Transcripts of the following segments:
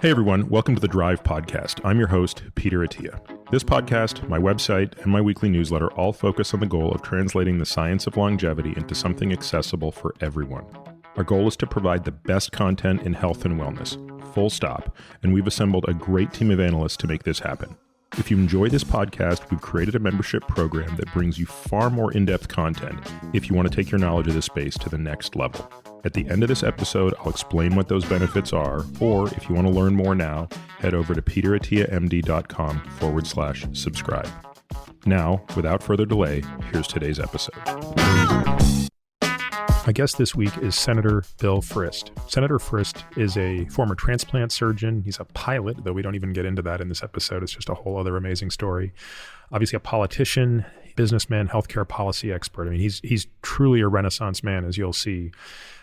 Hey everyone, welcome to the Drive Podcast. I'm your host, Peter Attia. This podcast, my website, and my weekly newsletter all focus on the goal of translating the science of longevity into something accessible for everyone. Our goal is to provide the best content in health and wellness, full stop, and we've assembled a great team of analysts to make this happen. If you enjoy this podcast, we've created a membership program that brings you far more in-depth content if you want to take your knowledge of this space to the next level. At the end of this episode, I'll explain what those benefits are, or if you want to learn more now, head over to peterattiamd.com/subscribe. Now, without further delay, here's today's episode. My guest this week is Senator Bill Frist. Senator Frist is a former transplant surgeon. He's a pilot, though we don't even get into that in this episode. It's just a whole other amazing story. Obviously a politician, businessman, healthcare policy expert. I mean, he's truly a Renaissance man, as you'll see.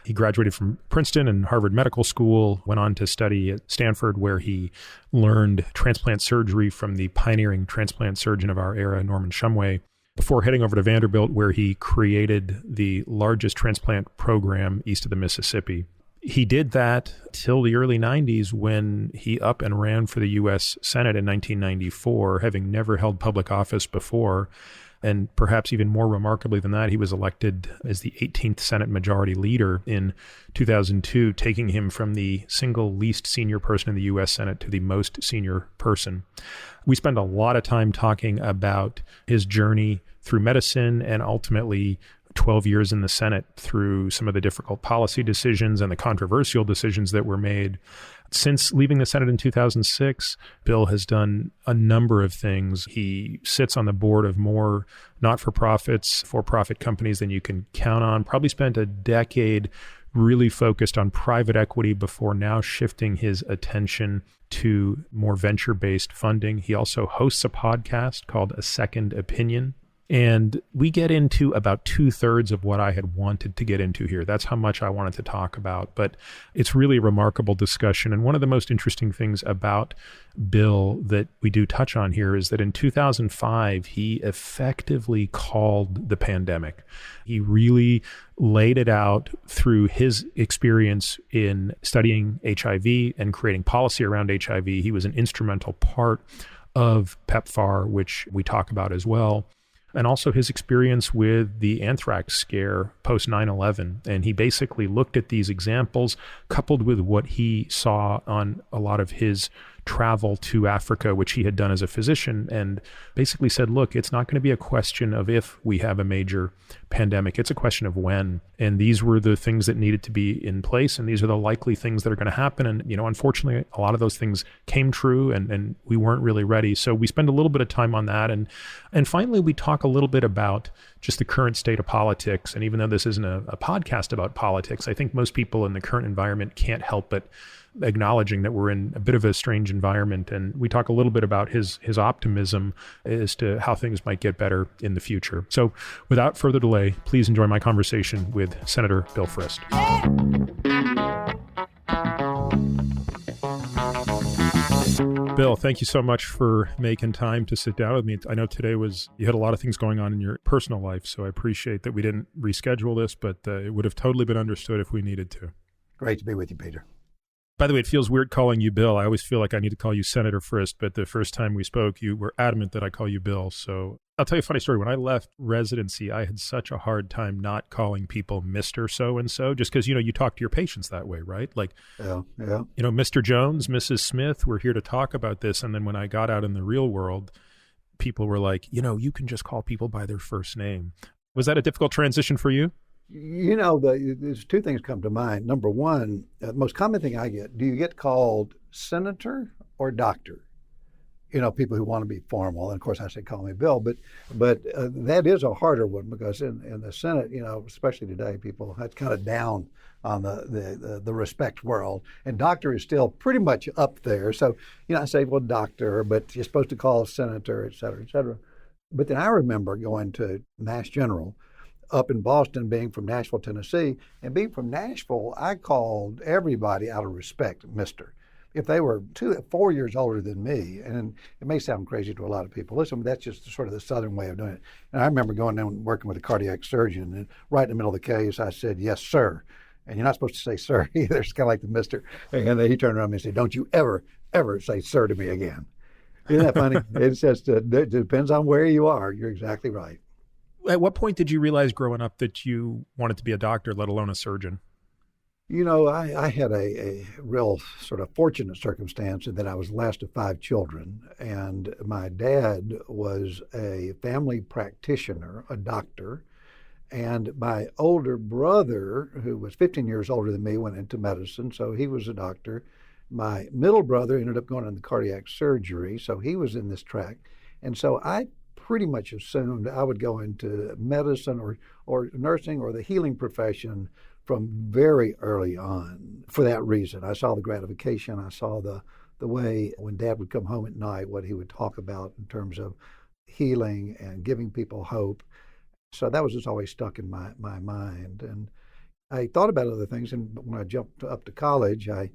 He graduated from Princeton and Harvard Medical School, went on to study at Stanford, where he learned transplant surgery from the pioneering transplant surgeon of our era, Norman Shumway, before heading over to Vanderbilt, where he created the largest transplant program east of the Mississippi. He did that till the early 90s when he up and ran for the U.S. Senate in 1994, having never held public office before. And perhaps even more remarkably than that, he was elected as the 18th Senate Majority Leader in 2002, taking him from the single least senior person in the U.S. Senate to the most senior person. We spend a lot of time talking about his journey through medicine and ultimately 12 years in the Senate through some of the difficult policy decisions and the controversial decisions that were made. Since leaving the Senate in 2006, Bill has done a number of things. He sits on the board of more not-for-profits, for-profit companies than you can count on. Probably spent a decade really focused on private equity before now shifting his attention to more venture-based funding. He also hosts a podcast called A Second Opinion. And we get into about 2/3 of what I had wanted to get into here. That's how much I wanted to talk about. But it's really a remarkable discussion. And one of the most interesting things about Bill that we do touch on here is that in 2005, he effectively called the pandemic. He really laid it out through his experience in studying HIV and creating policy around HIV. He was an instrumental part of PEPFAR, which we talk about as well, and also his experience with the anthrax scare post 9/11. And he basically looked at these examples coupled with what he saw on a lot of his travel to Africa, which he had done as a physician, and basically said, look, it's not going to be a question of if we have a major pandemic, it's a question of when. And these were the things that needed to be in place, and these are the likely things that are going to happen. And, unfortunately, a lot of those things came true, and we weren't really ready. So we spend a little bit of time on that. And finally, we talk a little bit about just the current state of politics. And even though this isn't a podcast about politics, I think most people in the current environment can't help but acknowledging that we're in a bit of a strange environment. And we talk a little bit about his optimism as to how things might get better in the future. So without further delay, please enjoy my conversation with Senator Bill Frist. Bill, thank you so much for making time to sit down with me. I know today you had a lot of things going on in your personal life, so I appreciate that we didn't reschedule this, but it would have totally been understood if we needed to. Great to be with you, Peter. By the way, it feels weird calling you Bill. I always feel like I need to call you Senator Frist, but the first time we spoke, you were adamant that I call you Bill. So I'll tell you a funny story. When I left residency, I had such a hard time not calling people Mr. So-and-so, just because, you talk to your patients that way, right? Like, yeah. Mr. Jones, Mrs. Smith, we're here to talk about this. And then when I got out in the real world, people were like, you can just call people by their first name. Was that a difficult transition for you? There's two things come to mind. Number one, the most common thing I get, do you get called senator or doctor? People who want to be formal. And of course, I say, call me Bill. But that is a harder one because in the Senate, especially today, people that's kind of down on the respect world. And doctor is still pretty much up there. So, I say, well, doctor, but you're supposed to call senator, et cetera, et cetera. But then I remember going to Mass General up in Boston, being from Nashville, Tennessee. And being from Nashville, I called everybody out of respect, Mr. If they were 4 years older than me, and it may sound crazy to a lot of people, listen, but that's just sort of the Southern way of doing it. And I remember going down and working with a cardiac surgeon, and right in the middle of the case, I said, yes, sir. And you're not supposed to say sir either. It's kind of like the mister. And then he turned around and said, don't you ever, ever say sir to me again. Isn't that funny? It's just, it depends on where you are. You're exactly right. At what point did you realize growing up that you wanted to be a doctor, let alone a surgeon? You know, I had a real sort of fortunate circumstance in that I was the last of 5 children. And my dad was a family practitioner, a doctor. And my older brother, who was 15 years older than me, went into medicine, so he was a doctor. My middle brother ended up going into cardiac surgery, so he was in this track. And so I pretty much assumed I would go into medicine or nursing or the healing profession from very early on for that reason. I saw the gratification. I saw the way when Dad would come home at night, what he would talk about in terms of healing and giving people hope. So that was just always stuck in my mind. And I thought about other things. And when I jumped up to college, I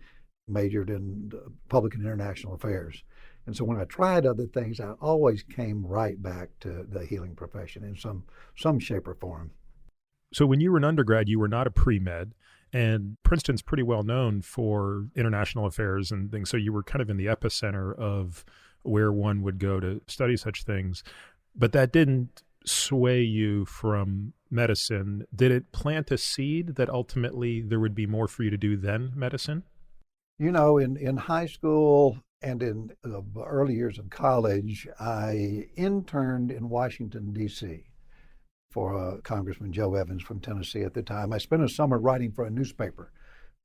majored in public and international affairs. And so when I tried other things, I always came right back to the healing profession in some shape or form. So when you were an undergrad, you were not a pre-med, and Princeton's pretty well known for international affairs and things. So you were kind of in the epicenter of where one would go to study such things. But that didn't sway you from medicine. Did it plant a seed that ultimately there would be more for you to do than medicine? You know, in high school and in the early years of college, I interned in Washington, D.C. for Congressman Joe Evans from Tennessee at the time. I spent a summer writing for a newspaper,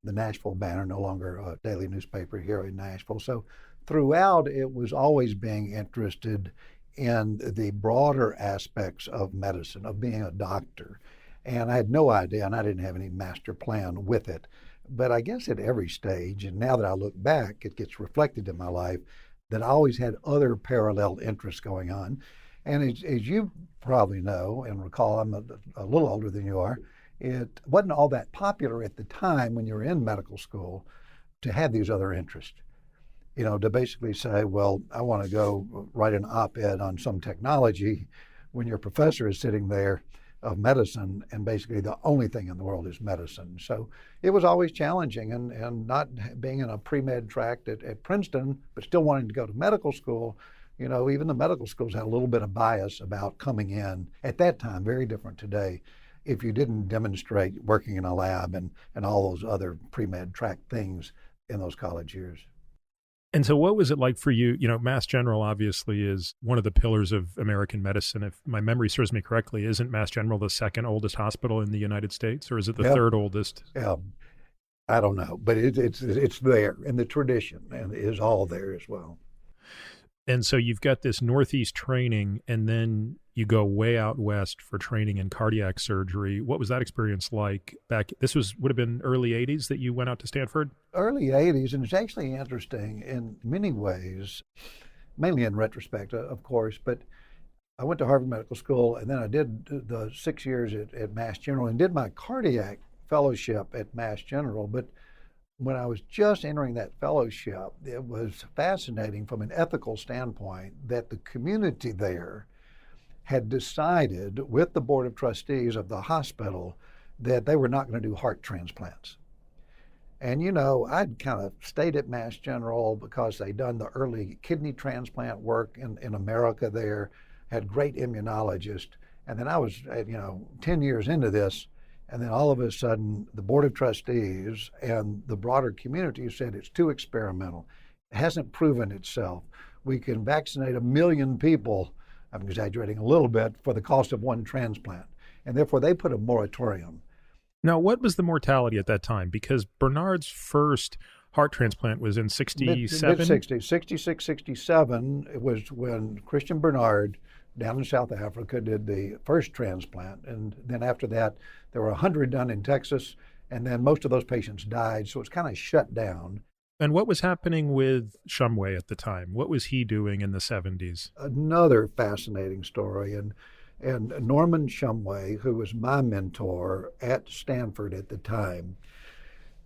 the Nashville Banner, no longer a daily newspaper here in Nashville. So throughout, it was always being interested in the broader aspects of medicine, of being a doctor. And I had no idea, and I didn't have any master plan with it. But I guess at every stage, and now that I look back, it gets reflected in my life, that I always had other parallel interests going on. And as you probably know and recall, I'm a little older than you are, it wasn't all that popular at the time when you were in medical school to have these other interests. You know, to basically say, well, I want to go write an op-ed on some technology when your professor is sitting there of medicine and basically the only thing in the world is medicine. So it was always challenging, and not being in a pre-med track at Princeton, but still wanting to go to medical school. You know, even the medical schools had a little bit of bias about coming in at that time, very different today, if you didn't demonstrate working in a lab and all those other pre-med track things in those college years. And so what was it like for you? You know, Mass General obviously is one of the pillars of American medicine. If my memory serves me correctly, isn't Mass General the second oldest hospital in the United States, or is it the third oldest? Yeah, I don't know, but it's there, and the tradition and is all there as well. And so you've got this Northeast training, and then you go way out west for training in cardiac surgery. What was that experience like back? Would have been early 80s that you went out to Stanford? Early 80s, and it's actually interesting in many ways, mainly in retrospect, of course, but I went to Harvard Medical School, and then I did the 6 years at Mass General and did my cardiac fellowship at Mass General. But when I was just entering that fellowship, it was fascinating from an ethical standpoint that the community there had decided with the board of trustees of the hospital that they were not going to do heart transplants. And, you know, I'd kind of stayed at Mass General because they'd done the early kidney transplant work in America there, had great immunologists. And then I was, 10 years into this, and then all of a sudden, the Board of Trustees and the broader community said it's too experimental. It hasn't proven itself. We can vaccinate 1 million people, I'm exaggerating a little bit, for the cost of one transplant. And therefore, they put a moratorium. Now, what was the mortality at that time? Because Bernard's first heart transplant was in 67? Mid-60s, 66, 67. It was when Christian Bernard down in South Africa did the first transplant. And then after that, there were 100 done in Texas, and then most of those patients died, so it's kind of shut down. And what was happening with Shumway at the time? What was he doing in the 70s? Another fascinating story. And Norman Shumway, who was my mentor at Stanford at the time,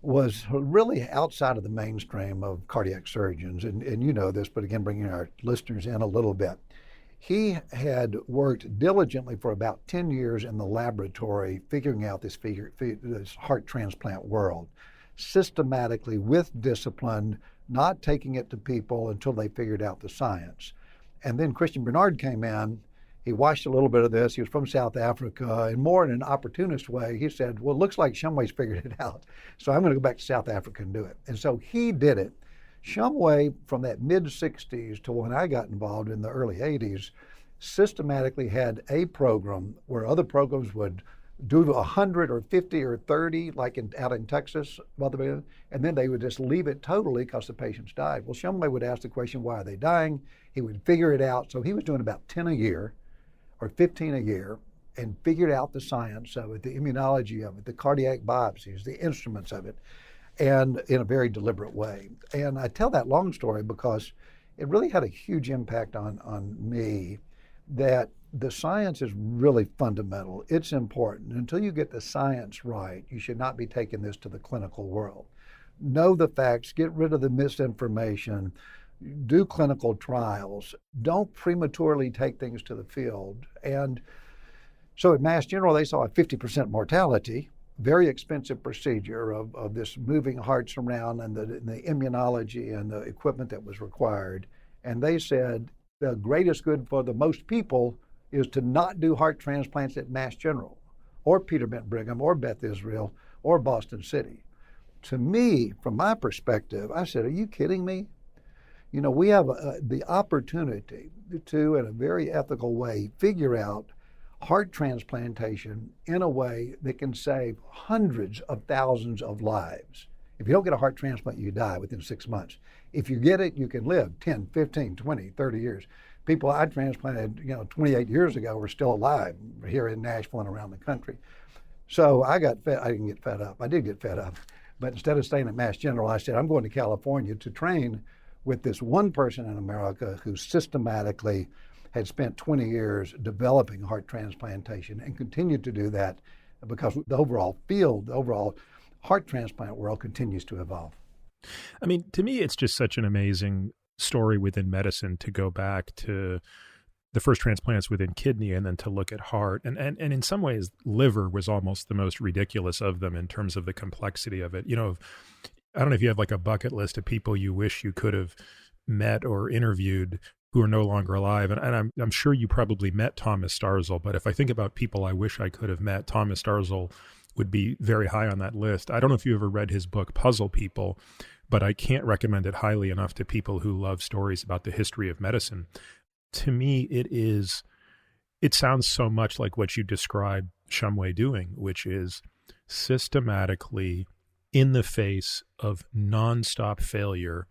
was really outside of the mainstream of cardiac surgeons. And you know this, but again, bringing our listeners in a little bit. He had worked diligently for about 10 years in the laboratory figuring out this heart transplant world, systematically, with discipline, not taking it to people until they figured out the science. And then Christian Barnard came in. He watched a little bit of this. He was from South Africa, and more in an opportunist way, he said, well, it looks like Shumway's figured it out, so I'm going to go back to South Africa and do it. And so he did it. Shumway, from that mid-'60s to when I got involved in the early '80s, systematically had a program where other programs would do 100 or 50 or 30, like out in Texas, and then they would just leave it totally because the patients died. Well, Shumway would ask the question, why are they dying? He would figure it out. So he was doing about 10 a year or 15 a year and figured out the science of it, the immunology of it, the cardiac biopsies, the instruments of it, and in a very deliberate way. And I tell that long story because it really had a huge impact on me, that the science is really fundamental. It's important. Until you get the science right, you should not be taking this to the clinical world. Know the facts, get rid of the misinformation, do clinical trials, don't prematurely take things to the field. And so at Mass General, they saw a 50% mortality, very expensive procedure of this moving hearts around and the immunology and the equipment that was required. And they said the greatest good for the most people is to not do heart transplants at Mass General or Peterbent Brigham or Beth Israel or Boston City. To me, from my perspective, I said, are you kidding me? You know, we have the opportunity to, in a very ethical way, figure out heart transplantation in a way that can save hundreds of thousands of lives. If you don't get a heart transplant, you die within 6 months. If you get it, you can live 10, 15, 20, 30 years. People I transplanted, 28 years ago were still alive here in Nashville and around the country. So I didn't get fed up. I did get fed up. But instead of staying at Mass General, I said, I'm going to California to train with this one person in America who systematically had spent 20 years developing heart transplantation and continued to do that because the overall field, the overall heart transplant world continues to evolve. I mean, to me, it's just such an amazing story within medicine to go back to the first transplants within kidney and then to look at heart. And in some ways, liver was almost the most ridiculous of them in terms of the complexity of it. I don't know if you have like a bucket list of people you wish you could have met or interviewed who are no longer alive. And I'm sure you probably met Thomas Starzl, but if I think about people I wish I could have met, Thomas Starzl would be very high on that list. I don't know if you ever read his book, Puzzle People, but I can't recommend it highly enough to people who love stories about the history of medicine. To me, it sounds so much like what you described Shumway doing, which is systematically, in the face of nonstop failure,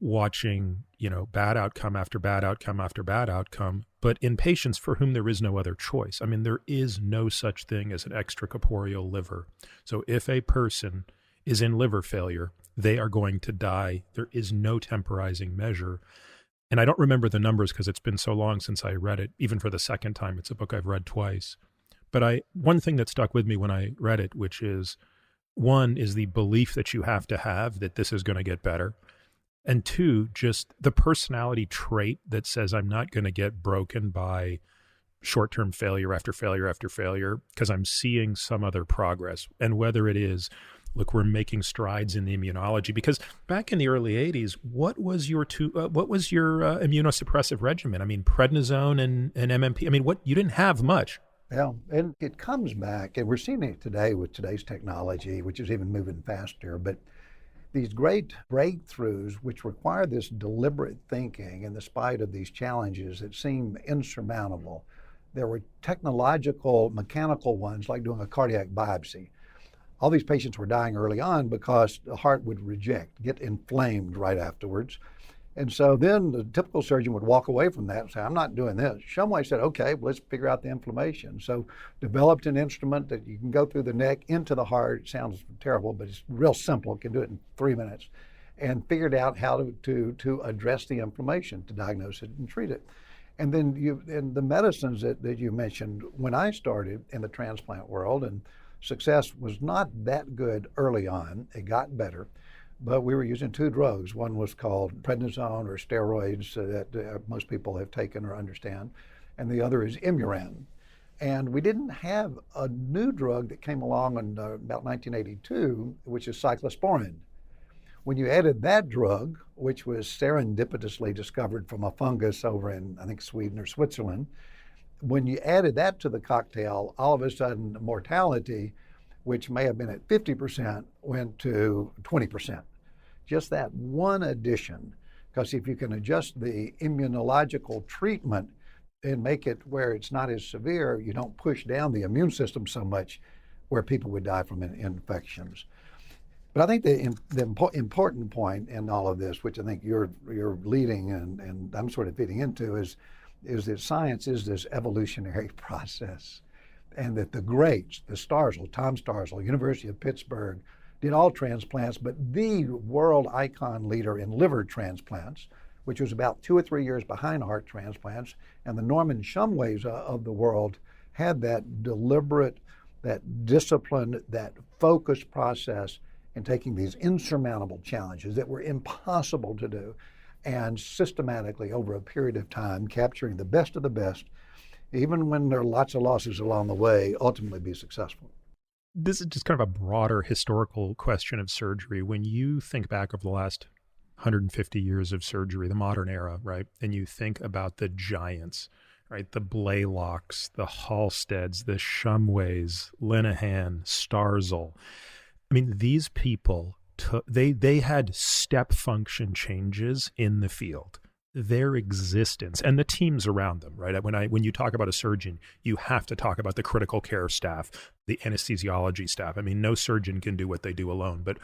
watching, bad outcome after bad outcome after bad outcome, but in patients for whom there is no other choice. I mean, there is no such thing as an extracorporeal liver. So if a person is in liver failure, they are going to die. There is no temporizing measure. And I don't remember the numbers because it's been so long since I read it, even for the second time. It's a book I've read twice. But one thing that stuck with me when I read it, which is, one is the belief that you have to have that this is going to get better. And two, just the personality trait that says I'm not going to get broken by short-term failure after failure after failure because I'm seeing some other progress. And whether it is, look, we're making strides in the immunology, because back in the early 80s, what was your immunosuppressive regimen? I mean, prednisone and MMP. I mean, you didn't have much. Yeah, and it comes back, and we're seeing it today with today's technology, which is even moving faster, but these great breakthroughs, which require this deliberate thinking in the spite of these challenges that seem insurmountable. There were technological, mechanical ones, like doing a cardiac biopsy. All these patients were dying early on because the heart would get inflamed right afterwards. And so then the typical surgeon would walk away from that and say, I'm not doing this. Shumway said, okay, let's figure out the inflammation. So developed an instrument that you can go through the neck into the heart. It sounds terrible, but it's real simple. It can do it in 3 minutes. And figured out how to address the inflammation, to diagnose it and treat it. And then the medicines that you mentioned, when I started in the transplant world, and success was not that good early on, it got better. but we were using two drugs. One was called prednisone or steroids that most people have taken or understand, and the other is Imuran. And we didn't have a new drug that came along in about 1982, which is cyclosporin. When you added that drug, which was serendipitously discovered from a fungus over in, I think, Sweden or Switzerland, when you added that to the cocktail, all of a sudden mortality, which may have been at 50%, went to 20%. Just that one addition, because if you can adjust the immunological treatment and make it where it's not as severe, you don't push down the immune system so much where people would die from infections. But I think the important point in all of this, which I think you're leading and I'm sort of fitting into, is that science is this evolutionary process, and that the greats, the Starzl, Tom Starzl, University of Pittsburgh, did all transplants, but the world icon leader in liver transplants, which was about 2 or 3 years behind heart transplants, and the Norman Shumways of the world had that deliberate, that disciplined, that focused process in taking these insurmountable challenges that were impossible to do and systematically over a period of time capturing the best of the best, even when there are lots of losses along the way, ultimately be successful. This is just kind of a broader historical question of surgery. When you think back over the last 150 years of surgery, the modern era, right? And you think about the giants, right? The Blaylocks, the Halsteads, the Shumways, Linehan, Starzl. I mean, these people, they had step function changes in the field. Their existence and the teams around them, right? When you talk about a surgeon, you have to talk about the critical care staff, the anesthesiology staff. I mean, no surgeon can do what they do alone, but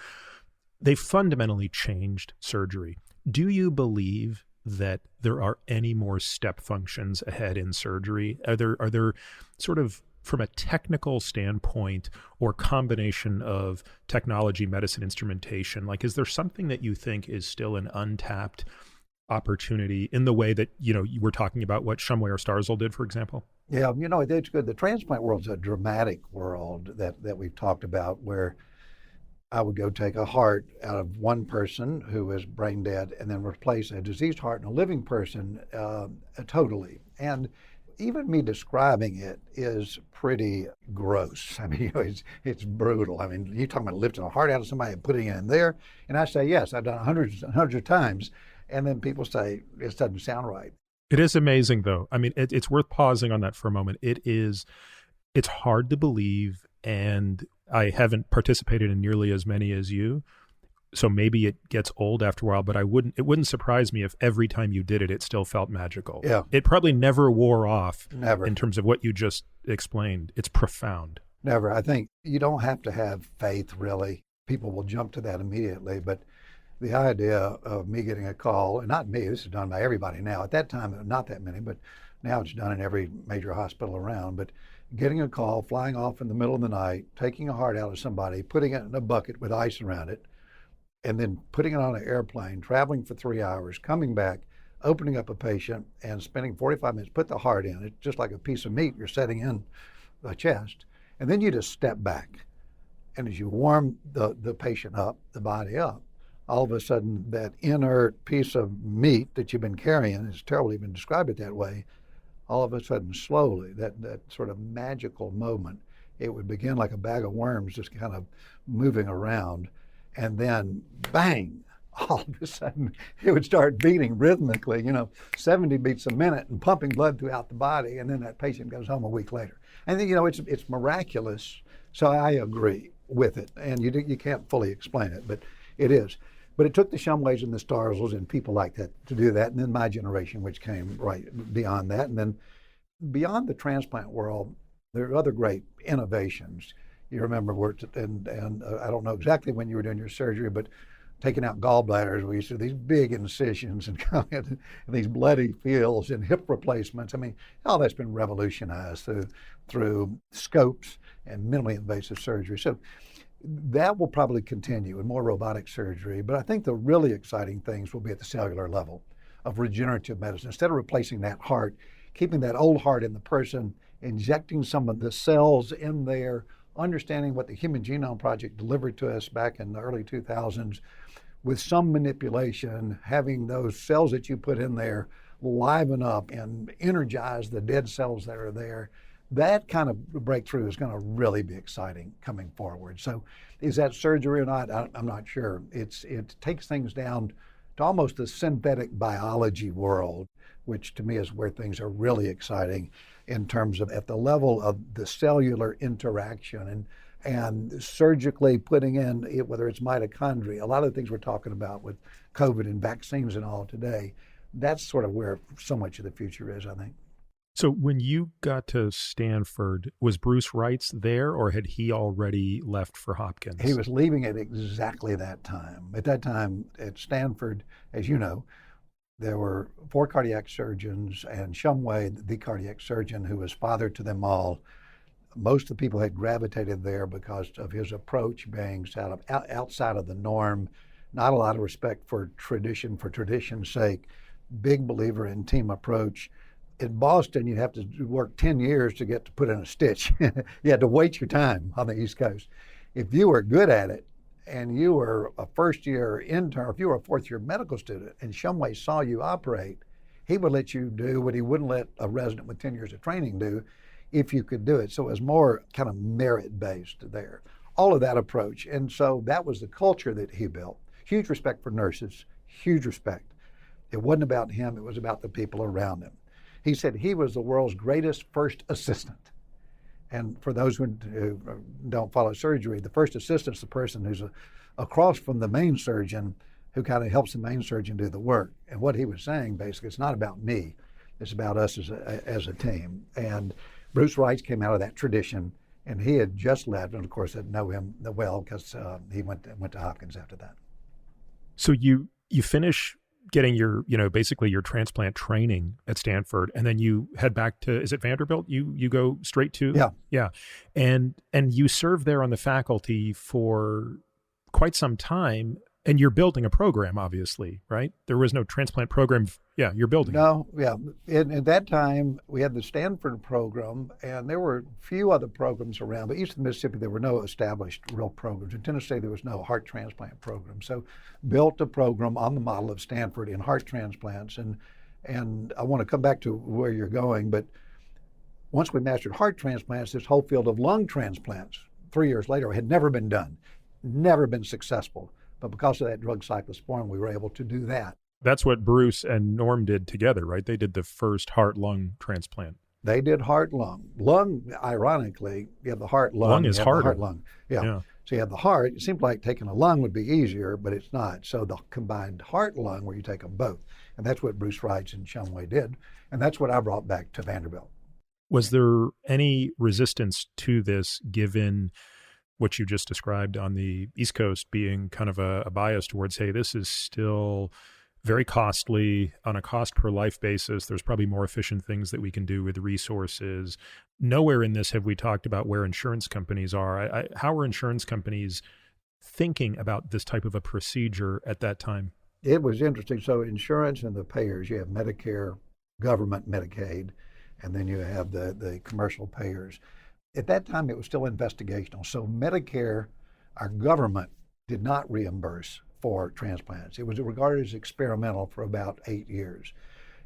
they fundamentally changed surgery. Do you believe that there are any more step functions ahead in surgery? Are there sort of, from a technical standpoint or combination of technology, medicine, instrumentation, like, is there something that you think is still an untapped opportunity in the way that, you were talking about what Shumway or Starzl did, for example? Yeah, it's good. The transplant world's a dramatic world that we've talked about, where I would go take a heart out of one person who is brain dead and then replace a diseased heart in a living person totally. And even me describing it is pretty gross. I mean, it's brutal. I mean, you're talking about lifting a heart out of somebody and putting it in there. And I say, yes, I've done it hundreds and hundreds of times. And then people say, this doesn't sound right. It is amazing, though. I mean, it's worth pausing on that for a moment. It's hard to believe, and I haven't participated in nearly as many as you, so maybe it gets old after a while, but it wouldn't surprise me if every time you did it, it still felt magical. Yeah. It probably never wore off. Never. In terms of what you just explained. It's profound. Never. I think you don't have to have faith, really. People will jump to that immediately, but the idea of me getting a call, and not me, this is done by everybody now. At that time, not that many, but now it's done in every major hospital around. But getting a call, flying off in the middle of the night, taking a heart out of somebody, putting it in a bucket with ice around it, and then putting it on an airplane, traveling for 3 hours, coming back, opening up a patient, and spending 45 minutes, put the heart in. It's just like a piece of meat you're setting in the chest. And then you just step back. And as you warm the patient up, the body up, all of a sudden that inert piece of meat that you've been carrying, it's terrible to even describe it that way, all of a sudden slowly, that sort of magical moment, it would begin like a bag of worms just kind of moving around, and then bang, all of a sudden it would start beating rhythmically, 70 beats a minute and pumping blood throughout the body, and then that patient goes home a week later. And then, it's miraculous, so I agree with it, and you can't fully explain it, but it is. But it took the Shumways and the Starzls and people like that to do that, and then my generation, which came right beyond that. And then beyond the transplant world, there are other great innovations. You remember, and I don't know exactly when you were doing your surgery, but taking out gallbladders, we used to do these big incisions and these bloody fields and hip replacements. I mean, all that's been revolutionized through scopes and minimally invasive surgery. So that will probably continue in more robotic surgery, but I think the really exciting things will be at the cellular level of regenerative medicine. Instead of replacing that heart, keeping that old heart in the person, injecting some of the cells in there, understanding what the Human Genome Project delivered to us back in the early 2000s, with some manipulation, having those cells that you put in there liven up and energize the dead cells that are there, that kind of breakthrough is going to really be exciting coming forward. So is that surgery or not? I'm not sure. It takes things down to almost the synthetic biology world, which to me is where things are really exciting in terms of at the level of the cellular interaction and surgically putting in, whether it's mitochondria, a lot of the things we're talking about with COVID and vaccines and all today, that's sort of where so much of the future is, I think. So when you got to Stanford, was Bruce Wrights there, or had he already left for Hopkins? He was leaving at exactly that time. At that time at Stanford, as you know, there were 4 cardiac surgeons, and Shumway, the cardiac surgeon who was father to them all, most of the people had gravitated there because of his approach being outside of the norm, not a lot of respect for tradition's sake, big believer in team approach. In Boston, you have to work 10 years to get to put in a stitch. You had to wait your time on the East Coast. If you were good at it and you were a first-year intern, if you were a fourth-year medical student and Shumway saw you operate, he would let you do what he wouldn't let a resident with 10 years of training do if you could do it. So it was more kind of merit-based there. All of that approach. And so that was the culture that he built. Huge respect for nurses, huge respect. It wasn't about him, it was about the people around him. He said he was the world's greatest first assistant. And for those who don't follow surgery, the first assistant is the person who's across from the main surgeon who kind of helps the main surgeon do the work. And what he was saying, basically, it's not about me. It's about us as a team. And Bruce Wrights came out of that tradition, and he had just left. And, of course, I know him well because he went to Hopkins after that. So you finish getting your, basically your transplant training at Stanford, and then you head back to, is it Vanderbilt? You go straight to? Yeah. And you serve there on the faculty for quite some time, and you're building a program, obviously, right? There was no transplant program. Yeah, you're building it. At that time, we had the Stanford program, and there were a few other programs around, but east of the Mississippi, there were no established real programs. In Tennessee, there was no heart transplant program. So built a program on the model of Stanford in heart transplants. And I want to come back to where you're going, but once we mastered heart transplants, this whole field of lung transplants, 3 years later, had never been done, never been successful. But because of that drug cyclosporin, we were able to do that. That's what Bruce and Norm did together, right? They did the first heart-lung transplant. They did heart-lung. Lung, ironically, you have the heart-lung. Lung is harder. Heart-lung. Yeah. So you have the heart. It seems like taking a lung would be easier, but it's not. So the combined heart-lung, where you take them both. And that's what Bruce Wrights and Shumway did. And that's what I brought back to Vanderbilt. Was there any resistance to this given what you just described on the East Coast being kind of a bias towards, hey, this is still very costly on a cost per life basis. There's probably more efficient things that we can do with resources. Nowhere in this have we talked about where insurance companies are. How are insurance companies thinking about this type of a procedure at that time? It was interesting. So insurance and the payers, you have Medicare, government, Medicaid, and then you have the commercial payers. At that time, it was still investigational. So Medicare, our government, did not reimburse for transplants. It was regarded as experimental for about 8 years.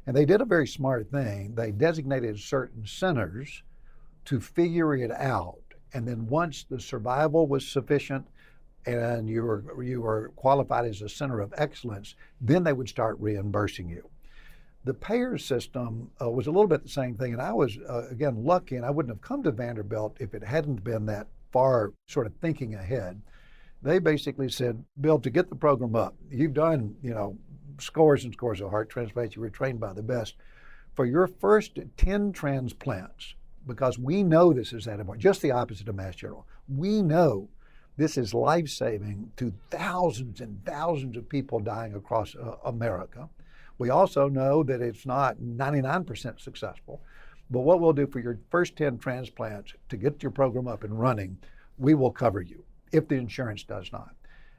And they did a very smart thing. They designated certain centers to figure it out. And then once the survival was sufficient and you were qualified as a center of excellence, then they would start reimbursing you. The payer system was a little bit the same thing. And I was, again, lucky, and I wouldn't have come to Vanderbilt if it hadn't been that far sort of thinking ahead. They basically said, Bill, to get the program up, you've done, scores and scores of heart transplants. You were trained by the best. For your first 10 transplants, because we know this is that important, just the opposite of Mass General. We know this is life-saving to thousands and thousands of people dying across America. We also know that it's not 99% successful, but what we'll do for your first 10 transplants to get your program up and running, we will cover you if the insurance does not.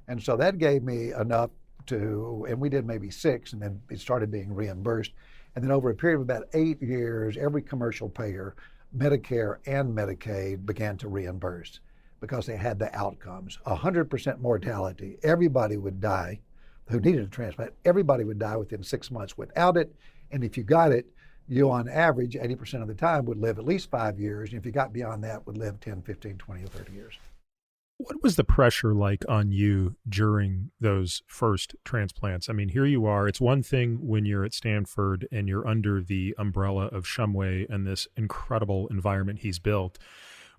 And so that gave me enough and we did maybe 6, and then it started being reimbursed. And then over a period of about 8 years, every commercial payer, Medicare and Medicaid, began to reimburse because they had the outcomes. 100% mortality, everybody would die who needed a transplant, everybody would die within 6 months without it. And if you got it, you on average, 80% of the time would live at least 5 years. And if you got beyond that, would live 10, 15, 20, or 30 years. What was the pressure like on you during those first transplants? I mean, here you are. It's one thing when you're at Stanford and you're under the umbrella of Shumway and this incredible environment he's built,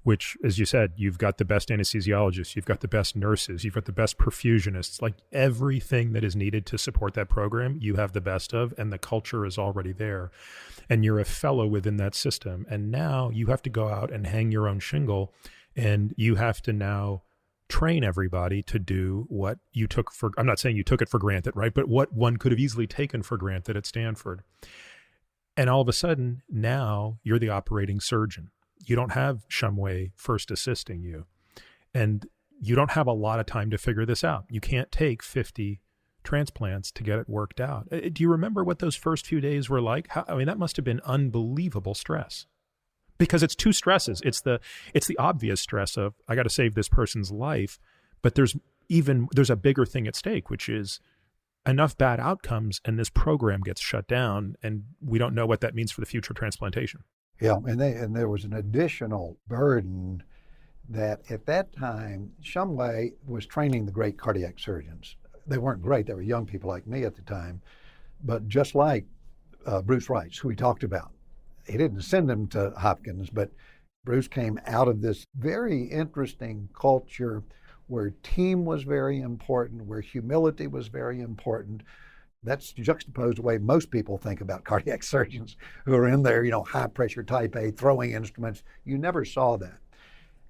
which, as you said, you've got the best anesthesiologists, you've got the best nurses, you've got the best perfusionists, like everything that is needed to support that program, you have the best of, and the culture is already there. And you're a fellow within that system. And now you have to go out and hang your own shingle, and you have to now train everybody to do what you took for, I'm not saying you took it for granted, right? But what one could have easily taken for granted at Stanford. And all of a sudden, now you're the operating surgeon. You don't have Shumway first assisting you. And you don't have a lot of time to figure this out. You can't take 50 transplants to get it worked out. Do you remember what those first few days were like? I mean, that must have been unbelievable stress. Because it's two stresses. It's the obvious stress of, I got to save this person's life, but there's a bigger thing at stake, which is enough bad outcomes and this program gets shut down, and we don't know what that means for the future transplantation. Yeah, and there was an additional burden that at that time, Shumway was training the great cardiac surgeons. They weren't great, they were young people like me at the time, but just like Bruce Rice, who we talked about. He didn't send him to Hopkins, but Bruce came out of this very interesting culture where team was very important, where humility was very important. That's juxtaposed the way most people think about cardiac surgeons who are in there, high pressure type A, throwing instruments. You never saw that.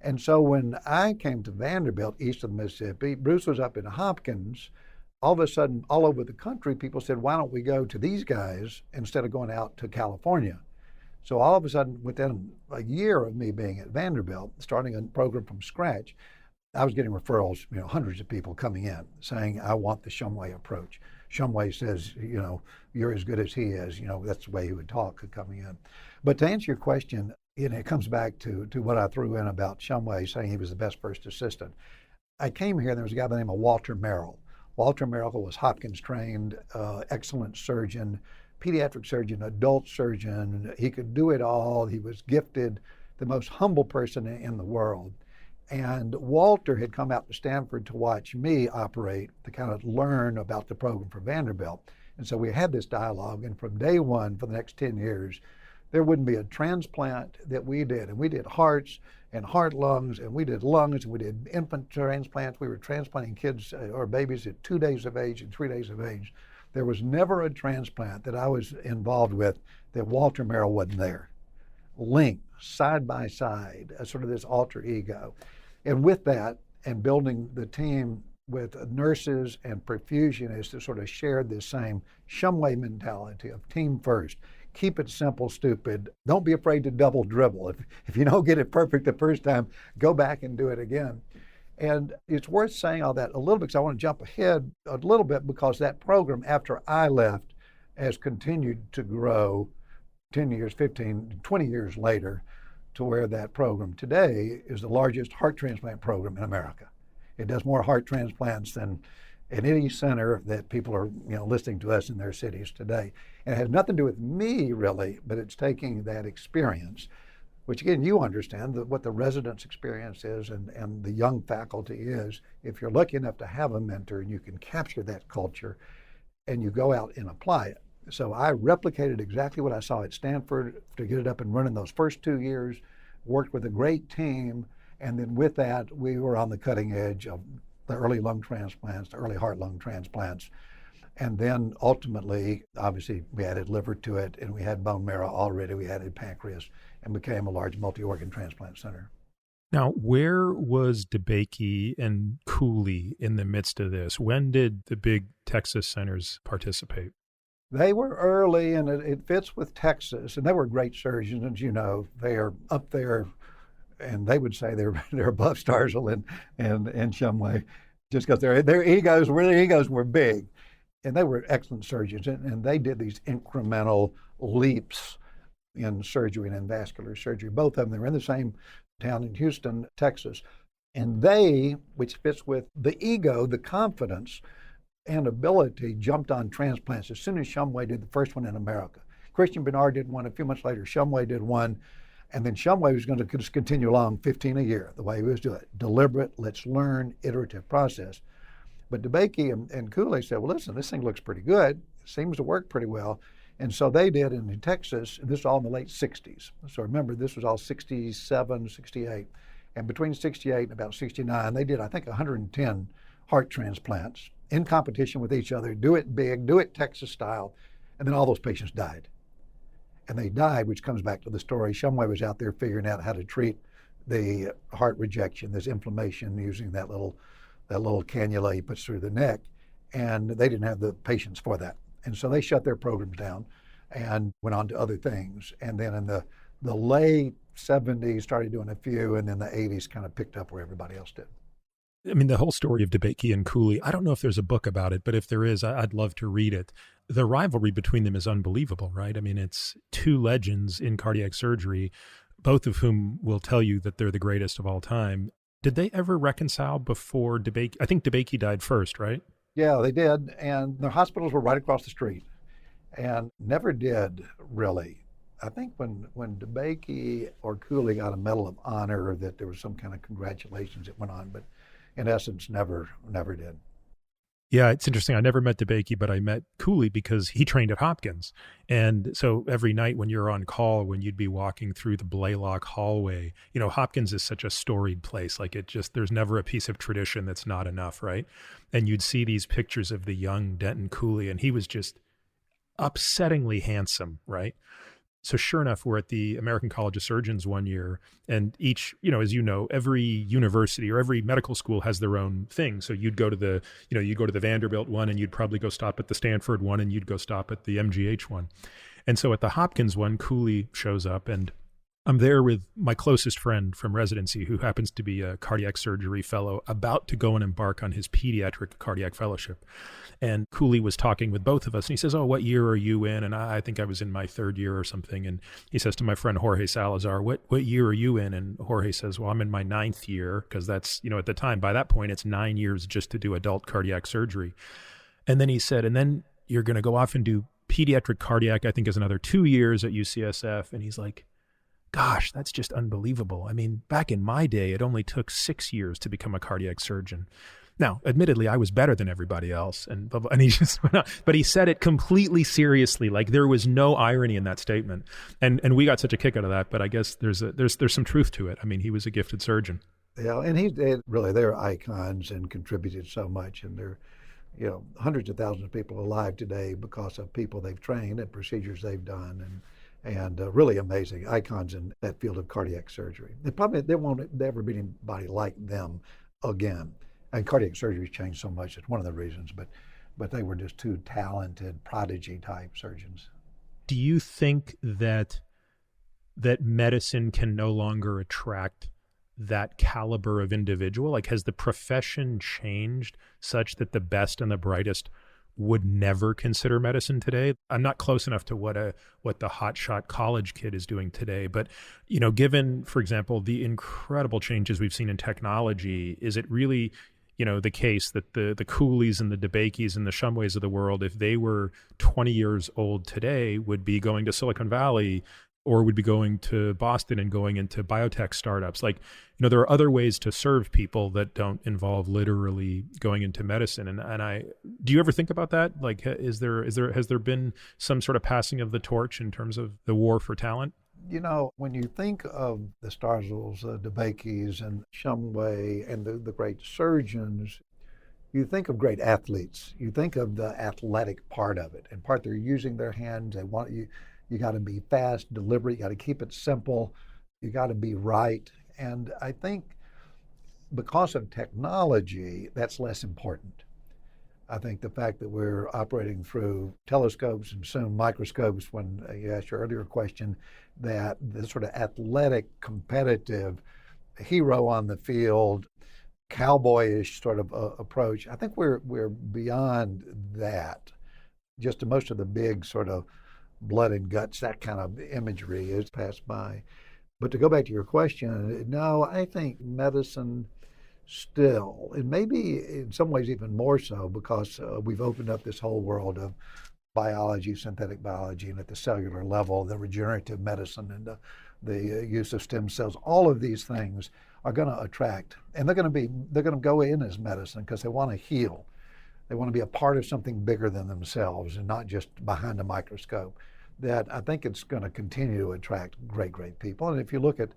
And so when I came to Vanderbilt, east of the Mississippi, Bruce was up in Hopkins. All of a sudden, all over the country, people said, why don't we go to these guys instead of going out to California? So all of a sudden, within a year of me being at Vanderbilt, starting a program from scratch, I was getting referrals, hundreds of people coming in saying, I want the Shumway approach. Shumway says, you're as good as he is. That's the way he would talk coming in. But to answer your question, it comes back to what I threw in about Shumway saying he was the best first assistant. I came here, and there was a guy by the name of Walter Merrill. Walter Merrill was Hopkins trained, excellent surgeon, pediatric surgeon, adult surgeon. He could do it all. He was gifted, the most humble person in the world. And Walter had come out to Stanford to watch me operate, to kind of learn about the program for Vanderbilt. And so we had this dialogue, and from day one for the next 10 years, there wouldn't be a transplant that we did. And we did hearts and heart lungs, and we did lungs, and we did infant transplants. We were transplanting kids or babies at 2 days of age and 3 days of age. There was never a transplant that I was involved with that Walter Merrill wasn't there. Linked side by side, sort of this alter ego. And with that, and building the team with nurses and perfusionists that sort of shared this same Shumway mentality of team first. Keep it simple, stupid. Don't be afraid to double dribble. If you don't get it perfect the first time, go back and do it again. And it's worth saying all that a little bit because I want to jump ahead a little bit because that program, after I left, has continued to grow 10 years, 15, 20 years later to where that program today is the largest heart transplant program in America. It does more heart transplants than in any center that people are listening to us in their cities today. And it has nothing to do with me, really, but it's taking that experience, which again, you understand what the resident's experience is and the young faculty is. If you're lucky enough to have a mentor and you can capture that culture and you go out and apply it. So I replicated exactly what I saw at Stanford to get it up and running those first 2 years, worked with a great team, and then with that, we were on the cutting edge of the early lung transplants, the early heart lung transplants. And then ultimately, obviously, we added liver to it, and we had bone marrow already, we added pancreas, and became a large multi-organ transplant center. Now, where was DeBakey and Cooley in the midst of this? When did the big Texas centers participate? They were early, and it fits with Texas, and they were great surgeons, as you know. They are up there, and they would say they're above Starzl and Shumway, just because their egos were big, and they were excellent surgeons, and they did these incremental leaps in surgery and in vascular surgery. Both of them, they were in the same town in Houston, Texas, and they, which fits with the ego, the confidence, and ability jumped on transplants as soon as Shumway did the first one in America. Christian Bernard did one. A few months later, Shumway did one. And then Shumway was going to just continue along 15 a year, the way he was doing it. Deliberate, let's learn, iterative process. But DeBakey and Cooley said, well, listen, this thing looks pretty good. It seems to work pretty well. And so they did in Texas, and this was all in the late 60s. So remember, this was all 67, 68. And between 68 and about 69, they did, I think, 110 heart transplants in competition with each other. Do it big, do it Texas style. And then all those patients died. And they died, which comes back to the story. Shumway was out there figuring out how to treat the heart rejection, this inflammation, using that little cannula he puts through the neck. And they didn't have the patients for that. And so they shut their programs down and went on to other things. And then in the late 70s, started doing a few, and then the 80s kind of picked up where everybody else did. I mean, the whole story of DeBakey and Cooley, I don't know if there's a book about it, but if there is, I'd love to read it. The rivalry between them is unbelievable, right? I mean, it's two legends in cardiac surgery, both of whom will tell you that they're the greatest of all time. Did they ever reconcile before DeBakey? I think DeBakey died first, right? Yeah, they did. And their hospitals were right across the street and never did really. I think when DeBakey or Cooley got a Medal of Honor, that there was some kind of congratulations that went on, but in essence, never did. Yeah, it's interesting. I never met DeBakey, but I met Cooley because he trained at Hopkins. And so every night when you're on call, when you'd be walking through the Blaylock hallway, you know, Hopkins is such a storied place. Like there's never a piece of tradition that's not enough, right? And you'd see these pictures of the young Denton Cooley, and he was just upsettingly handsome, right? So sure enough, we're at the American College of Surgeons one year, and each, you know, as you know, every university or every medical school has their own thing. So you'd go to the Vanderbilt one, and you'd probably go stop at the Stanford one, and you'd go stop at the MGH one. And so at the Hopkins one, Cooley shows up, and I'm there with my closest friend from residency, who happens to be a cardiac surgery fellow about to go and embark on his pediatric cardiac fellowship. And Cooley was talking with both of us, and he says, oh, what year are you in? And I think I was in my third year or something. And he says to my friend Jorge Salazar, what year are you in? And Jorge says, well, I'm in my 9th year, because that's, you know, at the time, by that point, it's 9 years just to do adult cardiac surgery. And then he said, and then you're going to go off and do pediatric cardiac, I think is another 2 years at UCSF. And he's like, gosh, that's just unbelievable. I mean, back in my day, it only took 6 years to become a cardiac surgeon. Now, admittedly, I was better than everybody else, and he just went on. But he said it completely seriously, like there was no irony in that statement, and we got such a kick out of that. But I guess there's some truth to it. I mean, he was a gifted surgeon. Yeah, and they're icons and contributed so much, and they're, you know, hundreds of thousands of people alive today because of people they've trained and procedures they've done, and really amazing icons in that field of cardiac surgery. There won't ever be anybody like them again. And cardiac surgery's changed so much. It's one of the reasons, but they were just two talented prodigy type surgeons. Do you think that medicine can no longer attract that caliber of individual? Like, has the profession changed such that the best and the brightest would never consider medicine today? I'm not close enough to what the hotshot college kid is doing today, but, you know, given, for example, the incredible changes we've seen in technology, is it really, you know, the case that the Cooleys and the DeBakeys and the Shumways of the world, if they were 20 years old today, would be going to Silicon Valley or would be going to Boston and going into biotech startups? Like, you know, there are other ways to serve people that don't involve literally going into medicine. And do you ever think about that? Like, has there been some sort of passing of the torch in terms of the war for talent? You know, when you think of the Starzels, DeBakeys, and Shumway, and the great surgeons, you think of great athletes. You think of the athletic part of it, and part they're using their hands. They want you. You got to be fast, deliberate. You got to keep it simple. You got to be right. And I think because of technology, that's less important. I think the fact that we're operating through telescopes and soon microscopes, when you asked your earlier question, that the sort of athletic, competitive, hero on the field, cowboyish sort of approach, I think we're beyond that. Just most of the big sort of blood and guts, that kind of imagery is passed by. But to go back to your question, no, I think medicine still, and maybe in some ways even more so because we've opened up this whole world of biology, synthetic biology, and at the cellular level, the regenerative medicine and the use of stem cells. All of these things are going to attract, and they're going to go in as medicine because they want to heal. They want to be a part of something bigger than themselves and not just behind a microscope. That I think it's going to continue to attract great people. And if you look at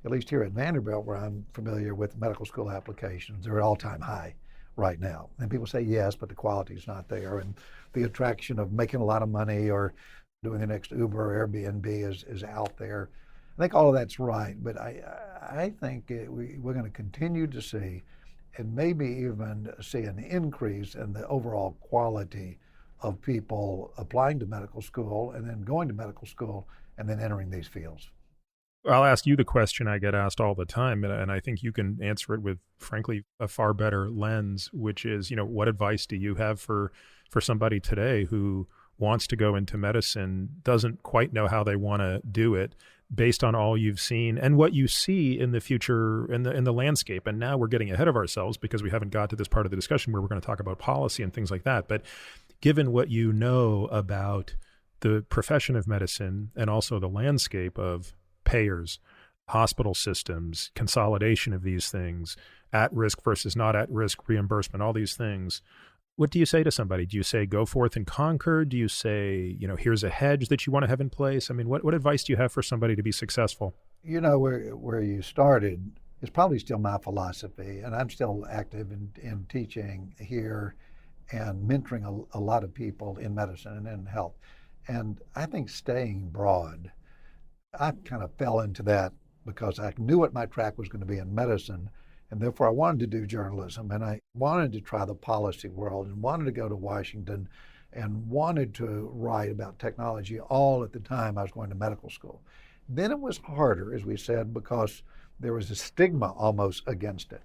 least here at Vanderbilt, where I'm familiar with medical school applications, they're at all-time high right now. And people say yes, but the quality's not there. And the attraction of making a lot of money or doing the next Uber or Airbnb is out there. I think all of that's right, but I think we're going to continue to see, and maybe even see, an increase in the overall quality of people applying to medical school and then going to medical school and then entering these fields. I'll ask you the question I get asked all the time, and I think you can answer it with, frankly, a far better lens, which is, what advice do you have for somebody today who wants to go into medicine, doesn't quite know how they want to do it, based on all you've seen and what you see in the future in the landscape? And now we're getting ahead of ourselves because we haven't got to this part of the discussion where we're going to talk about policy and things like that. But given what you know about the profession of medicine and also the landscape of payers, hospital systems, consolidation of these things, at risk versus not at risk, reimbursement, all these things, what do you say to somebody? Do you say go forth and conquer? Do you say, here's a hedge that you want to have in place? I mean, what advice do you have for somebody to be successful? Where you started is probably still my philosophy, and I'm still active in teaching here and mentoring a lot of people in medicine and in health. And I think staying broad, I kind of fell into that because I knew what my track was going to be in medicine, and therefore I wanted to do journalism, and I wanted to try the policy world, and wanted to go to Washington, and wanted to write about technology all at the time I was going to medical school. Then it was harder, as we said, because there was a stigma almost against it.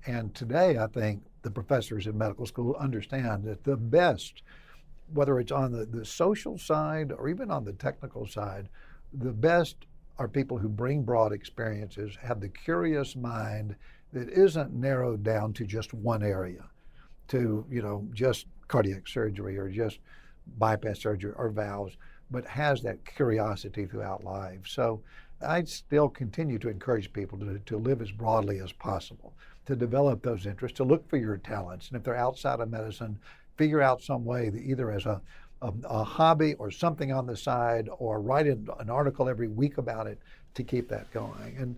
And today I think the professors in medical school understand that the best, whether it's on the social side or even on the technical side, the best are people who bring broad experiences, have the curious mind that isn't narrowed down to just one area, to just cardiac surgery or just bypass surgery or valves, but has that curiosity throughout life. So I still continue to encourage people to live as broadly as possible, to develop those interests, to look for your talents. And if they're outside of medicine, figure out some way that either as a hobby or something on the side, or write an article every week about it to keep that going. And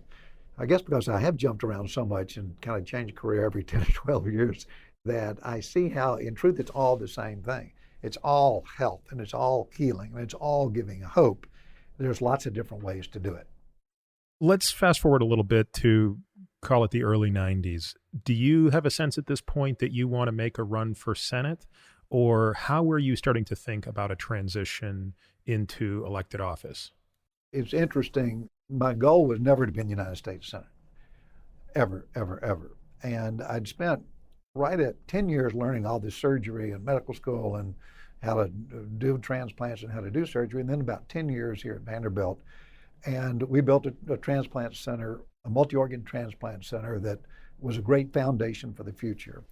I guess because I have jumped around so much and kind of changed career every 10 or 12 years, that I see how, in truth, it's all the same thing. It's all health, and it's all healing, and it's all giving hope. There's lots of different ways to do it. Let's fast forward a little bit to, call it, the early 90s. Do you have a sense at this point that you want to make a run for Senate? Or how were you starting to think about a transition into elected office? It's interesting. My goal was never to be in the United States Senate, ever, ever, ever. And I'd spent right at 10 years learning all this surgery and medical school and how to do transplants and how to do surgery, and then about 10 years here at Vanderbilt. And we built a transplant center, a multi-organ transplant center that was a great foundation for the future.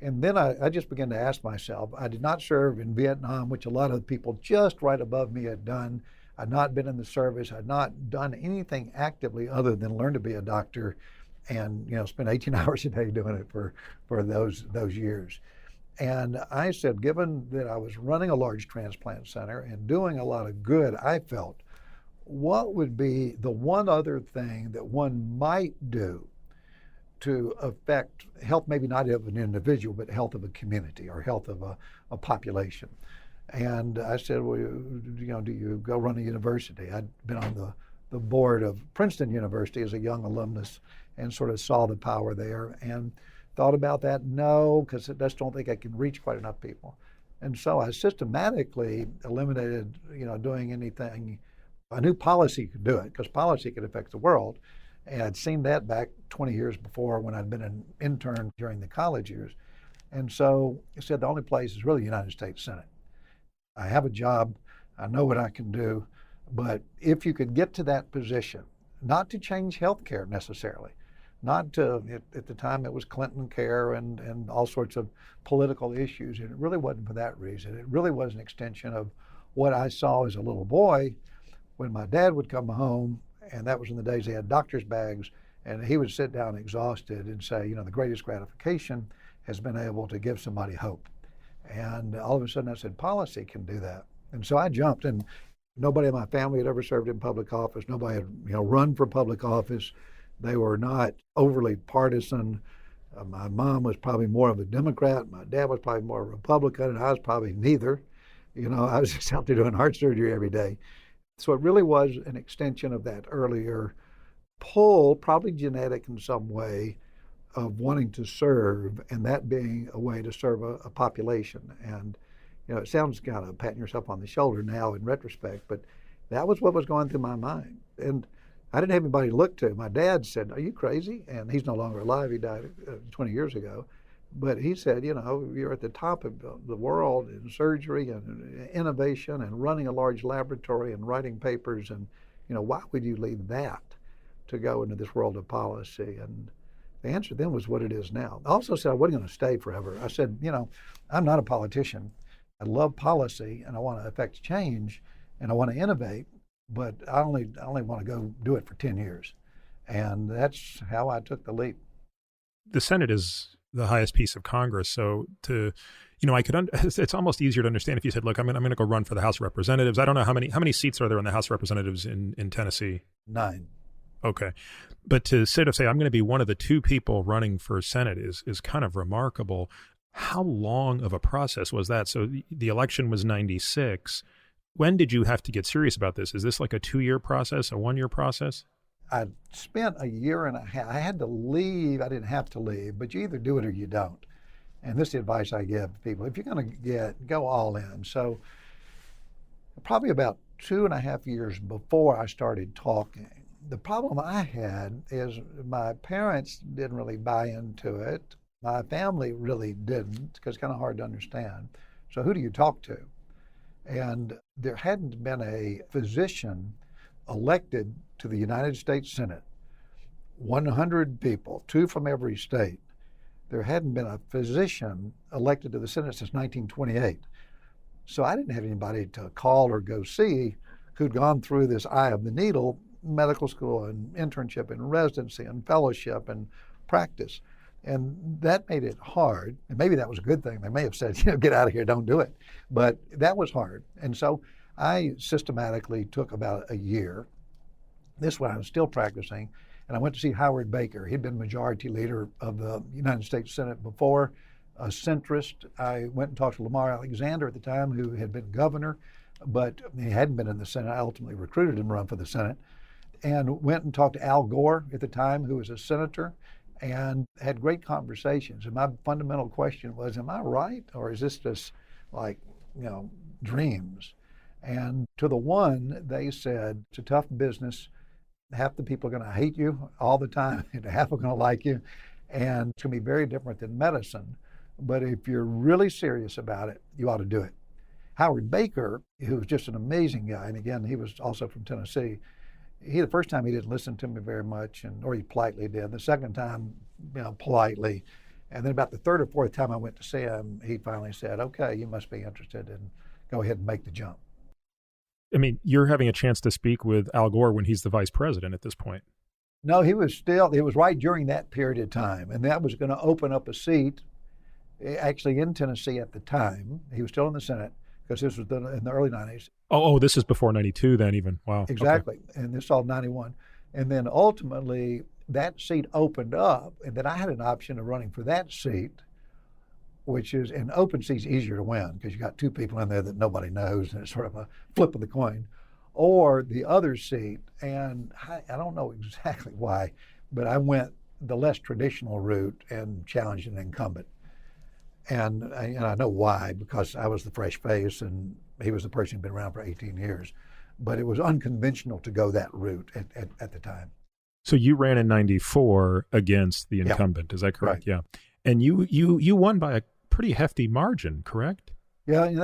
And then I just began to ask myself, I did not serve in Vietnam, which a lot of people just right above me had done. I'd not been in the service. I'd not done anything actively other than learn to be a doctor and spend 18 hours a day doing it for those years. And I said, given that I was running a large transplant center and doing a lot of good, I felt, what would be the one other thing that one might do to affect health, maybe not of an individual, but health of a community or health of a population? And I said, well, do you go run a university? I'd been on the board of Princeton University as a young alumnus and sort of saw the power there and thought about that. No, because I just don't think I can reach quite enough people. And so I systematically eliminated, doing anything. I knew policy could do it because policy could affect the world. And I'd seen that back 20 years before when I'd been an intern during the college years. And so I said the only place is really the United States Senate. I have a job, I know what I can do, but if you could get to that position, not to change healthcare necessarily, Not at the time it was Clinton care and all sorts of political issues. And it really wasn't for that reason. It really was an extension of what I saw as a little boy when my dad would come home, and that was in the days they had doctor's bags, and he would sit down exhausted and say, you know, the greatest gratification has been able to give somebody hope. And all of a sudden I said, policy can do that. And so I jumped, and nobody in my family had ever served in public office. Nobody had, run for public office. They were not overly partisan. My mom was probably more of a Democrat. My dad was probably more a Republican, and I was probably neither. I was just out there doing heart surgery every day. So it really was an extension of that earlier pull, probably genetic in some way, of wanting to serve, and that being a way to serve a population. And, it sounds kind of patting yourself on the shoulder now in retrospect, but that was what was going through my mind. And I didn't have anybody to look to. My dad said, "Are you crazy?" And he's no longer alive. He died 20 years ago. But he said, you're at the top of the world in surgery and innovation and running a large laboratory and writing papers. And, why would you leave that to go into this world of policy? And the answer then was what it is now. I also said I wasn't going to stay forever. I said, I'm not a politician. I love policy and I want to affect change and I want to innovate, but I only want to go do it for 10 years. And that's how I took the leap. The Senate is the highest piece of Congress. So it's almost easier to understand if you said, look, I'm going to go run for the House of Representatives. I don't know how many seats are there in the House of Representatives in Tennessee? 9. Okay. But to say I'm going to be one of the 2 people running for Senate is kind of remarkable. How long of a process was that? So the election was 96. When did you have to get serious about this? Is this like a 2-year process, a 1-year process? I spent a year and a half. I had to leave. I didn't have to leave, but you either do it or you don't. And this is the advice I give people. If you're going to go all in. So probably about 2.5 years before I started talking, the problem I had is my parents didn't really buy into it. My family really didn't, because it's kind of hard to understand. So who do you talk to? And there hadn't been a physician elected to the United States Senate, 100 people, 2 from every state. There hadn't been a physician elected to the Senate since 1928. So I didn't have anybody to call or go see who'd gone through this eye of the needle, medical school and internship and residency and fellowship and practice. And that made it hard. And maybe that was a good thing. They may have said, get out of here, don't do it. But that was hard. And so I systematically took about a year. This one I was still practicing. And I went to see Howard Baker. He'd been majority leader of the United States Senate before, a centrist. I went and talked to Lamar Alexander at the time, who had been governor, but he hadn't been in the Senate. I ultimately recruited him to run for the Senate. And went and talked to Al Gore at the time, who was a senator, and had great conversations. And my fundamental question was, am I right? Or is this just like, dreams? And to the one, they said, it's a tough business. Half the people are going to hate you all the time, and half are going to like you. And it's going to be very different than medicine. But if you're really serious about it, you ought to do it. Howard Baker, who was just an amazing guy, and again, he was also from Tennessee, the first time he didn't listen to me very much, or he politely did. The second time, politely. And then about the third or fourth time I went to see him, he finally said, okay, you must be interested, and go ahead and make the jump. I mean, you're having a chance to speak with Al Gore when he's the vice president at this point. No, it was right during that period of time. And that was going to open up a seat, actually in Tennessee at the time. He was still in the Senate, because this was in the early 90s. Oh, this is before 92 then even. Wow. Exactly. Okay. And this is all 91. And then ultimately that seat opened up, and then I had an option of running for that seat, which is, an open seat's easier to win because you got 2 people in there that nobody knows, and it's sort of a flip of the coin, or the other seat. And I don't know exactly why, but I went the less traditional route and challenged an incumbent. And I know why, because I was the fresh face and he was the person who'd been around for 18 years. But it was unconventional to go that route at the time. So you ran in 94 against the incumbent, is that correct? Right. Yeah. And you won by a pretty hefty margin, correct? Yeah, and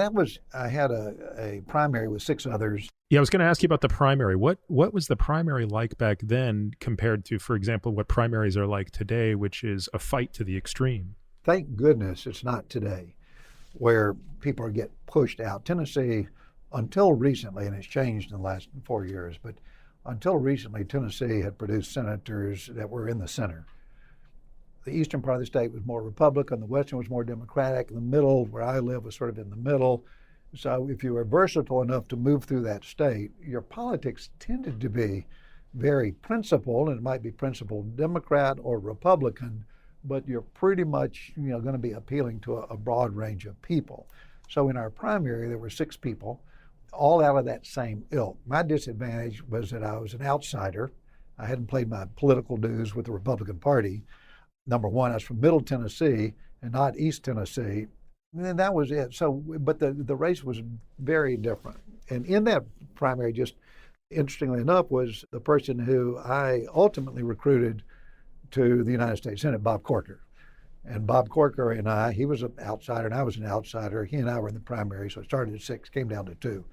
I had a primary with 6 others. Yeah, I was going to ask you about the primary. What was the primary like back then compared to, for example, what primaries are like today, which is a fight to the extreme? Thank goodness it's not today where people get pushed out. Tennessee, until recently, and it's changed in the last 4 years, but until recently, Tennessee had produced senators that were in the center. The eastern part of the state was more Republican, the western was more Democratic, the middle, where I live, was sort of in the middle. So if you were versatile enough to move through that state, your politics tended to be very principled, and it might be principled Democrat or Republican, but you're pretty much going to be appealing to a broad range of people. So in our primary, there were 6 people, all out of that same ilk. My disadvantage was that I was an outsider. I hadn't played my political dues with the Republican Party. Number one, I was from Middle Tennessee and not East Tennessee. And that was it. So, but the race was very different. And in that primary, just interestingly enough, was the person who I ultimately recruited to the United States Senate, Bob Corker. And Bob Corker and he was an outsider and I was an outsider. He and I were in the primary, so it started at 6, came down to 2.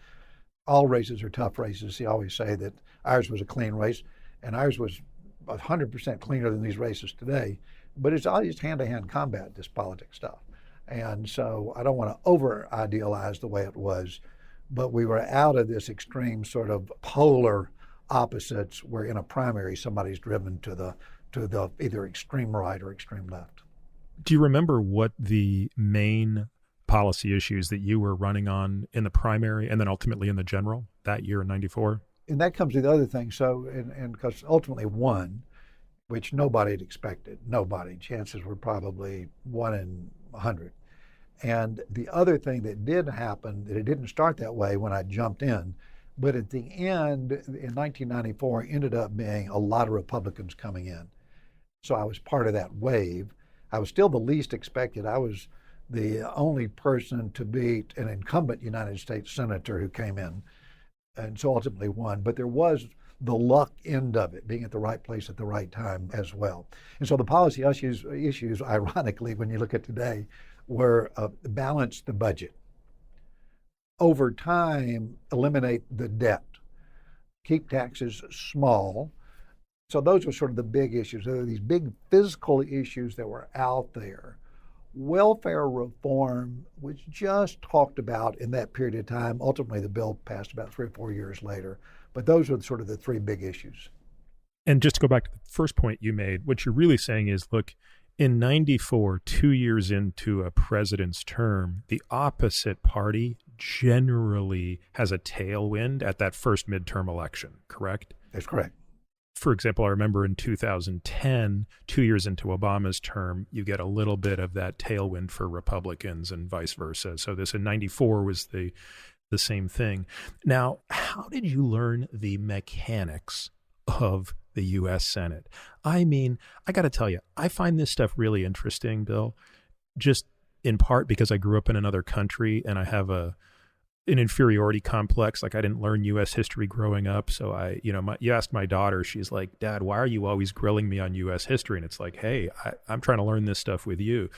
All races are tough races. He always say that ours was a clean race, and ours was 100% cleaner than these races today. But it's all just hand-to-hand combat, this politics stuff. And so I don't want to over-idealize the way it was, but we were out of this extreme sort of polar opposites where in a primary somebody's driven to the either extreme right or extreme left. Do you remember what the main policy issues that you were running on in the primary and then ultimately in the general that year in 94? And that comes to the other thing. So, and because ultimately won, which nobody had expected. Nobody. Chances were probably 1 in 100. And the other thing that did happen, that it didn't start that way when I jumped in, but at the end, in 1994, ended up being a lot of Republicans coming in. So I was part of that wave. I was still the least expected. I was the only person to beat an incumbent United States senator who came in, and so ultimately won. But there was the luck end of it, being at the right place at the right time as well. And so the policy issues ironically, when you look at today, were balance the budget. Over time, eliminate the debt. Keep taxes small. So those were sort of the big issues. There were these big physical issues that were out there. Welfare reform was just talked about in that period of time. Ultimately, the bill passed about 3 or 4 years later. But those are sort of the 3 big issues. And just to go back to the first point you made, what you're really saying is, look, in 94, 2 years into a president's term, the opposite party generally has a tailwind at that first midterm election, correct? That's correct. For example, I remember in 2010, 2 years into Obama's term, you get a little bit of that tailwind for Republicans and vice versa. So this in 94 was the same thing. Now, how did you learn the mechanics of the U.S. Senate? I mean, I got to tell you, I find this stuff really interesting, Bill, just in part because I grew up in another country and I have an inferiority complex. Like I didn't learn U.S. history growing up. So you asked my daughter, she's like, Dad, why are you always grilling me on U.S. history? And it's like, hey, I'm trying to learn this stuff with you.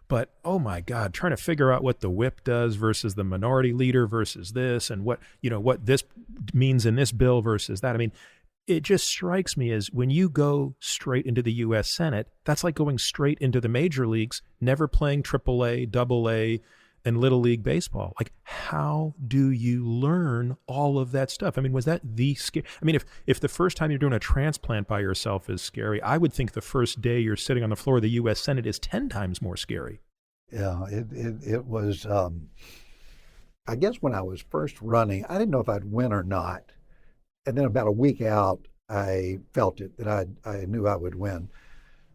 But, oh my God, trying to figure out what the whip does versus the minority leader versus this and what this means in this bill versus that. I mean, it just strikes me as when you go straight into the U.S. Senate, that's like going straight into the major leagues, never playing AAA, AA, and Little League Baseball. Like, how do you learn all of that stuff? I mean, was that the scary? I mean, if the first time you're doing a transplant by yourself is scary, I would think the first day you're sitting on the floor of the U.S. Senate is 10 times more scary. Yeah, it was, I guess when I was first running, I didn't know if I'd win or not. And then about a week out, I felt it, that I knew I would win.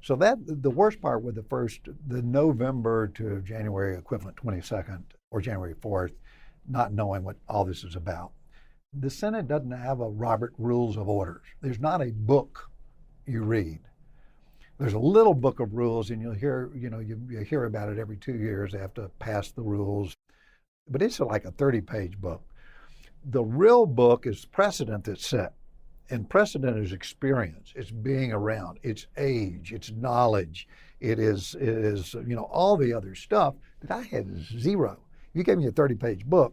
So the worst part was the November to January equivalent 22nd or January 4th, not knowing what all this is about. The Senate doesn't have a Robert Rules of Orders. There's not a book you read. There's a little book of rules, and you'll hear, you hear about it every 2 years. They have to pass the rules, but it's like a 30-page book. The real book is precedent that's set. And precedent is experience. It's being around. It's age. It's knowledge. It is all the other stuff that I had zero. You gave me a 30-page book,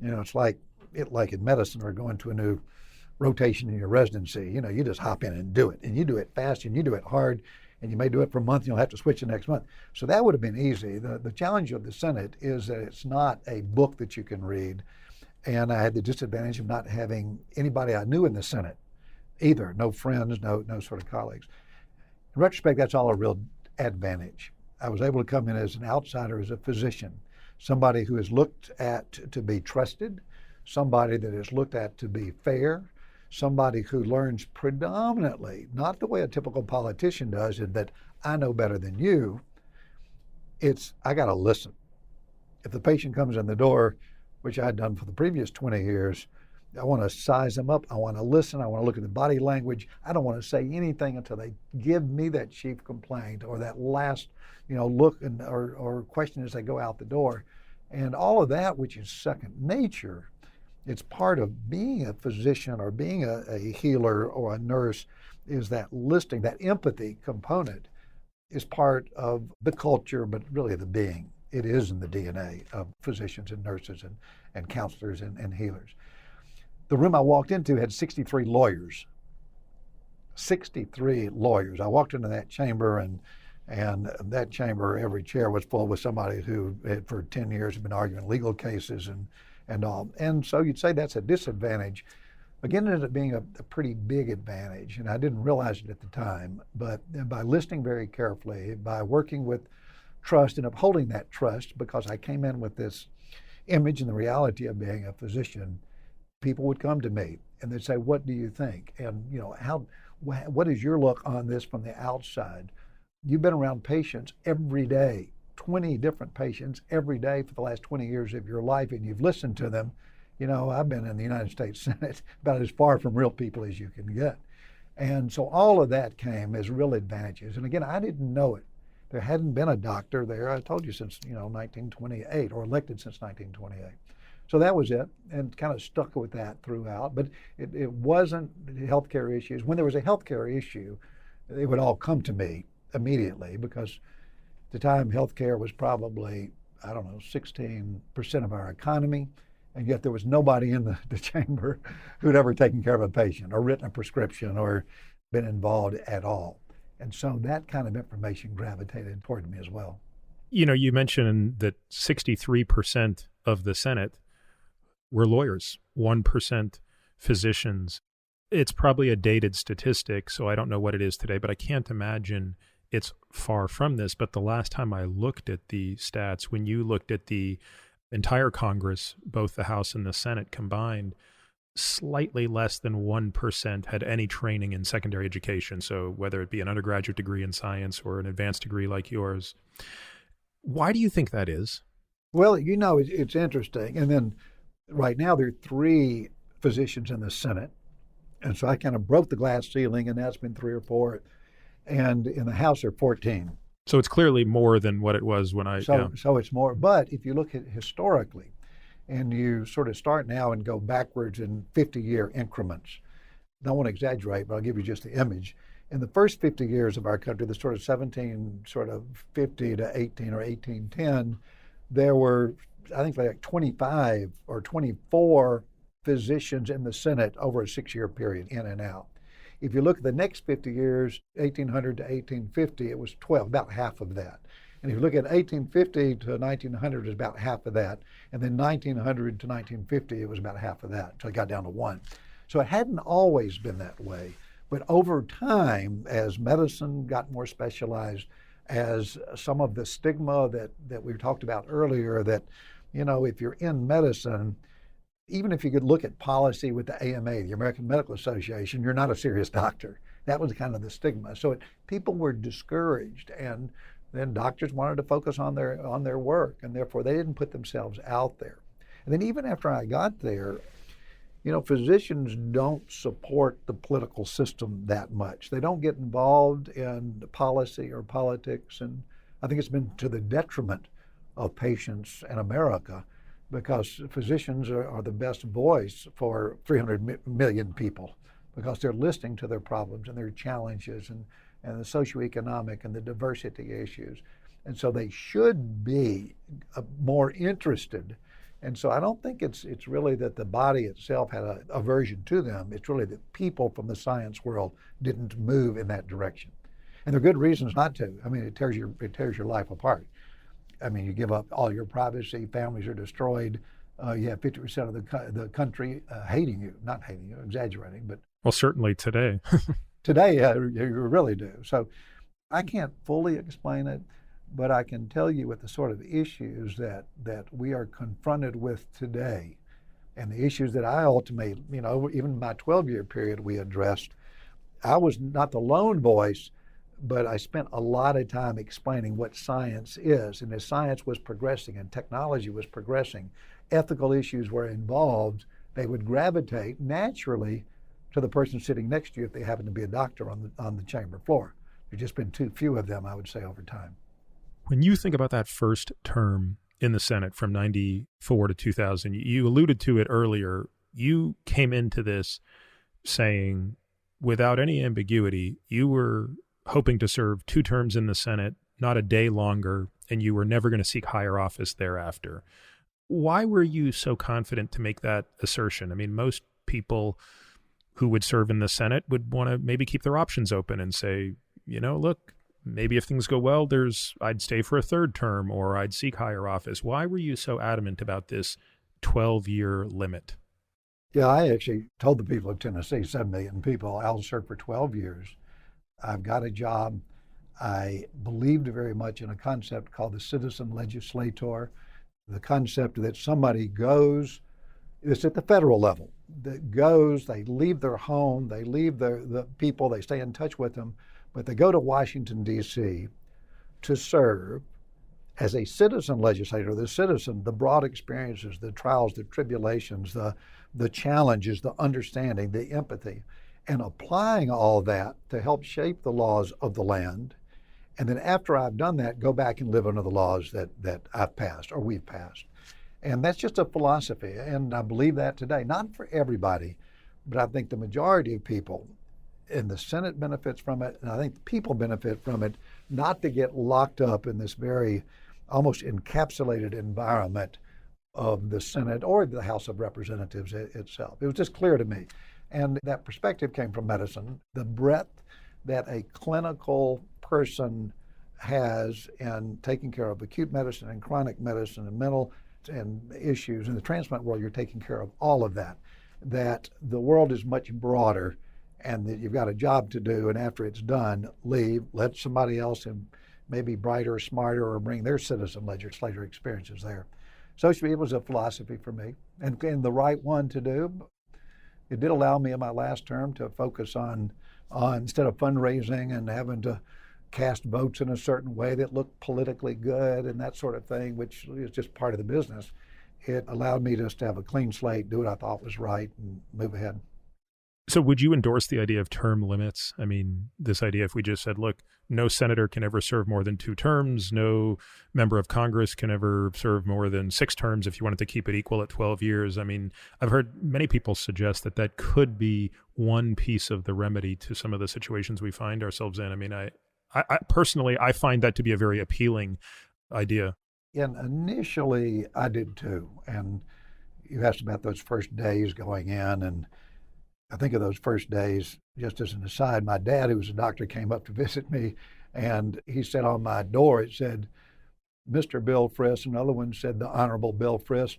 it's like in medicine or going to a new rotation in your residency. You just hop in and do it. And you do it fast and you do it hard. And you may do it for a month and you'll have to switch the next month. So that would have been easy. The challenge of the Senate is that it's not a book that you can read. And I had the disadvantage of not having anybody I knew in the Senate either. No friends, no sort of colleagues. In retrospect, that's all a real advantage. I was able to come in as an outsider, as a physician, somebody who is looked at to be trusted, somebody that is looked at to be fair, somebody who learns predominantly, not the way a typical politician does, in that I know better than you. It's, I got to listen. If the patient comes in the door, which I had done for the previous 20 years, I want to size them up. I want to listen. I want to look at the body language. I don't want to say anything until they give me that chief complaint or that last, look or question as they go out the door. And all of that, which is second nature, it's part of being a physician or being a healer or a nurse, is that listening, that empathy component is part of the culture, but really the being. It is in the DNA of physicians and nurses and counselors and healers. The room I walked into had 63 lawyers. 63 lawyers. I walked into that chamber and that chamber, every chair was full with somebody who had for 10 years been arguing legal cases and all. And so you'd say that's a disadvantage. Again, it ended up being a pretty big advantage, and I didn't realize it at the time. But by listening very carefully, by working with trust and upholding that trust, because I came in with this image and the reality of being a physician, people would come to me and they'd say, "What do you think? And what is your look on this from the outside? You've been around patients every day, 20 different patients every day for the last 20 years of your life, and you've listened to them. I've been in the United States Senate about as far from real people as you can get." And so all of that came as real advantages. And again, I didn't know it. There hadn't been a doctor there, I told you, since 1928, or elected since 1928. So that was it, and kind of stuck with that throughout. But it wasn't healthcare issues. When there was a healthcare issue, it would all come to me immediately, because at the time healthcare was probably, 16% of our economy, and yet there was nobody in the chamber who'd ever taken care of a patient or written a prescription or been involved at all. And so that kind of information gravitated toward me as well. You mentioned that 63% of the Senate were lawyers, 1% physicians. It's probably a dated statistic, so I don't know what it is today, but I can't imagine it's far from this. But the last time I looked at the stats, when you looked at the entire Congress, both the House and the Senate combined, slightly less than 1% had any training in secondary education. So whether it be an undergraduate degree in science or an advanced degree like yours. Why do you think that is? Well, it's interesting. And then right now there are 3 physicians in the Senate. And so I kind of broke the glass ceiling, and that's been 3 or 4. And in the House there are 14. So it's clearly more than what it was when So it's more. But if you look at historically, and you sort of start now and go backwards in 50-year increments, I don't want to exaggerate, but I'll give you just the image. In the first 50 years of our country, the sort of 1750 to 18 or 1810, there were, I think, like 25 or 24 physicians in the Senate over a 6-year period, in and out. If you look at the next 50 years, 1800 to 1850, it was 12, about half of that. And if you look at 1850 to 1900, it was about half of that. And then 1900 to 1950, it was about half of that. So it got down to 1. So it hadn't always been that way. But over time, as medicine got more specialized, as some of the stigma that we talked about earlier, that, if you're in medicine, even if you could look at policy with the AMA, the American Medical Association, you're not a serious doctor. That was kind of the stigma. So people were discouraged, and then doctors wanted to focus on their work, and therefore they didn't put themselves out there. And then even after I got there, physicians don't support the political system that much. They don't get involved in policy or politics, and I think it's been to the detriment of patients in America, because physicians are the best voice for 300 million people, because they're listening to their problems and their challenges and the socioeconomic and the diversity issues. And so they should be more interested. And so I don't think it's really that the body itself had a aversion to them. It's really that people from the science world didn't move in that direction. And there are good reasons not to. I mean, it tears your life apart. I mean, you give up all your privacy, families are destroyed. You have 50% of the country hating you, not hating you, exaggerating, but. Well, certainly today. Today, you really do. So I can't fully explain it, but I can tell you with the sort of issues that we are confronted with today, and the issues that I ultimately, even my 12-year period we addressed, I was not the lone voice, but I spent a lot of time explaining what science is. And as science was progressing and technology was progressing, ethical issues were involved, they would gravitate naturally to the person sitting next to you if they happen to be a doctor on the chamber floor. There's just been too few of them, I would say, over time. When you think about that first term in the Senate from 94 to 2000, you alluded to it earlier. You came into this saying, without any ambiguity, you were hoping to serve 2 terms in the Senate, not a day longer, and you were never going to seek higher office thereafter. Why were you so confident to make that assertion? I mean, most people who would serve in the Senate would want to maybe keep their options open and say, look, maybe if things go well, I'd stay for a 3rd term or I'd seek higher office. Why were you so adamant about this 12-year limit? Yeah, I actually told the people of Tennessee, 7 million people, I'll serve for 12 years. I've got a job. I believed very much in a concept called the citizen legislator, the concept that somebody goes, it's at the federal level, that goes, they leave their home, they leave the people, they stay in touch with them, but they go to Washington, D.C. to serve as a citizen legislator, the broad experiences, the trials, the tribulations, the challenges, the understanding, the empathy, and applying all that to help shape the laws of the land. And then after I've done that, go back and live under the laws that I've passed or we've passed. And that's just a philosophy, and I believe that today. Not for everybody, but I think the majority of people, and the Senate benefits from it, and I think the people benefit from it, not to get locked up in this very almost encapsulated environment of the Senate or the House of Representatives itself. It was just clear to me. And that perspective came from medicine, the breadth that a clinical person has in taking care of acute medicine and chronic medicine and mental and issues. In the transplant world, you're taking care of all of that, that the world is much broader and that you've got a job to do, and after it's done, leave, let somebody else and maybe brighter or smarter or bring their citizen legislator experiences there. So it was a philosophy for me and the right one to do. It did allow me in my last term to focus on instead of fundraising and having to cast votes in a certain way that looked politically good and that sort of thing, which is just part of the business. It allowed me just to have a clean slate, do what I thought was right, and move ahead. So would you endorse the idea of term limits? I mean, this idea, if we just said, look, no senator can ever serve more than 2 terms, no member of Congress can ever serve more than 6 terms if you wanted to keep it equal at 12 years. I mean, I've heard many people suggest that could be one piece of the remedy to some of the situations we find ourselves in. I mean, I personally, I find that to be a very appealing idea. And initially, I did too. And you asked about those first days going in, and I think of those first days, just as an aside, my dad, who was a doctor, came up to visit me, and he said on my door, it said, Mr. Bill Frist. Another one said, the Honorable Bill Frist.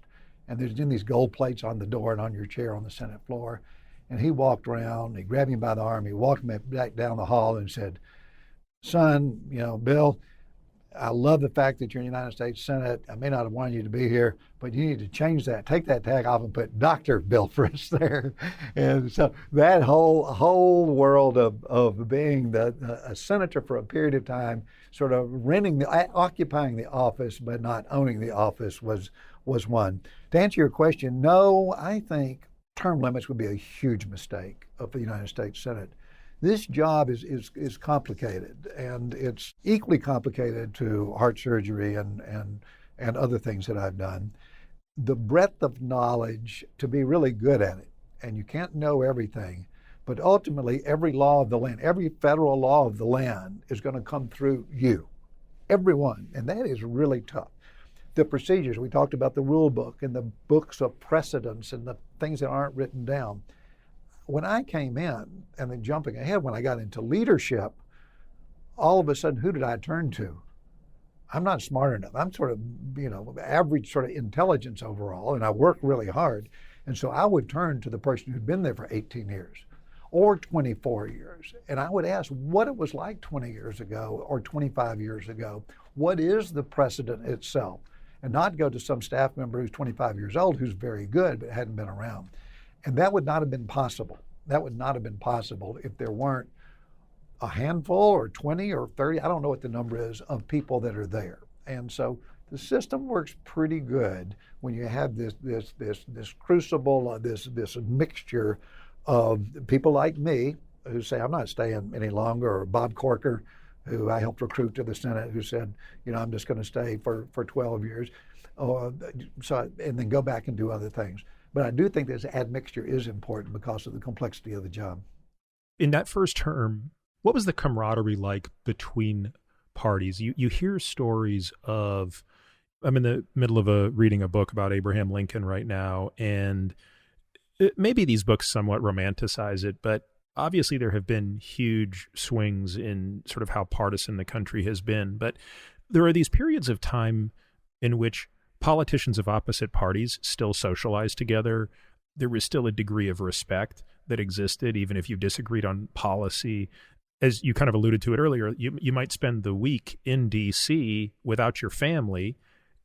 And there's in these gold plates on the door and on your chair on the Senate floor. And he walked around, he grabbed me by the arm, he walked me back down the hall and said, son, Bill, I love the fact that you're in the United States Senate. I may not have wanted you to be here, but you need to change that. Take that tag off and put Dr. Bill Frist there. And so that whole world of being a senator for a period of time, sort of occupying the office, but not owning the office was one. To answer your question, no, I think term limits would be a huge mistake of the United States Senate. This job is complicated, and it's equally complicated to heart surgery and other things that I've done. The breadth of knowledge to be really good at it, and you can't know everything, but ultimately every law of the land, every federal law of the land is going to come through you. everyone, and that is really tough. The procedures, we talked about the rule book and the books of precedents and the things that aren't written down. When I came in, and then jumping ahead, when I got into leadership, all of a sudden, who did I turn to? I'm not smart enough. I'm sort of, average sort of intelligence overall, and I work really hard. And so I would turn to the person who'd been there for 18 years or 24 years. And I would ask what it was like 20 years ago or 25 years ago. What is the precedent itself? And not go to some staff member who's 25 years old, who's very good, but hadn't been around. And that would not have been possible. That would not have been possible if there weren't a handful or 20 or 30, I don't know what the number is, of people that are there. And so the system works pretty good when you have this crucible, this mixture of people like me who say, I'm not staying any longer, or Bob Corker, who I helped recruit to the Senate, who said, I'm just going to stay for 12 years, and then go back and do other things. But I do think this admixture is important because of the complexity of the job. In that first term, what was the camaraderie like between parties? You hear stories of, I'm in the middle of reading a book about Abraham Lincoln right now, and maybe these books somewhat romanticize it, but obviously there have been huge swings in sort of how partisan the country has been. But there are these periods of time in which politicians of opposite parties still socialize together. There was still a degree of respect that existed, even if you disagreed on policy. As you kind of alluded to it earlier, you might spend the week in D.C. without your family,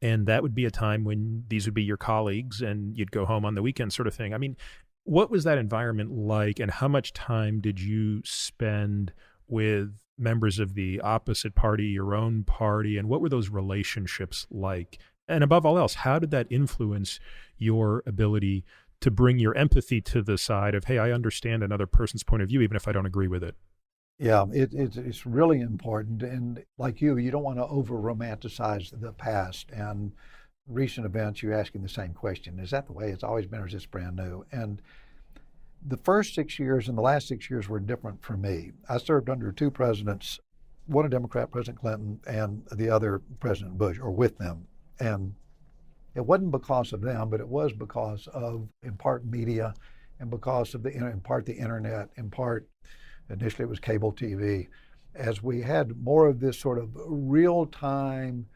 and that would be a time when these would be your colleagues and you'd go home on the weekend, sort of thing. I mean, what was that environment like, and how much time did you spend with members of the opposite party, your own party, and what were those relationships like? And above all else, how did that influence your ability to bring your empathy to the side of, hey, I understand another person's point of view, even if I don't agree with it? Yeah, it's really important. And like you don't want to over-romanticize the past. And recent events, you're asking the same question. Is that the way it's always been, or is this brand new? And the first 6 years and the last 6 years were different for me. I served under two presidents, one a Democrat, President Clinton, and the other President Bush, or with them. And it wasn't because of them, but it was because of, in part, media, and because of in part the internet, in part, initially it was cable TV. As we had more of this sort of real-time,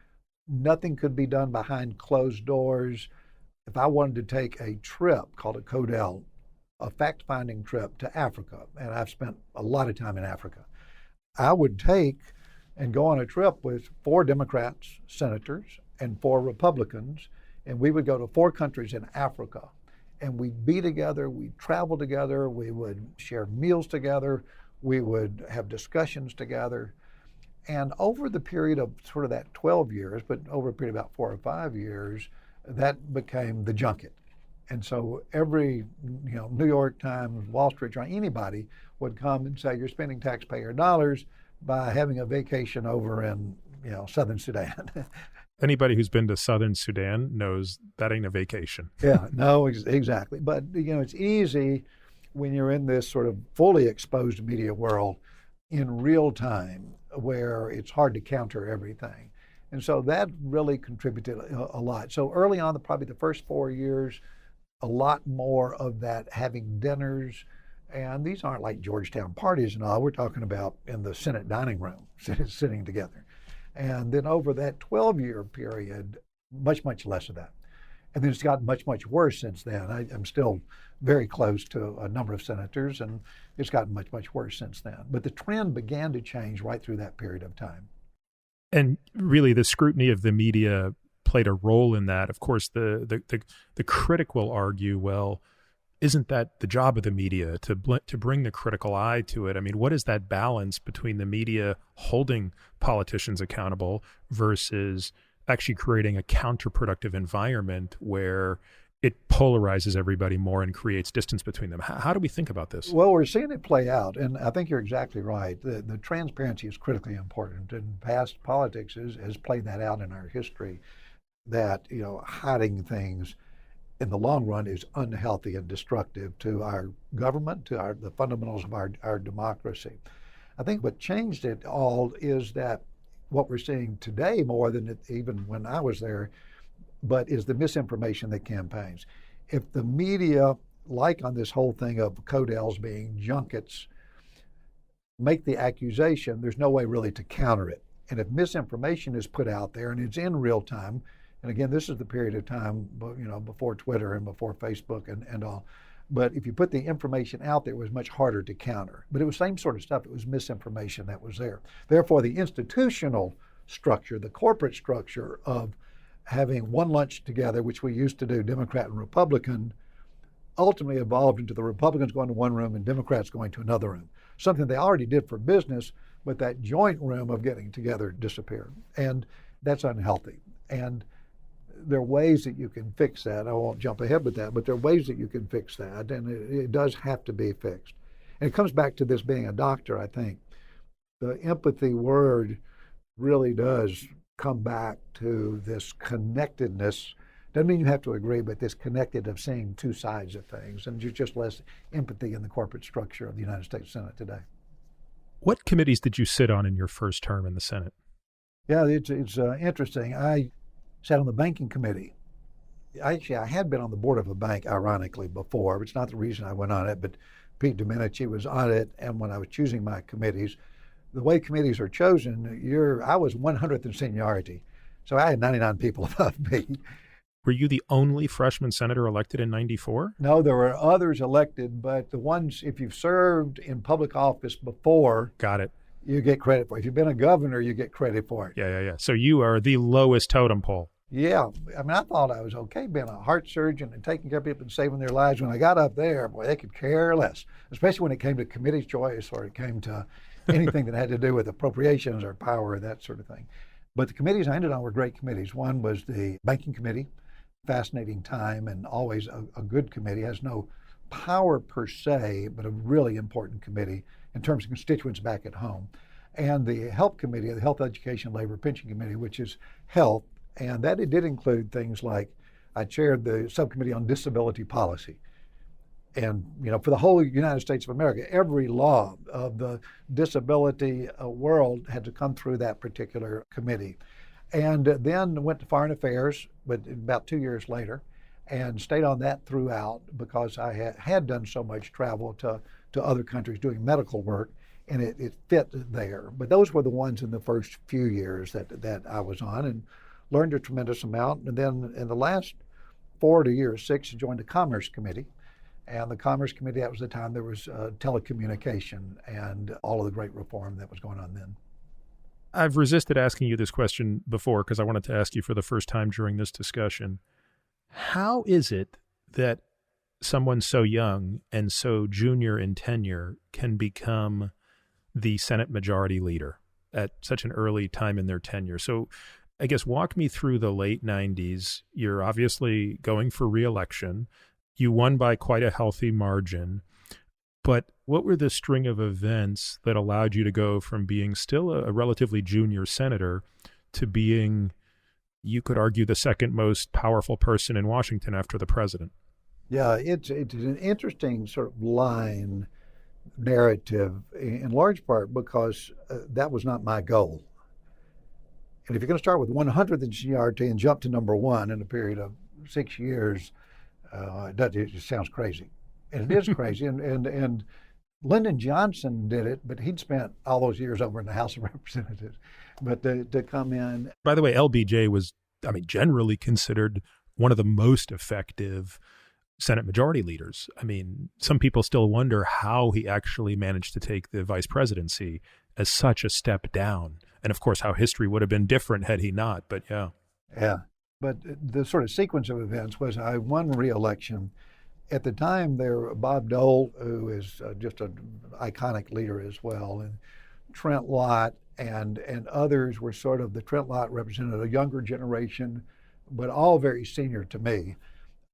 nothing could be done behind closed doors. If I wanted to take a trip called a CODEL, a fact-finding trip to Africa, and I've spent a lot of time in Africa, I would take and go on a trip with 4 Democrats, senators, and 4 Republicans, and we would go to 4 countries in Africa. And we'd be together, we'd travel together, we would share meals together, we would have discussions together. And over the period of sort of that 12 years, but over a period of about 4 or 5 years, that became the junket. And so every, New York Times, Wall Street Journal, anybody would come and say, you're spending taxpayer dollars by having a vacation over in, Southern Sudan. Anybody who's been to Southern Sudan knows that ain't a vacation. Yeah, no, exactly. But, it's easy when you're in this sort of fully exposed media world in real time where it's hard to counter everything. And so that really contributed a lot. So early on, probably the first 4 years, a lot more of that, having dinners. And these aren't like Georgetown parties and all. We're talking about in the Senate dining room, sitting together. And then over that 12-year period, much, much less of that. And then it's gotten much, much worse since then. I'm still very close to a number of senators, and it's gotten much, much worse since then. But the trend began to change right through that period of time. And really, the scrutiny of the media played a role in that. Of course, the critic will argue, well, isn't that the job of the media to bring the critical eye to it? I mean, what is that balance between the media holding politicians accountable versus actually creating a counterproductive environment where it polarizes everybody more and creates distance between them? How do we think about this? Well, we're seeing it play out, and I think you're exactly right. The transparency is critically important, and past politics has played that out in our history, that hiding things in the long run is unhealthy and destructive to our government, to the fundamentals of our democracy. I think what changed it all is that what we're seeing today more than even when I was there, but is the misinformation that campaigns. If the media, like on this whole thing of Codell's being junkets, make the accusation, there's no way really to counter it. And if misinformation is put out there and it's in real time, and again, this is the period of time, before Twitter and before Facebook and all. But if you put the information out there, it was much harder to counter. But it was the same sort of stuff. It was misinformation that was there. Therefore, the institutional structure, the corporate structure of having one lunch together, which we used to do, Democrat and Republican, ultimately evolved into the Republicans going to one room and Democrats going to another room. Something they already did for business, but that joint room of getting together disappeared. And that's unhealthy. And there are ways that you can fix that. I won't jump ahead with that, but there are ways that you can fix that, and it does have to be fixed. And it comes back to this being a doctor, I think. The empathy word really does come back to this connectedness. Doesn't mean you have to agree, but this connected of seeing two sides of things, and there's just less empathy in the corporate structure of the United States Senate today. What committees did you sit on in your first term in the Senate? Yeah, it's interesting. I sat on the banking committee. I had been on the board of a bank, ironically, before. It's not the reason I went on it, but Pete Domenici was on it, and when I was choosing my committees, the way committees are chosen, I was 100th in seniority, so I had 99 people above me. Were you the only freshman senator elected in '94? No, there were others elected, but the ones, if you've served in public office before, got it, you get credit for it. If you've been a governor, you get credit for it. Yeah. So you are the lowest totem pole. Yeah. I mean, I thought I was okay being a heart surgeon and taking care of people and saving their lives. When I got up there, boy, they could care less, especially when it came to committee choice or it came to anything that had to do with appropriations or power, that sort of thing. But the committees I ended on were great committees. One was the banking committee, fascinating time and always a good committee. It has no power per se, but a really important committee in terms of constituents back at home. And the health committee, the Health, Education, Labor, Pension Committee, which is health, and that it did include things like I chaired the subcommittee on disability policy. And, for the whole United States of America, every law of the disability world had to come through that particular committee. And then went to Foreign Affairs, but about 2 years later, and stayed on that throughout because I had done so much travel to other countries doing medical work, and it fit there. But those were the ones in the first few years that I was on and learned a tremendous amount. And then in the last 4 years, 6, I joined the Commerce Committee. And the Commerce Committee, that was the time there was telecommunication and all of the great reform that was going on then. I've resisted asking you this question before because I wanted to ask you for the first time during this discussion. How is it that someone so young and so junior in tenure can become the Senate Majority Leader at such an early time in their tenure? So I guess walk me through the late 90s. You're obviously going for re-election. You won by quite a healthy margin. But what were the string of events that allowed you to go from being still a relatively junior senator to being, you could argue, the second most powerful person in Washington after the president? Yeah, it's an interesting sort of line narrative, in large part because that was not my goal. And if you're going to start with 100th in seniority and jump to number one in a period of 6 years, it just sounds crazy. And it is crazy. And Lyndon Johnson did it, but he'd spent all those years over in the House of Representatives. But to come in. By the way, LBJ was, generally considered one of the most effective Senate Majority Leaders. Some people still wonder how he actually managed to take the vice presidency as such a step down. And of course, how history would have been different had he not. But yeah. Yeah. But the sort of sequence of events was I won re-election. At the time, there Bob Dole, who is just an iconic leader as well, and Trent Lott and others were sort of, the Trent Lott represented a younger generation, but all very senior to me,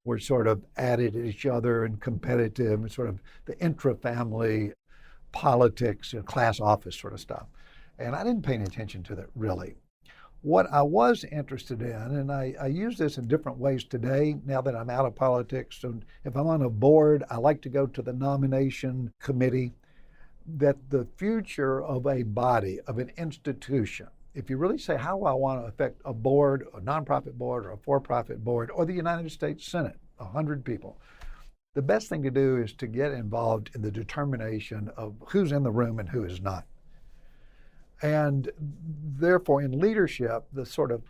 were sort of added at each other and competitive and sort of the intra-family politics, class office sort of stuff. And I didn't pay any attention to that really. What I was interested in, and I use this in different ways today, now that I'm out of politics, and if I'm on a board, I like to go to the nomination committee, that the future of a body, of an institution, if you really say, how do I want to affect a board, a nonprofit board, or a for-profit board, or the United States Senate, 100 people, the best thing to do is to get involved in the determination of who's in the room and who is not. And therefore, in leadership, the sort of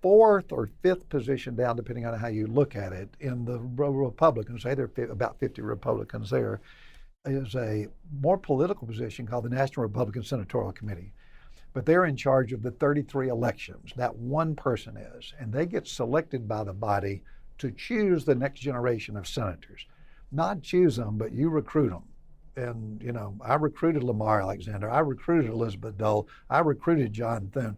fourth or fifth position down, depending on how you look at it, in the Republicans, say there are about 50 Republicans there, is a more political position called the National Republican Senatorial Committee. But they're in charge of the 33 elections. That one person is. And they get selected by the body to choose the next generation of senators. Not choose them, but you recruit them. And, you know, I recruited Lamar Alexander. I recruited Elizabeth Dole. I recruited John Thune.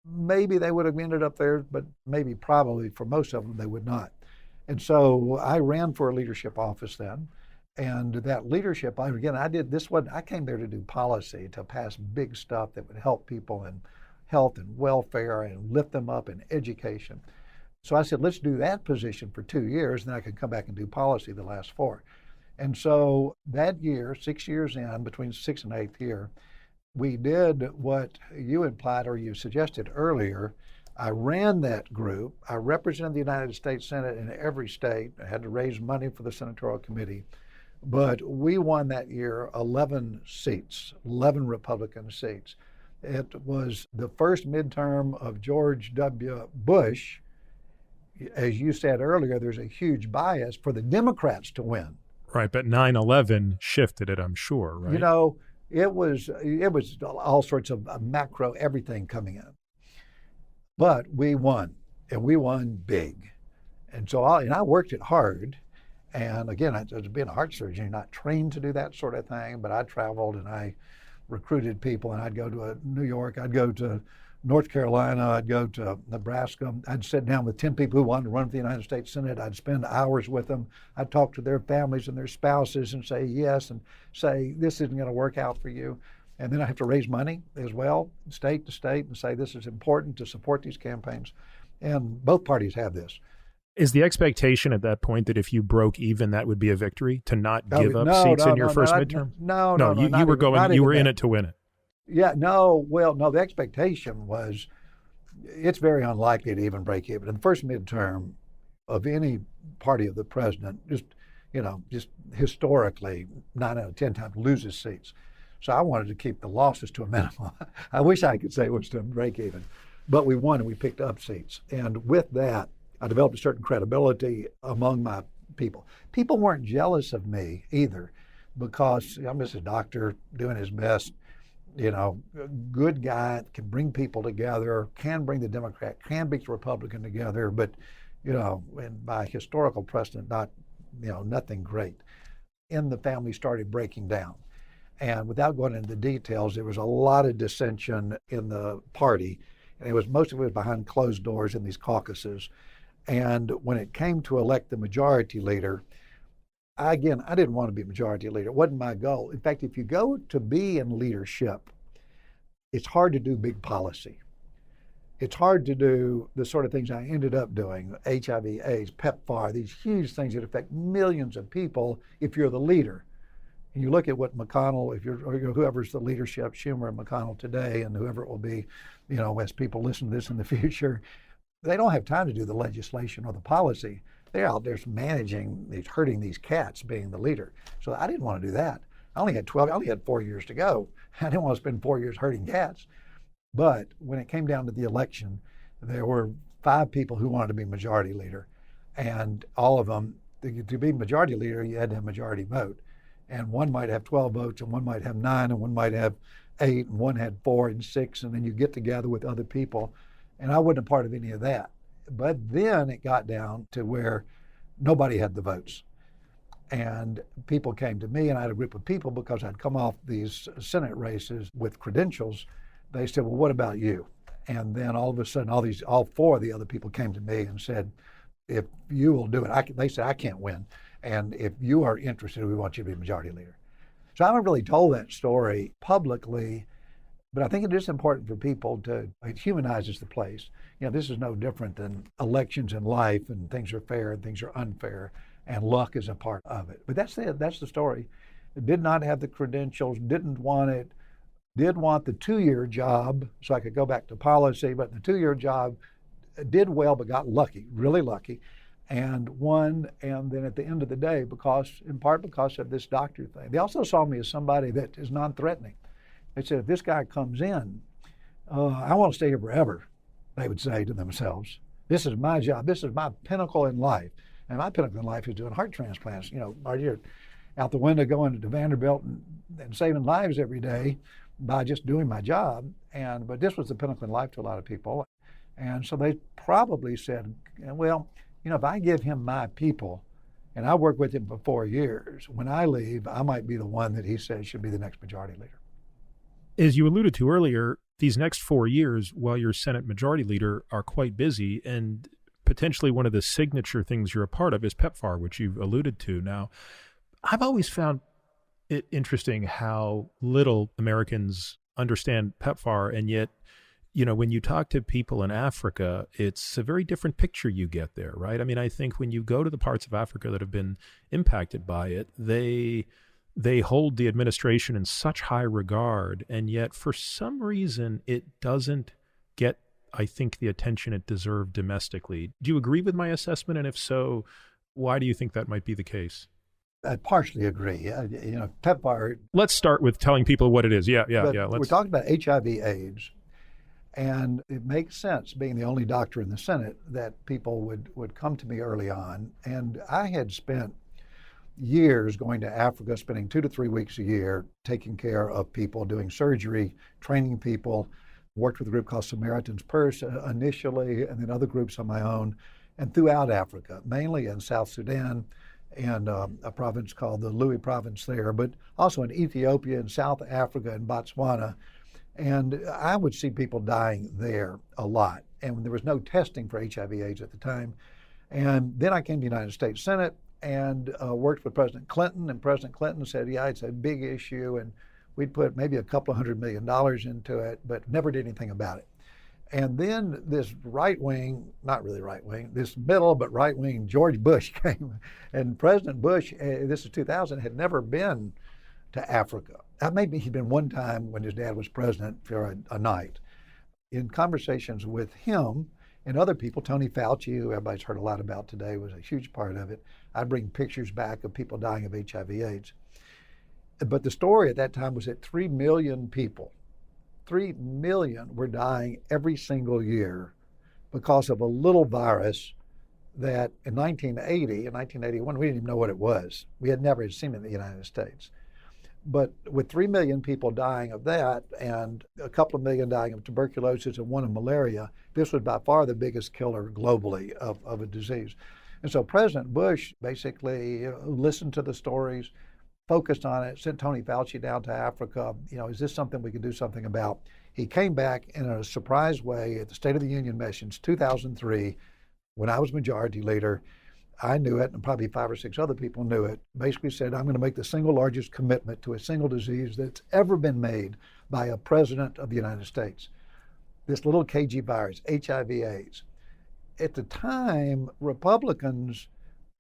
Maybe they would have ended up there, but maybe probably for most of them they would not. And so I ran for a leadership office then. And that leadership, again, I came there to do policy, to pass big stuff that would help people in health and welfare and lift them up in education. So I said, let's do that position for 2 years, and then I could come back and do policy the last 4. And so that year, 6 years in, between 6th and 8th year, we did what you implied or you suggested earlier. I ran that group. I represented the United States Senate in every state. I had to raise money for the Senatorial Committee. But we won that year 11 seats, 11 Republican seats. It was the first midterm of George W. Bush. As you said earlier, there's a huge bias for the Democrats to win. Right, but 9/11 shifted it, I'm sure, right? You know, it was all sorts of macro everything coming in. But we won, and we won big. And so I worked it hard. And again, as being a heart surgeon, you're not trained to do that sort of thing, but I traveled and I recruited people, and I'd go to New York, I'd go to North Carolina, I'd go to Nebraska. I'd sit down with 10 people who wanted to run for the United States Senate. I'd spend hours with them. I'd talk to their families and their spouses and say yes, and say this isn't going to work out for you. And then I have to raise money as well, state to state, and say this is important to support these campaigns. And both parties have this. Is the expectation at that point that if you broke even, that would be a victory, to not give up seats in your first midterm? No, you were in it to win it. Yeah, no, the expectation was it's very unlikely to even break even. In the first midterm of any party of the president, just historically, 9 out of 10 times loses seats. So I wanted to keep the losses to a minimum. I wish I could say it was to break even. But we won and we picked up seats. And with that, I developed a certain credibility among my people. People weren't jealous of me either, because I'm just a doctor doing his best, a good guy, can bring people together, can bring the Democrat, can bring the Republican together, but, and by historical precedent, nothing great. And the family started breaking down. And without going into the details, there was a lot of dissension in the party, and most of it was behind closed doors in these caucuses. And when it came to elect the majority leader, I didn't want to be majority leader. It wasn't my goal. In fact, if you go to be in leadership, it's hard to do big policy. It's hard to do the sort of things I ended up doing, HIV, AIDS, PEPFAR, these huge things that affect millions of people if you're the leader. And you look at what McConnell, or whoever's the leadership, Schumer and McConnell today, and whoever it will be, as people listen to this in the future, they don't have time to do the legislation or the policy. They're out there managing, herding these cats, being the leader. So I didn't want to do that. I only had 4 years to go. I didn't want to spend 4 years herding cats. But when it came down to the election, there were 5 people who wanted to be majority leader. And all of them, to be majority leader, you had to have majority vote. And one might have 12 votes, and one might have 9, and one might have 8, and one had 4 and 6, and then you get together with other people. And I wasn't a part of any of that. But then it got down to where nobody had the votes. And people came to me, and I had a group of people, because I'd come off these Senate races with credentials. They said, well, what about you? And then all of a sudden, all 4 of the other people came to me and said, if you will do it, they said, I can't win. And if you are interested, we want you to be majority leader. So I haven't really told that story publicly, but I think it is important for people it humanizes the place. This is no different than elections in life, and things are fair and things are unfair, and luck is a part of it. But that's it. That's the story. Did not have the credentials, didn't want it, did want the 2-year job so I could go back to policy, but the 2-year job did well but got lucky, really lucky, and won. And then at the end of the day, in part because of this doctor thing, they also saw me as somebody that is non-threatening. They said, if this guy comes in, I want to stay here forever, they would say to themselves. This is my job. This is my pinnacle in life. And my pinnacle in life is doing heart transplants. Are you out the window going to Vanderbilt and saving lives every day by just doing my job? But this was the pinnacle in life to a lot of people. And so they probably said, well, if I give him my people and I work with him for 4 years, when I leave, I might be the one that he says should be the next majority leader. As you alluded to earlier, these next 4 years, while you're Senate Majority Leader, are quite busy, and potentially one of the signature things you're a part of is PEPFAR, which you've alluded to. Now, I've always found it interesting how little Americans understand PEPFAR, and yet, when you talk to people in Africa, it's a very different picture you get there, right? I mean, I think when you go to the parts of Africa that have been impacted by it, they hold the administration in such high regard, and yet for some reason it doesn't get, I think, the attention it deserved domestically. Do you agree with my assessment? And if so, why do you think that might be the case? I partially agree. PEPFAR. Let's start with telling people what it is. Yeah. We're talking about HIV/AIDS, and it makes sense, being the only doctor in the Senate, that people would come to me early on. And I had spent years going to Africa, spending 2 to 3 weeks a year, taking care of people, doing surgery, training people, worked with a group called Samaritan's Purse initially, and then other groups on my own, and throughout Africa, mainly in South Sudan and a province called the Louis province there, but also in Ethiopia and South Africa and Botswana. And I would see people dying there a lot. And there was no testing for HIV/AIDS at the time. And then I came to the United States Senate and worked with President Clinton, and President Clinton said, yeah, it's a big issue, and we'd put maybe a couple of $100 million into it, but never did anything about it. And then this not really right wing, this middle but right wing George Bush came, and President Bush, this is 2000, had never been to Africa. Maybe he'd been one time when his dad was president for a night. In conversations with him and other people, Tony Fauci, who everybody's heard a lot about today, was a huge part of it. I'd bring pictures back of people dying of HIV/AIDS. But the story at that time was that 3 million people, 3 million were dying every single year because of a little virus that in 1980 and 1981, we didn't even know what it was. We had never seen it in the United States. But with 3 million people dying of that and a couple of million dying of tuberculosis and 1 of malaria, this was by far the biggest killer globally of a disease. And so President Bush basically listened to the stories, focused on it, sent Tony Fauci down to Africa. Is this something we could do something about? He came back in a surprise way at the State of the Union message 2003, when I was majority leader. I knew it, and probably 5 or 6 other people knew it. Basically said, I'm going to make the single largest commitment to a single disease that's ever been made by a president of the United States. This little KG virus, HIV/AIDS. At the time, Republicans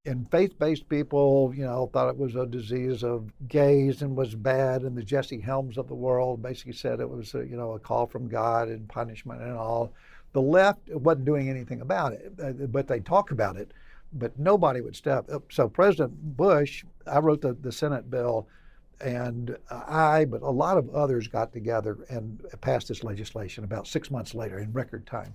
and faith-based people, thought it was a disease of gays and was bad, and the Jesse Helms of the world basically said it was a call from God and punishment and all. The left wasn't doing anything about it, but they talk about it. But nobody would step up. So President Bush, I wrote the Senate bill, and but a lot of others got together and passed this legislation about 6 months later in record time.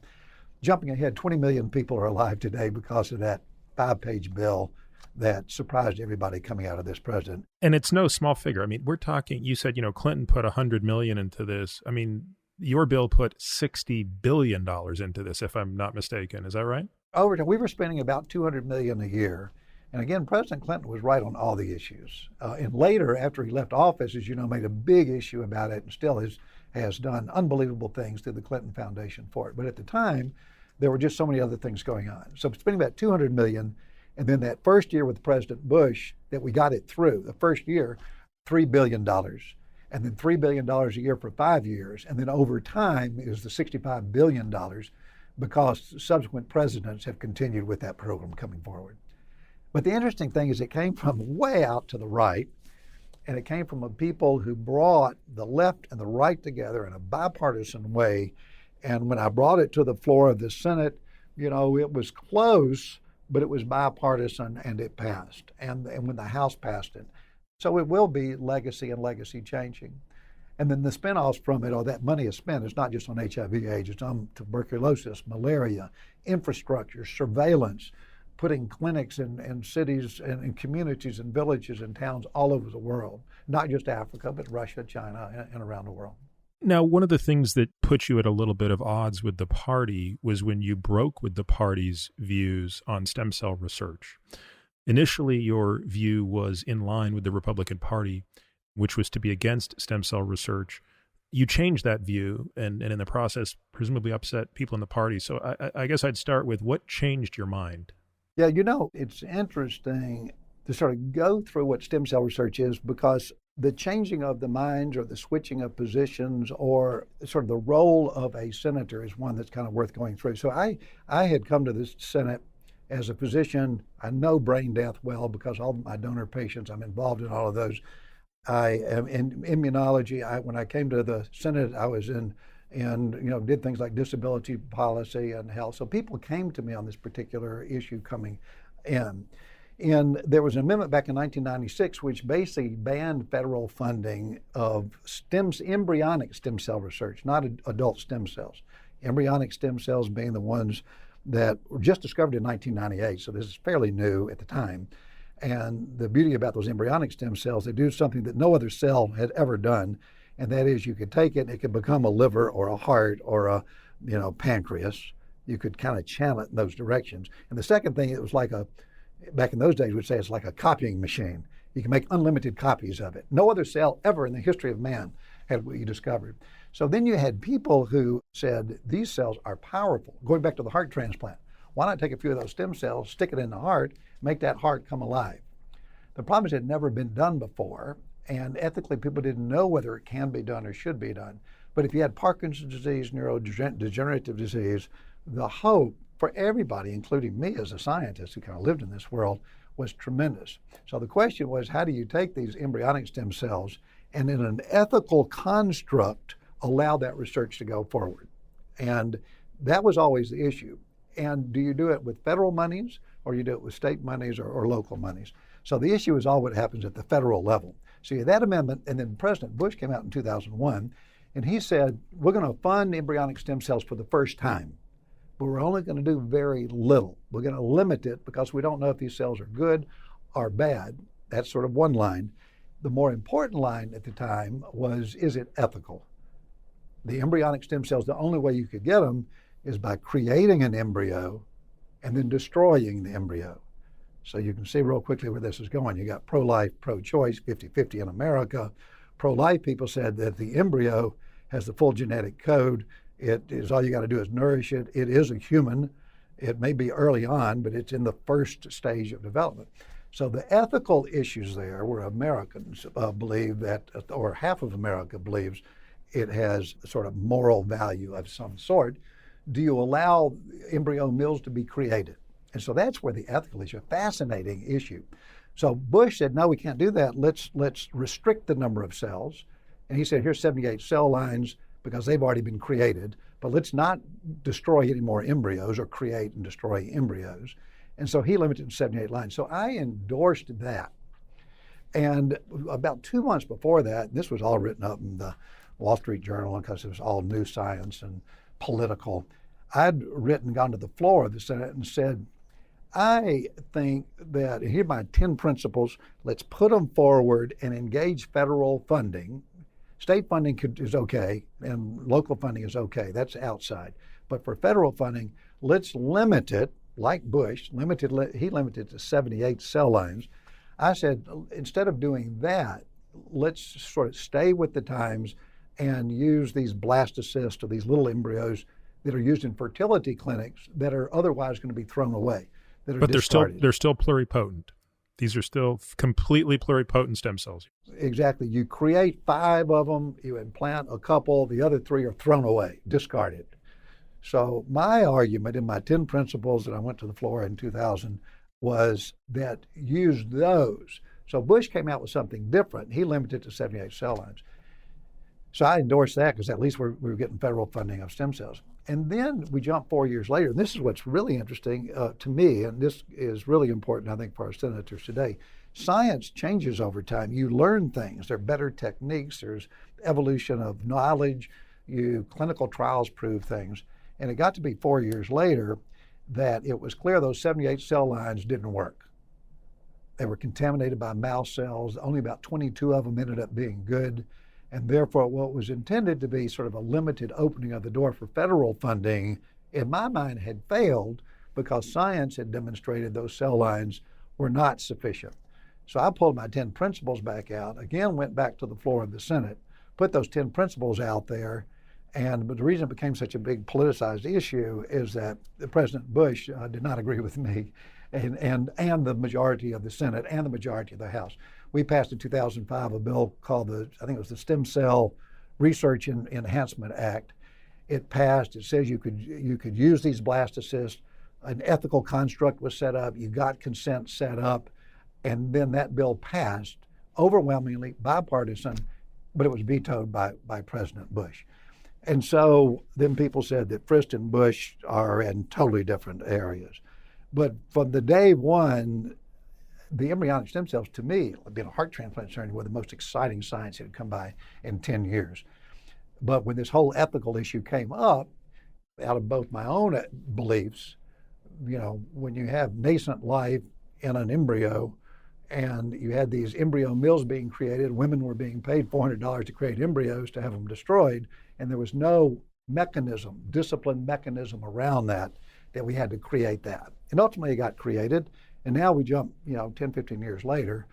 Jumping ahead, 20 million people are alive today because of that 5-page bill that surprised everybody coming out of this president. And it's no small figure. I mean, we're talking, you said, Clinton put $100 million into this. I mean, your bill put $60 billion into this, if I'm not mistaken. Is that right? We were spending about $200 million a year. And again, President Clinton was right on all the issues. And later, after he left office, as you know, made a big issue about it and still has done unbelievable things through the Clinton Foundation for it. But at the time, there were just so many other things going on. So spending about $200 million, and then that first year with President Bush that we got it through, the first year, $3 billion. And then $3 billion a year for 5 years. And then over time is the $65 billion because subsequent presidents have continued with that program coming forward. But the interesting thing is it came from way out to the right, And it came from a people who brought the left and the right together in a bipartisan way. And when I brought it to the floor of the Senate, it was close, but it was bipartisan and it passed. And when the House passed it. So it will be legacy and legacy changing. And then the spinoffs from it, or that money is spent, it's not just on HIV/AIDS, it's on tuberculosis, malaria, infrastructure, surveillance, putting clinics in cities and in communities and villages and towns all over the world, not just Africa, but Russia, China, and around the world. Now, one of the things that put you at a little bit of odds with the party was when you broke with the party's views on stem cell research. Initially, your view was in line with the Republican Party, which was to be against stem cell research. You changed that view and in the process presumably upset people in the party. So I guess I'd start with what changed your mind? Yeah, it's interesting to sort of go through what stem cell research is, because the changing of the minds or the switching of positions or sort of the role of a senator is one that's kind of worth going through. So I had come to this Senate as a physician. I know brain death well because all my donor patients, I'm involved in all of those. I am in immunology. When I came to the Senate, I was in and did things like disability policy and health. So people came to me on this particular issue coming in. And there was an amendment back in 1996 which basically banned federal funding of embryonic stem cell research, not adult stem cells. Embryonic stem cells being the ones that were just discovered in 1998, so this is fairly new at the time. And the beauty about those embryonic stem cells, they do something that no other cell had ever done, and that is you could take it and it could become a liver or a heart or a pancreas. You could kind of channel it in those directions. And the second thing, it was like back in those days, we'd say it's like a copying machine. You can make unlimited copies of it. No other cell ever in the history of man had what you discovered. So then you had people who said, these cells are powerful. Going back to the heart transplant, why not take a few of those stem cells, stick it in the heart, make that heart come alive? The problem is it had never been done before, and ethically people didn't know whether it can be done or should be done. But if you had Parkinson's disease, neurodegenerative disease, the hope for everybody, including me as a scientist who kind of lived in this world, was tremendous. So the question was, how do you take these embryonic stem cells and in an ethical construct allow that research to go forward? And that was always the issue. And do you do it with federal monies or you do it with state monies or local monies? So the issue is all what happens at the federal level. So you had that amendment, and then President Bush came out in 2001, and he said, we're going to fund embryonic stem cells for the first time, but we're only going to do very little. We're going to limit it because we don't know if these cells are good or bad. That's sort of one line. The more important line at the time was, is it ethical? The embryonic stem cells, the only way you could get them is by creating an embryo and then destroying the embryo. So you can see real quickly where this is going. You got pro-life, pro-choice, 50-50 in America. Pro-life people said that the embryo has the full genetic code. It is all you got to do is nourish it. It is a human. It may be early on, but it's in the first stage of development. So the ethical issues there where Americans believe that, or half of America believes it has sort of moral value of some sort. Do you allow embryo mills to be created? And so that's where the ethical issue, a fascinating issue. So Bush said, no, we can't do that. Let's restrict the number of cells. And he said, here's 78 cell lines because they've already been created, but let's not destroy any more embryos or create and destroy embryos. And so he limited it to 78 lines. So I endorsed that. And about 2 months before that, this was all written up in the Wall Street Journal because it was all new science and political, I'd gone to the floor of the Senate and said, I think that, here are my 10 principles, let's put them forward and engage federal funding. State funding is okay, and local funding is okay, that's outside. But for federal funding, let's limit it, like Bush, he limited it to 78 cell lines. I said, instead of doing that, let's sort of stay with the times and use these blastocysts or these little embryos that are used in fertility clinics that are otherwise going to be thrown away. But they're still pluripotent. These are still completely pluripotent stem cells. Exactly. You create 5 of them, you implant a couple, the other 3 are thrown away, discarded. So my argument in my 10 principles that I went to the floor in 2000 was that use those So Bush came out with something different. He limited it to 78 cell lines. So I endorsed that because at least we were getting federal funding of stem cells. And then we jump 4 years later, and this is what's really interesting to me, and this is really important, I think, for our senators today. Science changes over time. You learn things. There are better techniques. There's evolution of knowledge. Clinical trials prove things. And it got to be 4 years later that it was clear those 78 cell lines didn't work. They were contaminated by mouse cells. Only about 22 of them ended up being good. And therefore, what was intended to be sort of a limited opening of the door for federal funding, in my mind, had failed because science had demonstrated those cell lines were not sufficient. So I pulled my 10 principles back out, again went back to the floor of the Senate, put those 10 principles out there, but the reason it became such a big politicized issue is that President Bush did not agree with me and the majority of the Senate and the majority of the House. We passed in 2005 a bill called I think it was the Stem Cell Research and Enhancement Act. It passed. It says you could use these blastocysts. An ethical construct was set up. You got consent set up, and then that bill passed, overwhelmingly bipartisan, but it was vetoed by President Bush. And so then people said that Frist and Bush are in totally different areas. But from the day one, the embryonic stem cells, to me, being a heart transplant surgeon, were the most exciting science that had come by in 10 years. But when this whole ethical issue came up, out of both my own beliefs, when you have nascent life in an embryo and you had these embryo mills being created, women were being paid $400 to create embryos to have them destroyed, and there was no disciplined mechanism around that we had to create that. And ultimately it got created. And now we jump, 10, 15 years later,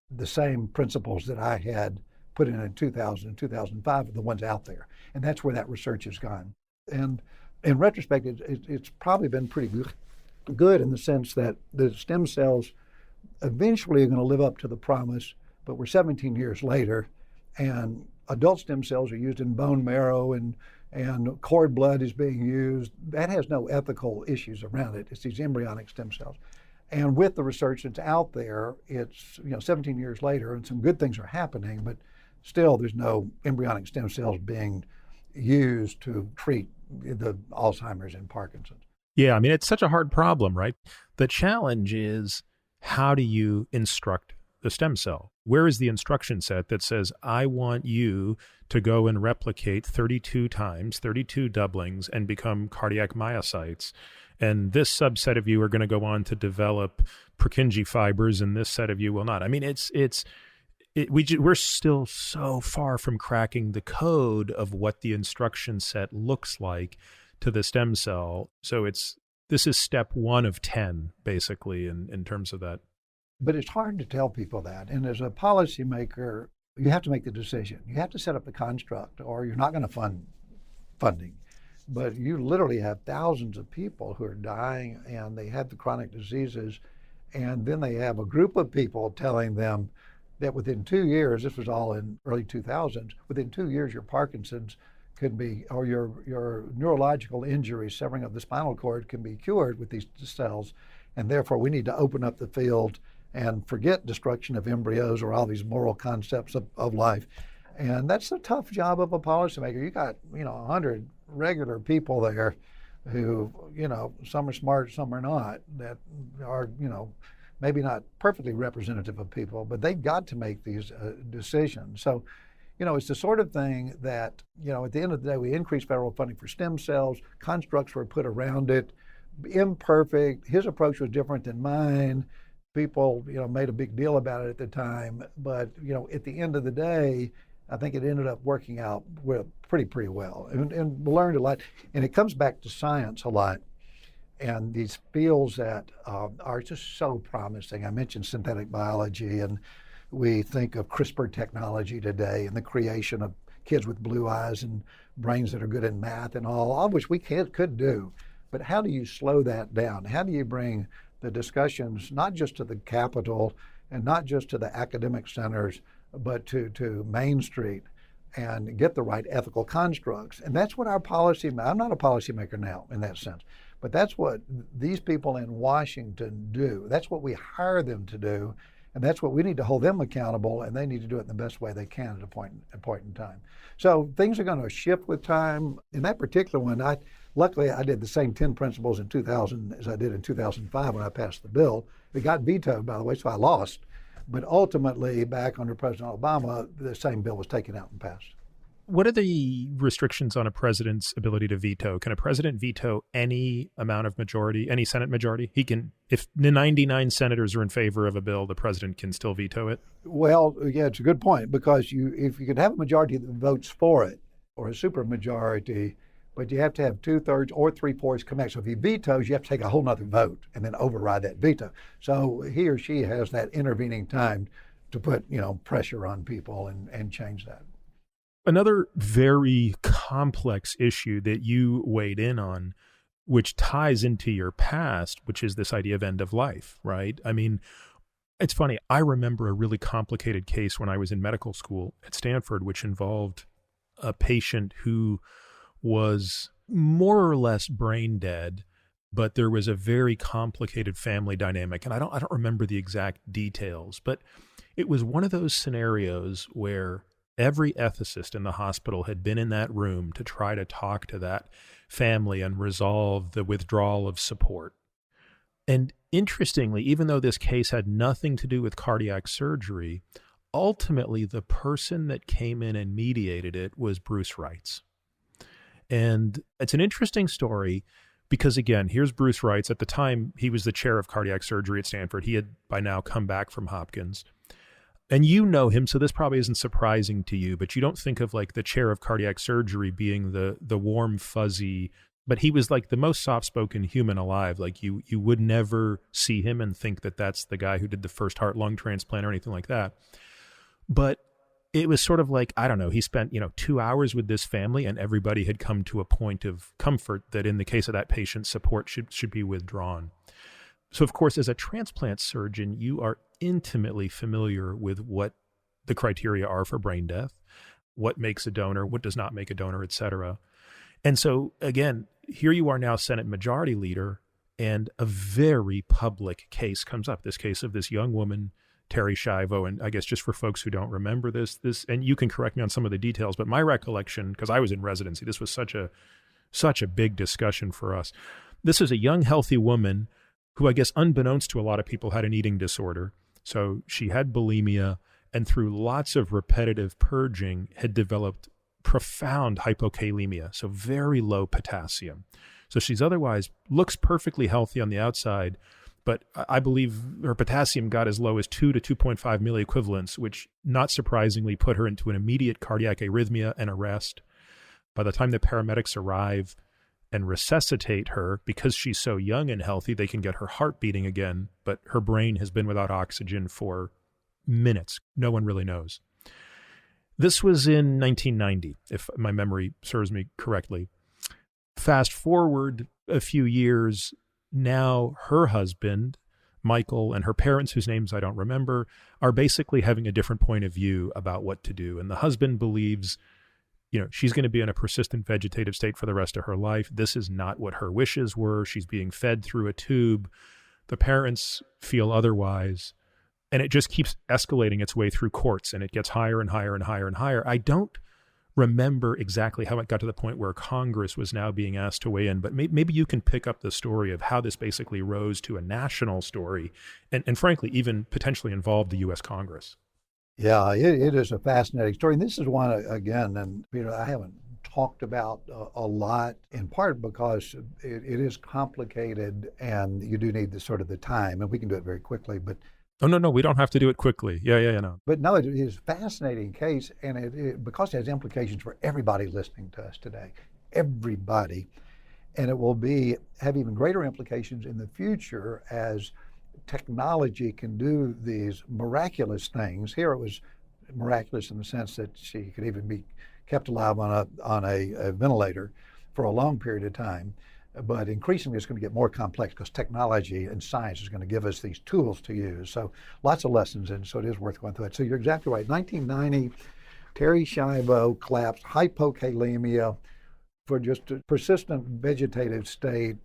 the same principles that I had put in 2000 and 2005 are the ones out there. And that's where that research has gone. And in retrospect, it's probably been pretty good in the sense that the stem cells eventually are going to live up to the promise, but we're 17 years later, and adult stem cells are used in bone marrow and cord blood is being used. That has no ethical issues around it. It's these embryonic stem cells. And with the research that's out there, it's 17 years later, and some good things are happening, but still there's no embryonic stem cells being used to treat the Alzheimer's and Parkinson's. Yeah, I mean, it's such a hard problem, right? The challenge is, how do you instruct the stem cell? Where is the instruction set that says, I want you to go and replicate 32 times, 32 doublings, and become cardiac myocytes? And this subset of you are going to go on to develop Purkinje fibers, and this set of you will not. I mean, we're still so far from cracking the code of what the instruction set looks like to the stem cell. So this is step 1 of 10, basically, in terms of that. But it's hard to tell people that. And as a policymaker, you have to make the decision. You have to set up the construct, or you're not going to fund funding. But you literally have thousands of people who are dying, and they have the chronic diseases, and then they have a group of people telling them that within 2 years, this was all in early 2000s, within 2 years your Parkinson's could be, or your neurological injury, severing of the spinal cord, can be cured with these cells, and therefore we need to open up the field and forget destruction of embryos or all these moral concepts of life. And that's the tough job of a policymaker. You got 100 regular people there who, some are smart, some are not, that are, maybe not perfectly representative of people, but they've got to make these decisions. So, it's the sort of thing that, at the end of the day, we increase federal funding for stem cells, constructs were put around it, imperfect. His approach was different than mine. People, made a big deal about it at the time, but, at the end of the day, I think it ended up working out pretty well, and we learned a lot. And it comes back to science a lot, and these fields that are just so promising. I mentioned synthetic biology, and we think of CRISPR technology today and the creation of kids with blue eyes and brains that are good in math and all of which we could do. But how do you slow that down? How do you bring the discussions not just to the Capitol and not just to the academic centers, but to Main Street, and get the right ethical constructs? And that's what our policy, I'm not a policymaker now in that sense, but that's what these people in Washington do. That's what we hire them to do. And that's what we need to hold them accountable, and they need to do it in the best way they can at a point in time. So things are going to shift with time. In that particular one, luckily I did the same 10 principles in 2000 as I did in 2005 when I passed the bill. It got vetoed, by the way, so I lost. But ultimately, back under President Obama, the same bill was taken out and passed. What are the restrictions on a president's ability to veto? Can a president veto any amount of majority, any Senate majority? He can, if the 99 senators are in favor of a bill, the president can still veto it? Well, yeah, it's a good point, because if you could have a majority that votes for it, or a supermajority, but you have to have 2/3 or 3/4 connect. So if he vetoes, you have to take a whole nother vote and then override that veto. So he or she has that intervening time to put, pressure on people and change that. Another very complex issue that you weighed in on, which ties into your past, which is this idea of end of life, right? I mean, it's funny. I remember a really complicated case when I was in medical school at Stanford, which involved a patient who was more or less brain dead, but there was a very complicated family dynamic. And I don't remember the exact details, but it was one of those scenarios where every ethicist in the hospital had been in that room to try to talk to that family and resolve the withdrawal of support. And interestingly, even though this case had nothing to do with cardiac surgery, ultimately the person that came in and mediated it was Bruce Reitz. And it's an interesting story because, again, here's Bruce Reitz. At the time, he was the chair of cardiac surgery at Stanford. He had by now come back from Hopkins. And you know him, so this probably isn't surprising to you, but you don't think of like the chair of cardiac surgery being the warm, fuzzy, but he was like the most soft-spoken human alive. Like you would never see him and think that that's the guy who did the first heart-lung transplant or anything like that. But it was sort of like, I don't know, he spent, 2 hours with this family and everybody had come to a point of comfort that in the case of that patient, support should be withdrawn. So, of course, as a transplant surgeon, you are intimately familiar with what the criteria are for brain death, what makes a donor, what does not make a donor, et cetera. And so, again, here you are now Senate Majority Leader, and a very public case comes up, this case of this young woman, Terri Schiavo. And I guess just for folks who don't remember this, and you can correct me on some of the details, but my recollection, because I was in residency, this was such a big discussion for us. This is a young, healthy woman who I guess unbeknownst to a lot of people had an eating disorder. So she had bulimia, and through lots of repetitive purging had developed profound hypokalemia, so very low potassium. So she's otherwise looks perfectly healthy on the outside, but I believe her potassium got as low as 2 to 2.5 milliequivalents, which not surprisingly put her into an immediate cardiac arrhythmia and arrest. By the time the paramedics arrive and resuscitate her, because she's so young and healthy, they can get her heart beating again, but her brain has been without oxygen for minutes. No one really knows. This was in 1990, if my memory serves me correctly. Fast forward a few years, now her husband, Michael, and her parents, whose names I don't remember, are basically having a different point of view about what to do. And the husband believes she's going to be in a persistent vegetative state for the rest of her life. This is not what her wishes were. She's being fed through a tube. The parents feel otherwise. And it just keeps escalating its way through courts, and it gets higher and higher and higher and higher. I don't remember exactly how it got to the point where Congress was now being asked to weigh in, but maybe you can pick up the story of how this basically rose to a national story and frankly, even potentially involved the U.S. Congress. Yeah, it is a fascinating story. And this is one, again, and I haven't talked about a lot, in part because it is complicated and you do need the time, and we can do it very quickly. But Oh, no, we don't have to do it quickly. Yeah, no. But no, it is a fascinating case, and it because it has implications for everybody listening to us today, everybody. And it will have even greater implications in the future as technology can do these miraculous things. Here it was miraculous in the sense that she could even be kept alive on a ventilator for a long period of time. But increasingly it's going to get more complex because technology and science is going to give us these tools to use. So lots of lessons, and so it is worth going through it. So you're exactly right. 1990, Terri Schiavo collapsed, hypokalemia for just a persistent vegetative state.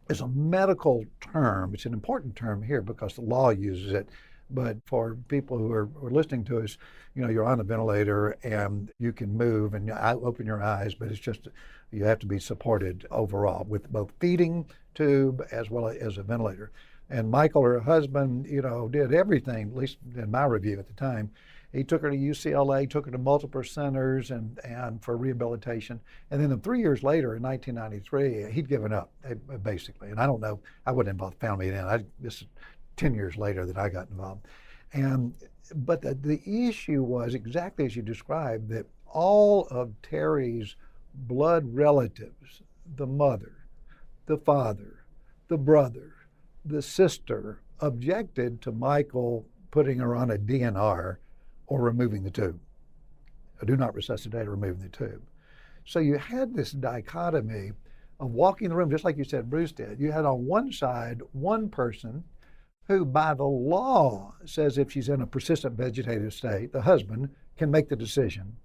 Is a medical term. It's an important term here because the law uses it. But for people who are listening to us, you're on a ventilator and you can move and open your eyes, but it's just you have to be supported overall with both feeding tube as well as a ventilator. And Michael, her husband, did everything, at least in my review at the time. He took her to UCLA, took her to multiple centers and for rehabilitation. And then 3 years later, in 1993, he'd given up, basically. And I don't know, I wouldn't have found me then. This is 10 years later that I got involved. But the issue was exactly as you described, that all of Terri's blood relatives, the mother, the father, the brother, the sister, objected to Michael putting her on a DNR or removing the tube. A do not resuscitate or removing the tube. So you had this dichotomy of walking the room, just like you said Bruce did. You had on one side one person who by the law says if she's in a persistent vegetative state, the husband can make the decision.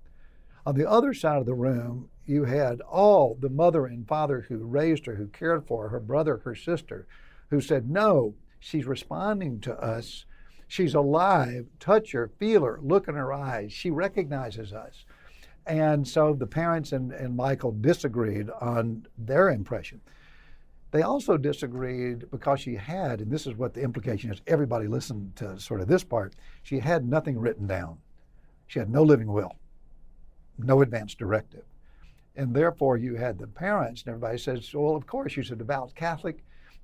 On the other side of the room, you had all the mother and father who raised her, who cared for her brother, her sister, who said, no, she's responding to us. She's alive. Touch her, feel her, look in her eyes. She recognizes us. And so the parents and Michael disagreed on their impression. They also disagreed because she had, and this is what the implication is, everybody listened to sort of this part, she had nothing written down. She had no living will, no advance directive. And therefore you had the parents and everybody says, well, of course, she's a devout Catholic.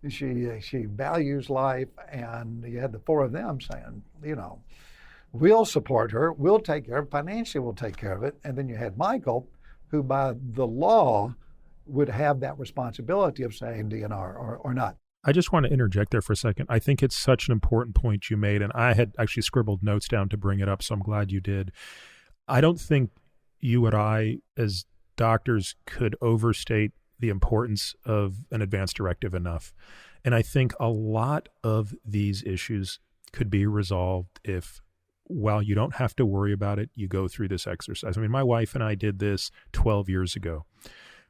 She values life, and you had the four of them saying, we'll support her, we'll take care of it, financially we'll take care of it. And then you had Michael, who by the law would have that responsibility of saying DNR or not. I just want to interject there for a second. I think it's such an important point you made, and I had actually scribbled notes down to bring it up, so I'm glad you did. I don't think you and I, as doctors, could overstate the importance of an advance directive enough. And I think a lot of these issues could be resolved if, while you don't have to worry about it, you go through this exercise. I mean, my wife and I did this 12 years ago.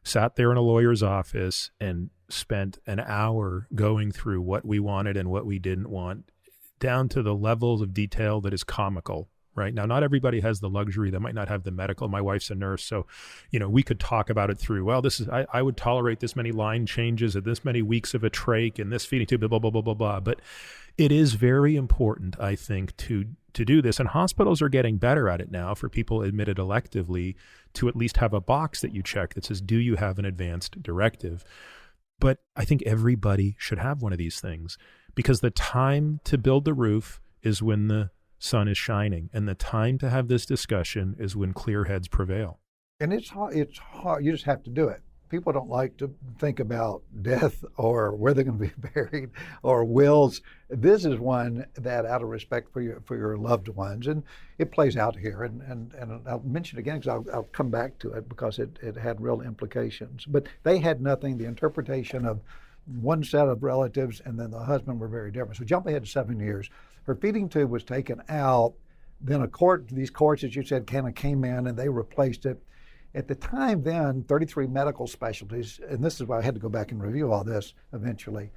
Sat there in a lawyer's office and spent an hour going through what we wanted and what we didn't want, down to the levels of detail that is comical. Right now, not everybody has the luxury. They might not have the medical. My wife's a nurse, so we could talk about it through. Well, this is I would tolerate this many line changes and this many weeks of a trach and this feeding tube, blah blah blah blah blah. But it is very important, I think, to do this. And hospitals are getting better at it now for people admitted electively to at least have a box that you check that says, do you have an advanced directive? But I think everybody should have one of these things, because the time to build the roof is when the sun is shining, and the time to have this discussion is when clear heads prevail. And it's hard. You just have to do it. People don't like to think about death or where they're going to be buried or wills. This is one that, out of respect for your loved ones, and it plays out here. And I'll mention it again because I'll come back to it because it had real implications. But they had nothing. The interpretation of one set of relatives and then the husband were very different. So jump ahead to 7 years. Her feeding tube was taken out. Then these courts, as you said, kind of came in and they replaced it. At the time then, 33 medical specialties, and this is why I had to go back and review all this eventually,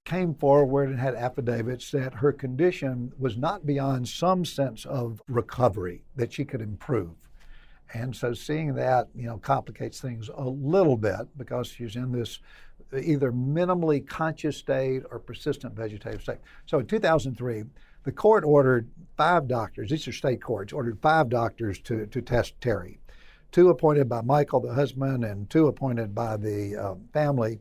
came forward and had affidavits that her condition was not beyond some sense of recovery, that she could improve. And so seeing that, complicates things a little bit because she's in this either minimally conscious state or persistent vegetative state. So in 2003, the court ordered 5 doctors, these are state courts, ordered 5 doctors to test Terri. 2 appointed by Michael, the husband, and 2 appointed by the family,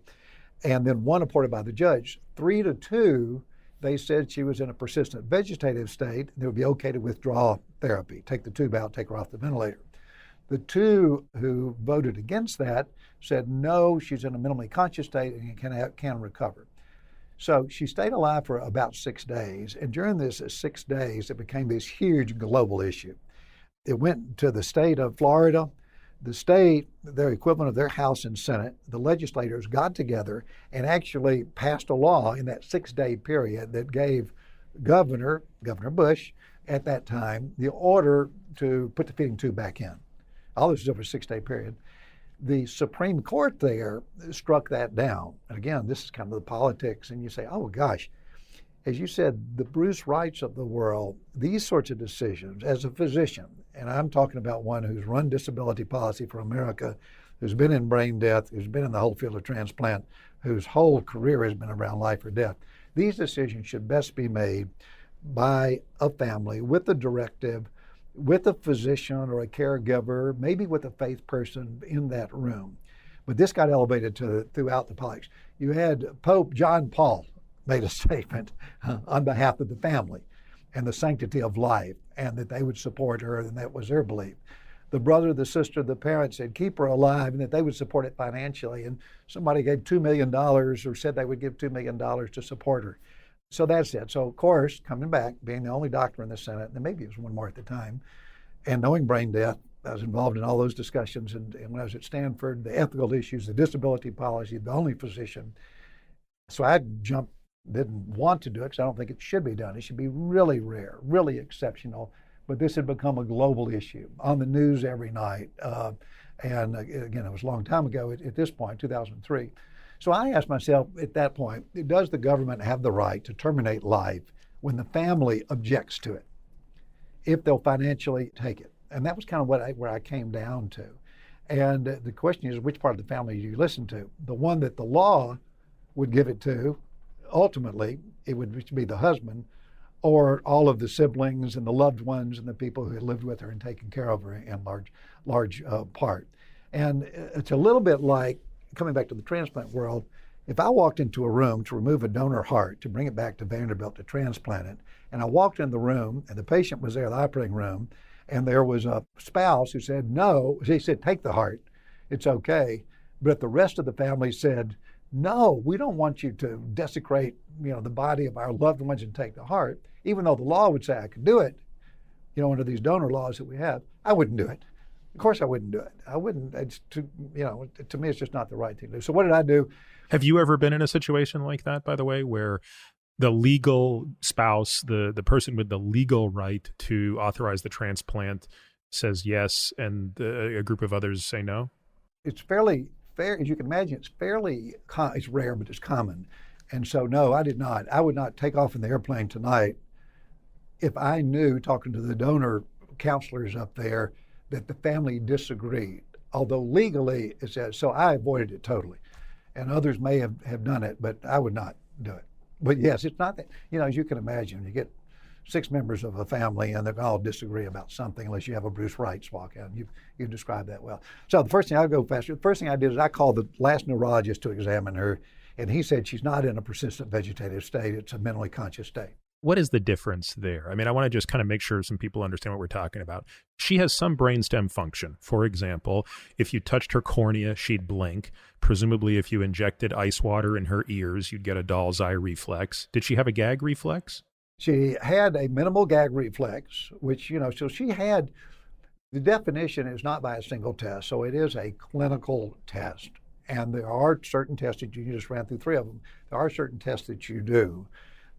and then 1 appointed by the judge. 3 to 2, they said she was in a persistent vegetative state, and it would be okay to withdraw therapy, take the tube out, take her off the ventilator. The 2 who voted against that said, no, she's in a minimally conscious state and can recover. So she stayed alive for about 6 days. And during this 6 days, it became this huge global issue. It went to the state of Florida. The state, their equivalent of their House and Senate, the legislators got together and actually passed a law in that 6-day period that gave Governor Bush at that time the order to put the feeding tube back in. All this was over a 6-day period. The Supreme Court there struck that down. And again, this is kind of the politics, and you say, oh gosh, as you said, the Bruce Wrights of the world, these sorts of decisions, as a physician, and I'm talking about one who's run disability policy for America, who's been in brain death, who's been in the whole field of transplant, whose whole career has been around life or death. These decisions should best be made by a family with a directive, with a physician or a caregiver, maybe with a faith person in that room. But this got elevated throughout the politics. You had Pope John Paul made a statement on behalf of the family and the sanctity of life, and that they would support her, and that was their belief. The brother, the sister, the parents said, keep her alive, and that they would support it financially. And somebody gave $2 million or said they would give $2 million to support her. So that's it. So, of course, coming back, being the only doctor in the Senate, and maybe it was one more at the time, and knowing brain death, I was involved in all those discussions. And when I was at Stanford, the ethical issues, the disability policy, the only physician. So I didn't want to do it because I don't think it should be done. It should be really rare, really exceptional. But this had become a global issue on the news every night. And again, it was a long time ago at this point, 2003. So I asked myself at that point, does the government have the right to terminate life when the family objects to it, if they'll financially take it? And that was kind of where I came down to. And the question is, which part of the family do you listen to? The one that the law would give it to, ultimately, it would be the husband, or all of the siblings and the loved ones and the people who had lived with her and taken care of her in large part. And it's a little bit like, coming back to the transplant world, if I walked into a room to remove a donor heart, to bring it back to Vanderbilt to transplant it, and I walked in the room and the patient was there in the operating room, and there was a spouse who said, no, he said, take the heart, it's okay. But the rest of the family said, no, we don't want you to desecrate, the body of our loved ones and take the heart. Even though the law would say I could do it, under these donor laws that we have, I wouldn't do it. Of course I wouldn't do it. I wouldn't. It's to me, it's just not the right thing to do. So what did I do? Have you ever been in a situation like that, by the way, where the legal spouse, the person with the legal right to authorize the transplant says yes, and a group of others say no? It's fairly fair, as you can imagine. It's rare, but it's common. And so, no, I did not. I would not take off in the airplane tonight if I knew, talking to the donor counselors up there, that the family disagreed. Although legally it says, so I avoided it totally. And others may have done it, but I would not do it. But yes, it's not that, as you can imagine, you get 6 members of a family and they all disagree about something unless you have a Bruce Wrights walk out. You described that well. So the first thing, I'll go faster. The first thing I did is I called the last neurologist to examine her, and he said she's not in a persistent vegetative state. It's a mentally conscious state. What is the difference there? I mean, I want to just kind of make sure some people understand what we're talking about. She has some brainstem function. For example, if you touched her cornea, she'd blink. Presumably, if you injected ice water in her ears, you'd get a doll's eye reflex. Did she have a gag reflex? She had a minimal gag reflex, which, so she had, the definition is not by a single test, so it is a clinical test. And there are certain tests that you just ran through 3 of them. There are certain tests that you do.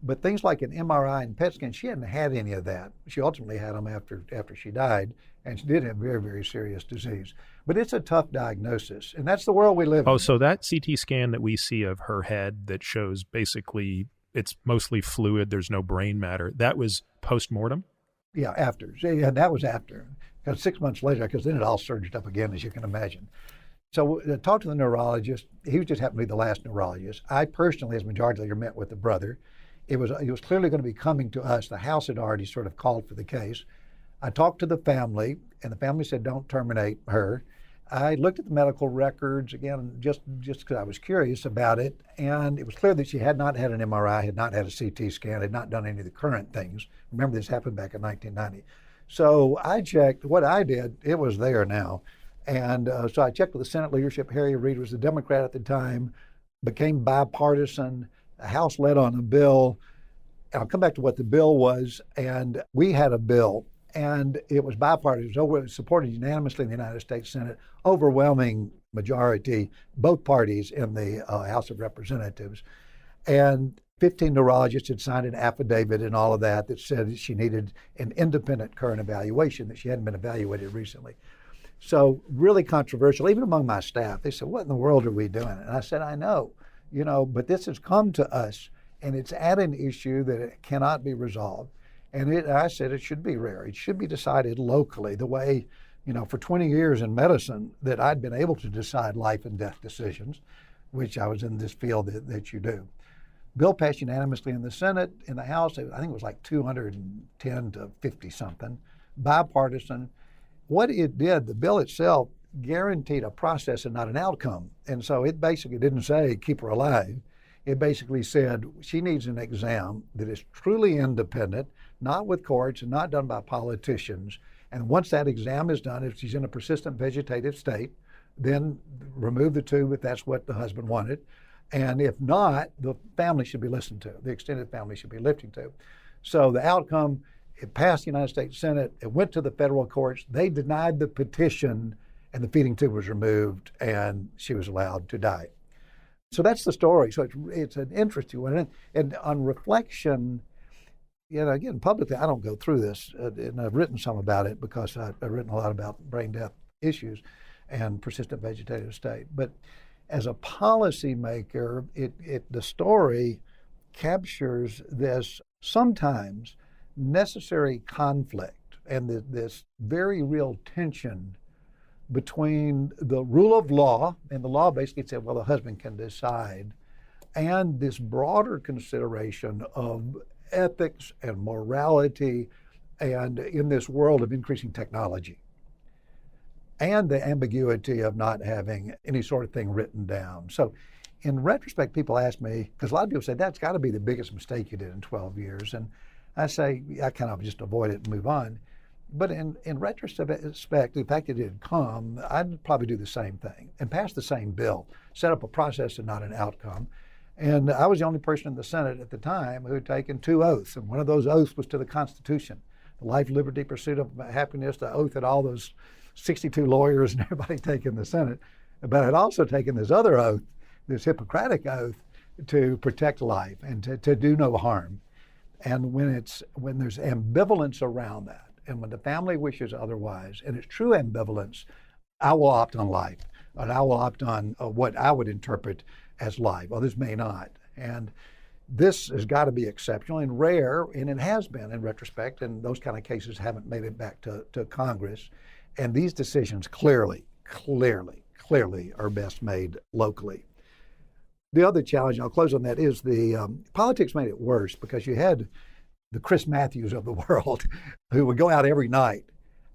But things like an MRI and PET scan, she hadn't had any of that. She ultimately had them after she died, and she did have very, very serious disease. But it's a tough diagnosis, and that's the world we live in. Oh, so that CT scan that we see of her head that shows basically it's mostly fluid, there's no brain matter, that was post-mortem? Yeah, after. Yeah, that was after. Because 6 months later, because then it all surged up again, as you can imagine. So I talked to the neurologist. He just happened to be the last neurologist. I personally, as majority leader, met with the brother. It was clearly going to be coming to us. The House had already sort of called for the case. I talked to the family, and the family said, don't terminate her. I looked at the medical records, again, just because I was curious about it, and it was clear that she had not had an MRI, had not had a CT scan, had not done any of the current things. Remember, this happened back in 1990. So I checked. What I did, it was there now. And so I checked with the Senate leadership. Harry Reid was the Democrat at the time, became bipartisan. The House led on a bill. I'll come back to what the bill was. And we had a bill, and it was bipartisan. It was supported unanimously in the United States Senate, overwhelming majority, both parties in the House of Representatives. And 15 neurologists had signed an affidavit and all of that said that she needed an independent current evaluation, that she hadn't been evaluated recently. So really controversial, even among my staff. They said, what in the world are we doing? And I said, I know, but this has come to us. and it's at an issue that it cannot be resolved. And I said it should be rare. It should be decided locally, the way, for 20 years in medicine that I'd been able to decide life and death decisions, which I was in this field that you do. Bill passed unanimously in the Senate. In the House, I think it was like 210 to 50 something, bipartisan. What it did, the bill itself guaranteed a process and not an outcome. And so it basically didn't say keep her alive. It basically said she needs an exam that is truly independent, not with courts and not done by politicians. And once that exam is done, if she's in a persistent vegetative state, then remove the tube if that's what the husband wanted. And if not, the family should be listened to. The extended family should be listened to. So the outcome, it passed the United States Senate. It went to the federal courts. They denied the petition, and the feeding tube was removed, and she was allowed to die. So that's the story. So it's an interesting one. And on reflection, again, publicly, I don't go through this, and I've written some about it because I've written a lot about brain death issues and persistent vegetative state. But as a policymaker, the story captures this sometimes necessary conflict and this very real tension between the rule of law, and the law basically said, well, the husband can decide, and this broader consideration of ethics and morality, and in this world of increasing technology, and the ambiguity of not having any sort of thing written down. So in retrospect, people ask me, because a lot of people say, that's got to be the biggest mistake you did in 12 years. And I say, I kind of just avoid it and move on. But in retrospect, the fact that it had come, I'd probably do the same thing and pass the same bill, set up a process and not an outcome. And I was the only person in the Senate at the time who had taken 2 oaths. And one of those oaths was to the Constitution, the life, liberty, pursuit of happiness, the oath that all those 62 lawyers and everybody take in the Senate. But I'd also taken this other oath, this Hippocratic oath, to protect life and to do no harm. And when there's ambivalence around that, and when the family wishes otherwise, and it's true ambivalence, I will opt on life, and I will opt on what I would interpret as life. Others may not. And this has got to be exceptional and rare, and it has been in retrospect, and those kind of cases haven't made it back to Congress. And these decisions clearly are best made locally. The other challenge, and I'll close on that, is the politics made it worse because you had the Chris Matthews of the world who would go out every night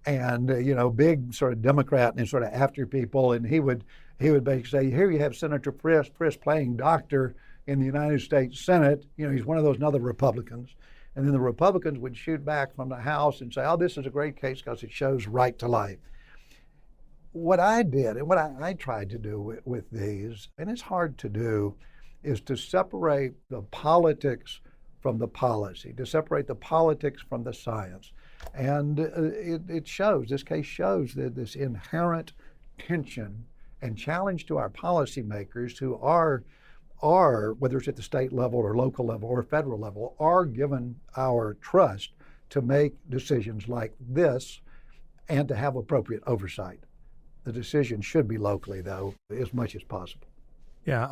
and, big sort of Democrat and sort of after people. And he would basically say, here you have Senator Frist playing doctor in the United States Senate. He's one of those other Republicans. And then the Republicans would shoot back from the House and say, oh, this is a great case because it shows right to life. What I did, and what I tried to do with these, and it's hard to do, is to separate the politics from the policy, to separate the politics from the science. And this case shows that this inherent tension and challenge to our policymakers who are, whether it's at the state level or local level or federal level, are given our trust to make decisions like this and to have appropriate oversight. The decision should be locally, though, as much as possible. Yeah,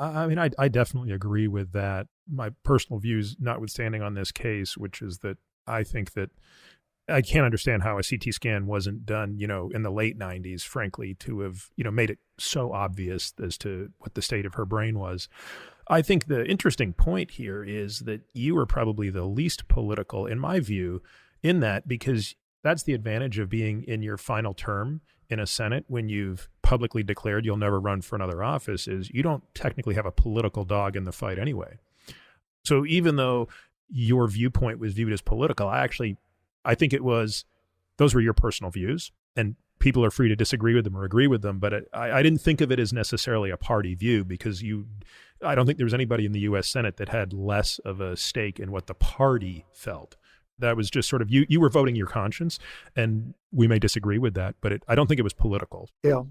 I definitely agree with that. My personal views notwithstanding on this case, which is that I think that I can't understand how a CT scan wasn't done, in the late 90s, frankly, to have, made it so obvious as to what the state of her brain was. I think the interesting point here is that you are probably the least political, in my view, in that, because that's the advantage of being in your final term in a Senate when you've publicly declared you'll never run for another office, is you don't technically have a political dog in the fight anyway. So even though your viewpoint was viewed as political, I think those were your personal views, and people are free to disagree with them or agree with them, but I didn't think of it as necessarily a party view, because I don't think there was anybody in the U.S. Senate that had less of a stake in what the party felt. That was just sort of, you were voting your conscience, and we may disagree with that, but I don't think it was political. Yeah.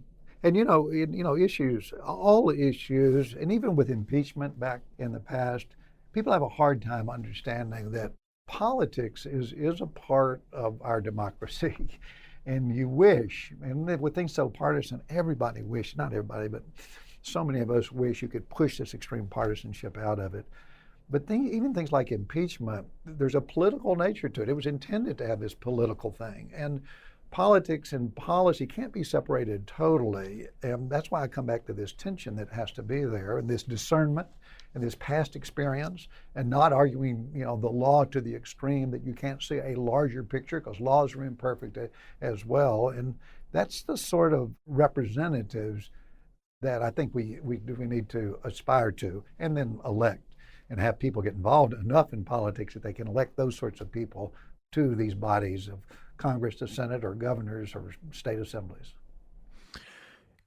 And, issues, all issues, and even with impeachment back in the past, people have a hard time understanding that politics is a part of our democracy. And you wish, and with things so partisan, everybody wish, not everybody, but so many of us wish you could push this extreme partisanship out of it. But even things like impeachment, there's a political nature to it. It was intended to have this political thing. And politics and policy can't be separated totally. And that's why I come back to this tension that has to be there, and this discernment and this past experience, and not arguing, the law to the extreme that you can't see a larger picture, because laws are imperfect as well. And that's the sort of representatives that I think we need to aspire to, and then elect, and have people get involved enough in politics that they can elect those sorts of people to these bodies of Congress, the Senate, or governors, or state assemblies.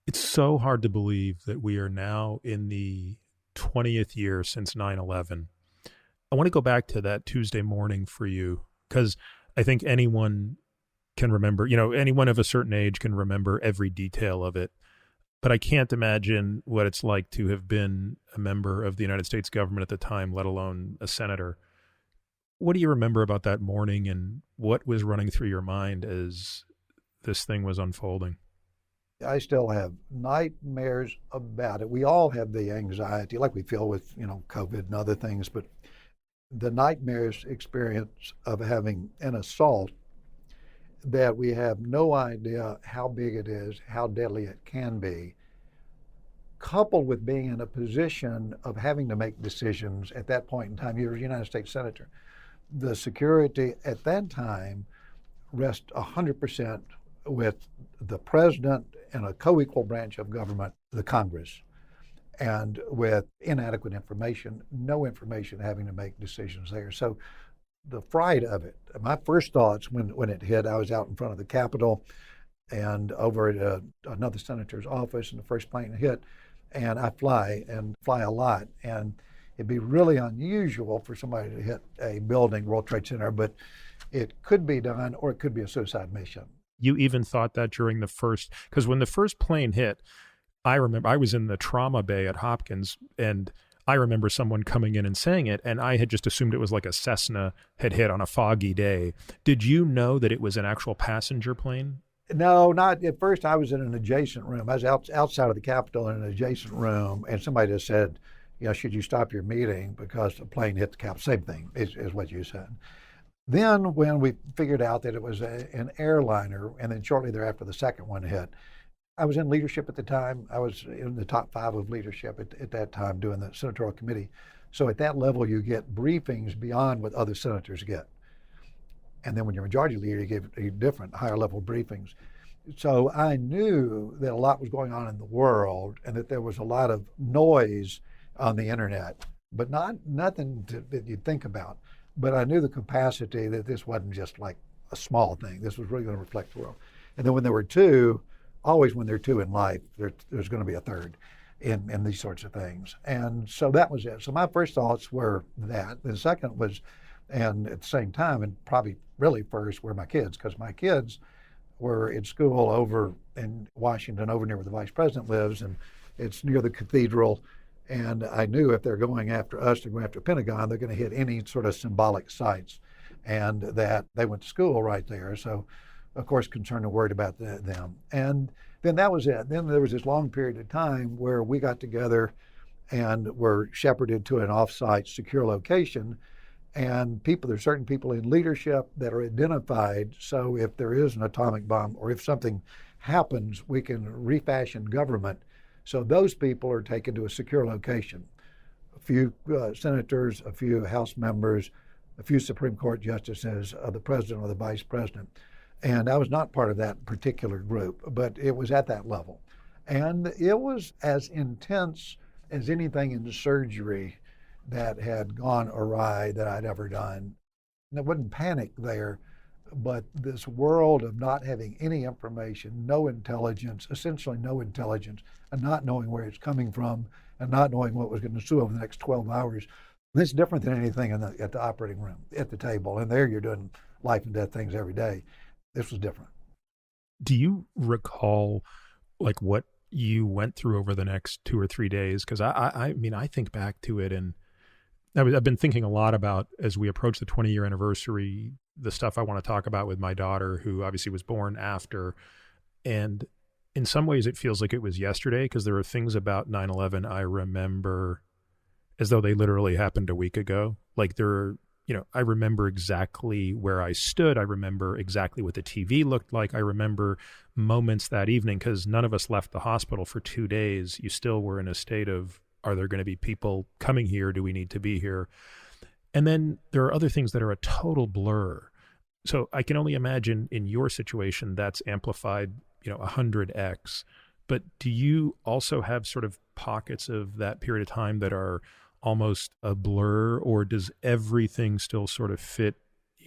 It's so hard to believe that we are now in the 20th year since 9/11. I want to go back to that Tuesday morning for you, because I think anyone can remember, anyone of a certain age can remember every detail of it. But I can't imagine what it's like to have been a member of the United States government at the time, let alone a senator. What do you remember about that morning, and what was running through your mind as this thing was unfolding? I still have nightmares about it. We all have the anxiety like we feel with, COVID and other things, but the nightmares experience of having an assault that we have no idea how big it is, how deadly it can be, coupled with being in a position of having to make decisions at that point in time. You're a United States Senator. The security at that time rests 100% with the president and a co-equal branch of government, the Congress, and with inadequate information, no information, having to make decisions there. So the fright of it, my first thoughts when it hit, I was out in front of the Capitol and over at another senator's office, and the first plane hit, and I fly a lot. And it'd be really unusual for somebody to hit a building, World Trade Center, but it could be done, or it could be a suicide mission. You even thought that during because when the first plane hit, I remember I was in the trauma bay at Hopkins, and I remember someone coming in and saying it, and I had just assumed it was like a Cessna had hit on a foggy day. Did you know that it was an actual passenger plane? No, not at first. I was in an adjacent room. I was outside of the Capitol in an adjacent room, and somebody just said, should you stop your meeting because a plane hit the Capitol? Same thing is what you said. Then when we figured out that it was an airliner, and then shortly thereafter the second one hit, I was in leadership at the time. I was in the top 5 of leadership at that time doing the senatorial committee. So at that level, you get briefings beyond what other senators get. And then when you're majority leader, you get different higher level briefings. So I knew that a lot was going on in the world, and that there was a lot of noise on the internet, but nothing that you'd think about. But I knew the capacity that this wasn't just like a small thing. This was really going to reflect the world. And then when there were two, always when there are two in life, there's going to be a third in these sorts of things. And so that was it. So my first thoughts were that. The second was, and at the same time, and probably really first, were my kids, because my kids were in school over in Washington, over near where the vice president lives, and it's near the cathedral. And I knew if they're going after us, they're going after Pentagon, they're going to hit any sort of symbolic sites, and that they went to school right there. So, of course, concerned and worried about them. And then that was it. Then there was this long period of time where we got together and were shepherded to an off-site secure location. And there's certain people in leadership that are identified. So if there is an atomic bomb, or if something happens, we can refashion government. So those people are taken to a secure location. A few senators, a few House members, a few Supreme Court justices, the president or the vice president. And I was not part of that particular group, but it was at that level. And it was as intense as anything in the surgery that had gone awry that I'd ever done. And I wouldn't panic there, but this world of not having any information, no intelligence, essentially no intelligence, and not knowing where it's coming from, and not knowing what was going to ensue over the next 12 hours. This is different than anything at the operating room, at the table. And there you're doing life and death things every day. This was different. Do you recall like what you went through over the next 2 or 3 days? Because I mean, I think back to it, and I've been thinking a lot about, as we approach the 20-year anniversary, the stuff I want to talk about with my daughter, who obviously was born after. And in some ways it feels like it was yesterday, because there are things about 9/11 I remember as though they literally happened a week ago. Like I remember exactly where I stood. I remember exactly what the TV looked like. I remember moments that evening because none of us left the hospital for 2 days. You still were in a state of, are there going to be people coming here? Do we need to be here? And then there are other things that are a total blur. So I can only imagine in your situation that's amplified, 100x. But do you also have sort of pockets of that period of time that are almost a blur, or does everything still sort of fit,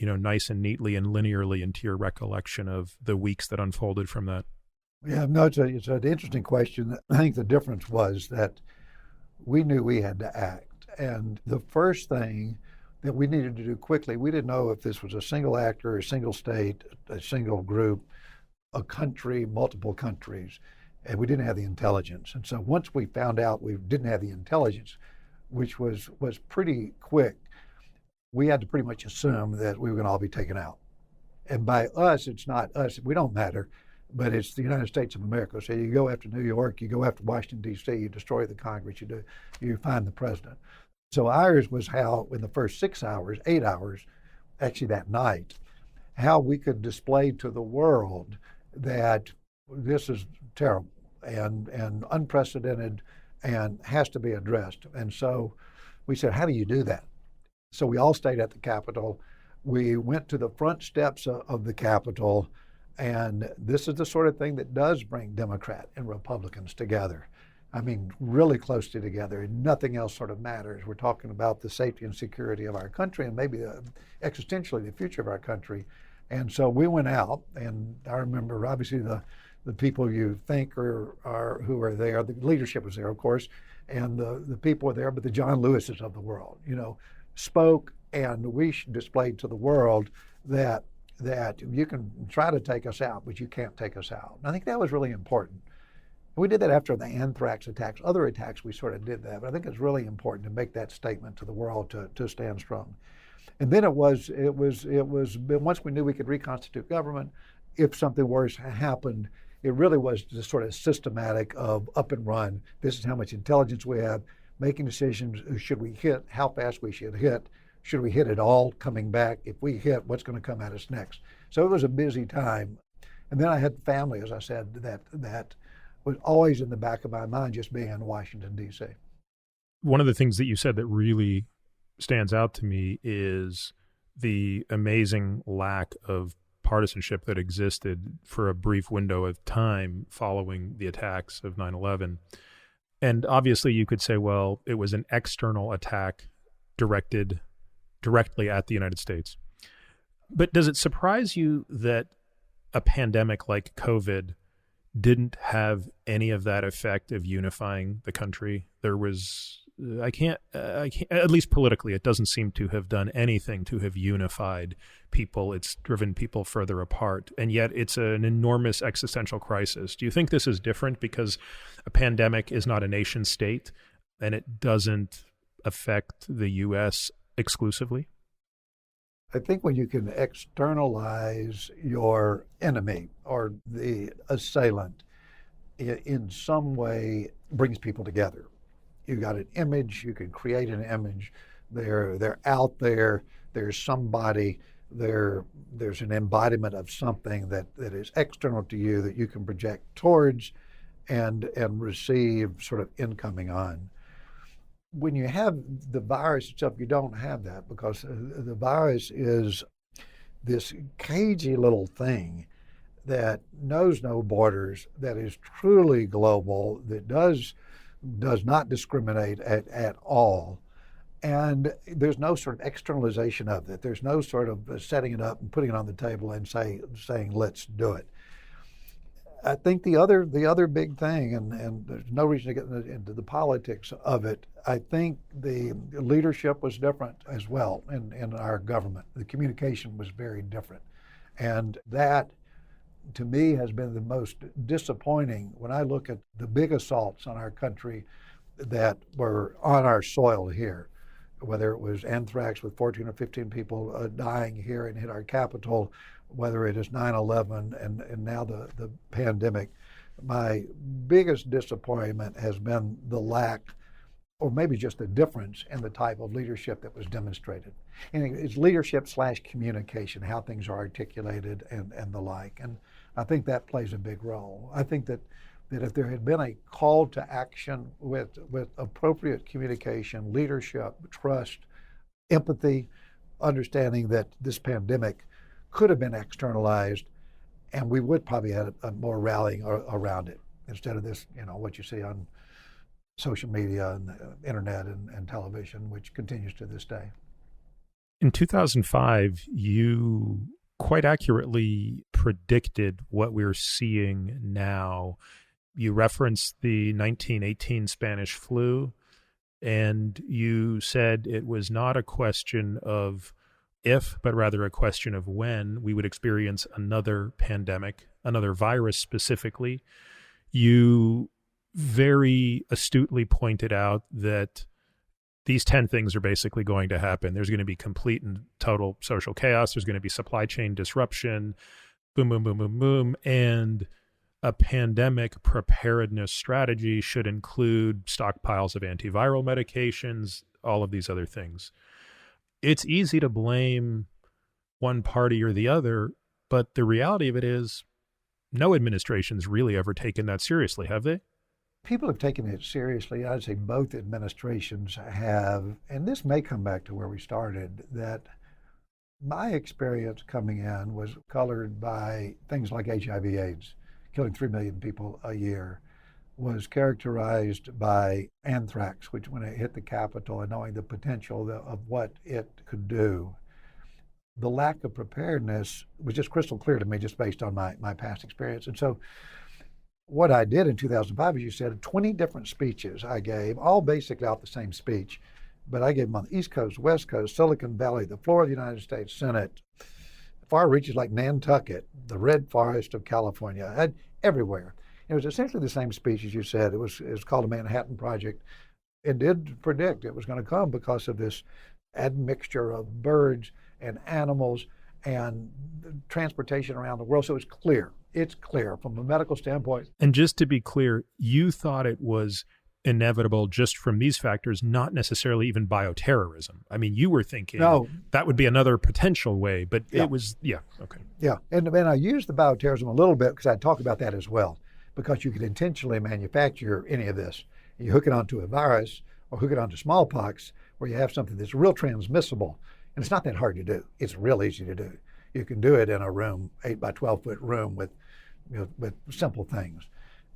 nice and neatly and linearly into your recollection of the weeks that unfolded from that? Yeah, no, it's an interesting question. I think the difference was that we knew we had to act. And the first thing that we needed to do quickly, we didn't know if this was a single actor, a single state, a single group, a country, multiple countries, and we didn't have the intelligence. And so once we found out we didn't have the intelligence, which was pretty quick, we had to pretty much assume that we were going to all be taken out. And by us, it's not us, we don't matter, but it's the United States of America. So you go after New York, you go after Washington, D.C., you destroy the Congress, you find the president. So ours was how, in the first 6 hours, 8 hours, actually that night, how we could display to the world that this is terrible and unprecedented and has to be addressed. And so we said, how do you do that? So we all stayed at the Capitol. We went to the front steps of the Capitol, and this is the sort of thing that does bring Democrat and Republicans together. I mean, really closely together, and nothing else sort of matters. We're talking about the safety and security of our country and maybe existentially the future of our country. And so we went out, and I remember obviously the people you think are who are there, the leadership was there, of course, and the people were there, but the John Lewises of the world, spoke, and we displayed to the world that you can try to take us out, but you can't take us out. And I think that was really important. We did that after the anthrax attacks. Other attacks, we sort of did that, but I think it's really important to make that statement to the world to stand strong. And then it was once we knew we could reconstitute government, if something worse happened, it really was just sort of systematic of up and run. This is how much intelligence we have, making decisions. Should we hit? How fast we should hit? Should we hit it all? Coming back. If we hit, what's going to come at us next? So it was a busy time. And then I had family, as I said, that was always in the back of my mind, just being in Washington, D.C. One of the things that you said that really stands out to me is the amazing lack of partisanship that existed for a brief window of time following the attacks of 9/11. And obviously you could say, well, it was an external attack directed directly at the United States. But does it surprise you that a pandemic like COVID didn't have any of that effect of unifying the country? There was, I can't, at least politically, it doesn't seem to have done anything to have unified people. It's driven people further apart. And yet it's an enormous existential crisis. Do you think this is different because a pandemic is not a nation state and it doesn't affect the U.S. exclusively? I think when you can externalize your enemy or the assailant in some way brings people together. You got an image, you can create an image. They're out there, there's somebody, there's an embodiment of something that is external to you that you can project towards and receive sort of incoming on. When you have the virus itself, you don't have that because the virus is this cagey little thing that knows no borders, that is truly global, that does not discriminate at all. And there's no sort of externalization of it. There's no sort of setting it up and putting it on the table and saying, let's do it. I think the other big thing, and there's no reason to get into the politics of it, I think the leadership was different as well in our government. The communication was very different. And that, to me, has been the most disappointing when I look at the big assaults on our country that were on our soil here, whether it was anthrax with 14 or 15 people dying here and hit our Capitol, whether it is 9/11 and now the pandemic. My biggest disappointment has been the lack or maybe just a difference in the type of leadership that was demonstrated. And it's leadership / communication, how things are articulated and the like. And I think that plays a big role. I think that if there had been a call to action with appropriate communication, leadership, trust, empathy, understanding that this pandemic could have been externalized, and we would probably have a more rallying around it instead of this, what you see on social media and internet and television, which continues to this day. In 2005, you quite accurately predicted what we're seeing now. You referenced the 1918 Spanish flu, and you said it was not a question of if, but rather a question of when we would experience another pandemic, another virus specifically. You very astutely pointed out that these 10 things are basically going to happen. There's going to be complete and total social chaos. There's going to be supply chain disruption, boom, boom, boom, boom, boom. And a pandemic preparedness strategy should include stockpiles of antiviral medications, all of these other things. It's easy to blame one party or the other, but the reality of it is no administration's really ever taken that seriously, have they? People have taken it seriously. I'd say both administrations have, and this may come back to where we started, that my experience coming in was colored by things like HIV/AIDS, killing 3 million people a year, was characterized by anthrax, which when it hit the Capitol and knowing the potential of what it could do. The lack of preparedness was just crystal clear to me just based on my past experience. And so what I did in 2005, as you said, 20 different speeches I gave, all basically out the same speech, but I gave them on the East Coast, West Coast, Silicon Valley, the floor of the United States Senate, far reaches like Nantucket, the Red Forest of California, everywhere. It was essentially the same speech as you said. It was called the Manhattan Project. It did predict it was going to come because of this admixture of birds and animals and transportation around the world. So it's clear. It's clear from a medical standpoint. And just to be clear, you thought it was inevitable just from these factors, not necessarily even bioterrorism. I mean, you were thinking that would be another potential way, but it was, okay. Yeah, and I used the bioterrorism a little bit because I talk about that as well, because you could intentionally manufacture any of this. You hook it onto a virus or hook it onto smallpox where you have something that's real transmissible. And it's not that hard to do. It's real easy to do. You can do it in a room, 8 by 12 foot room with simple things.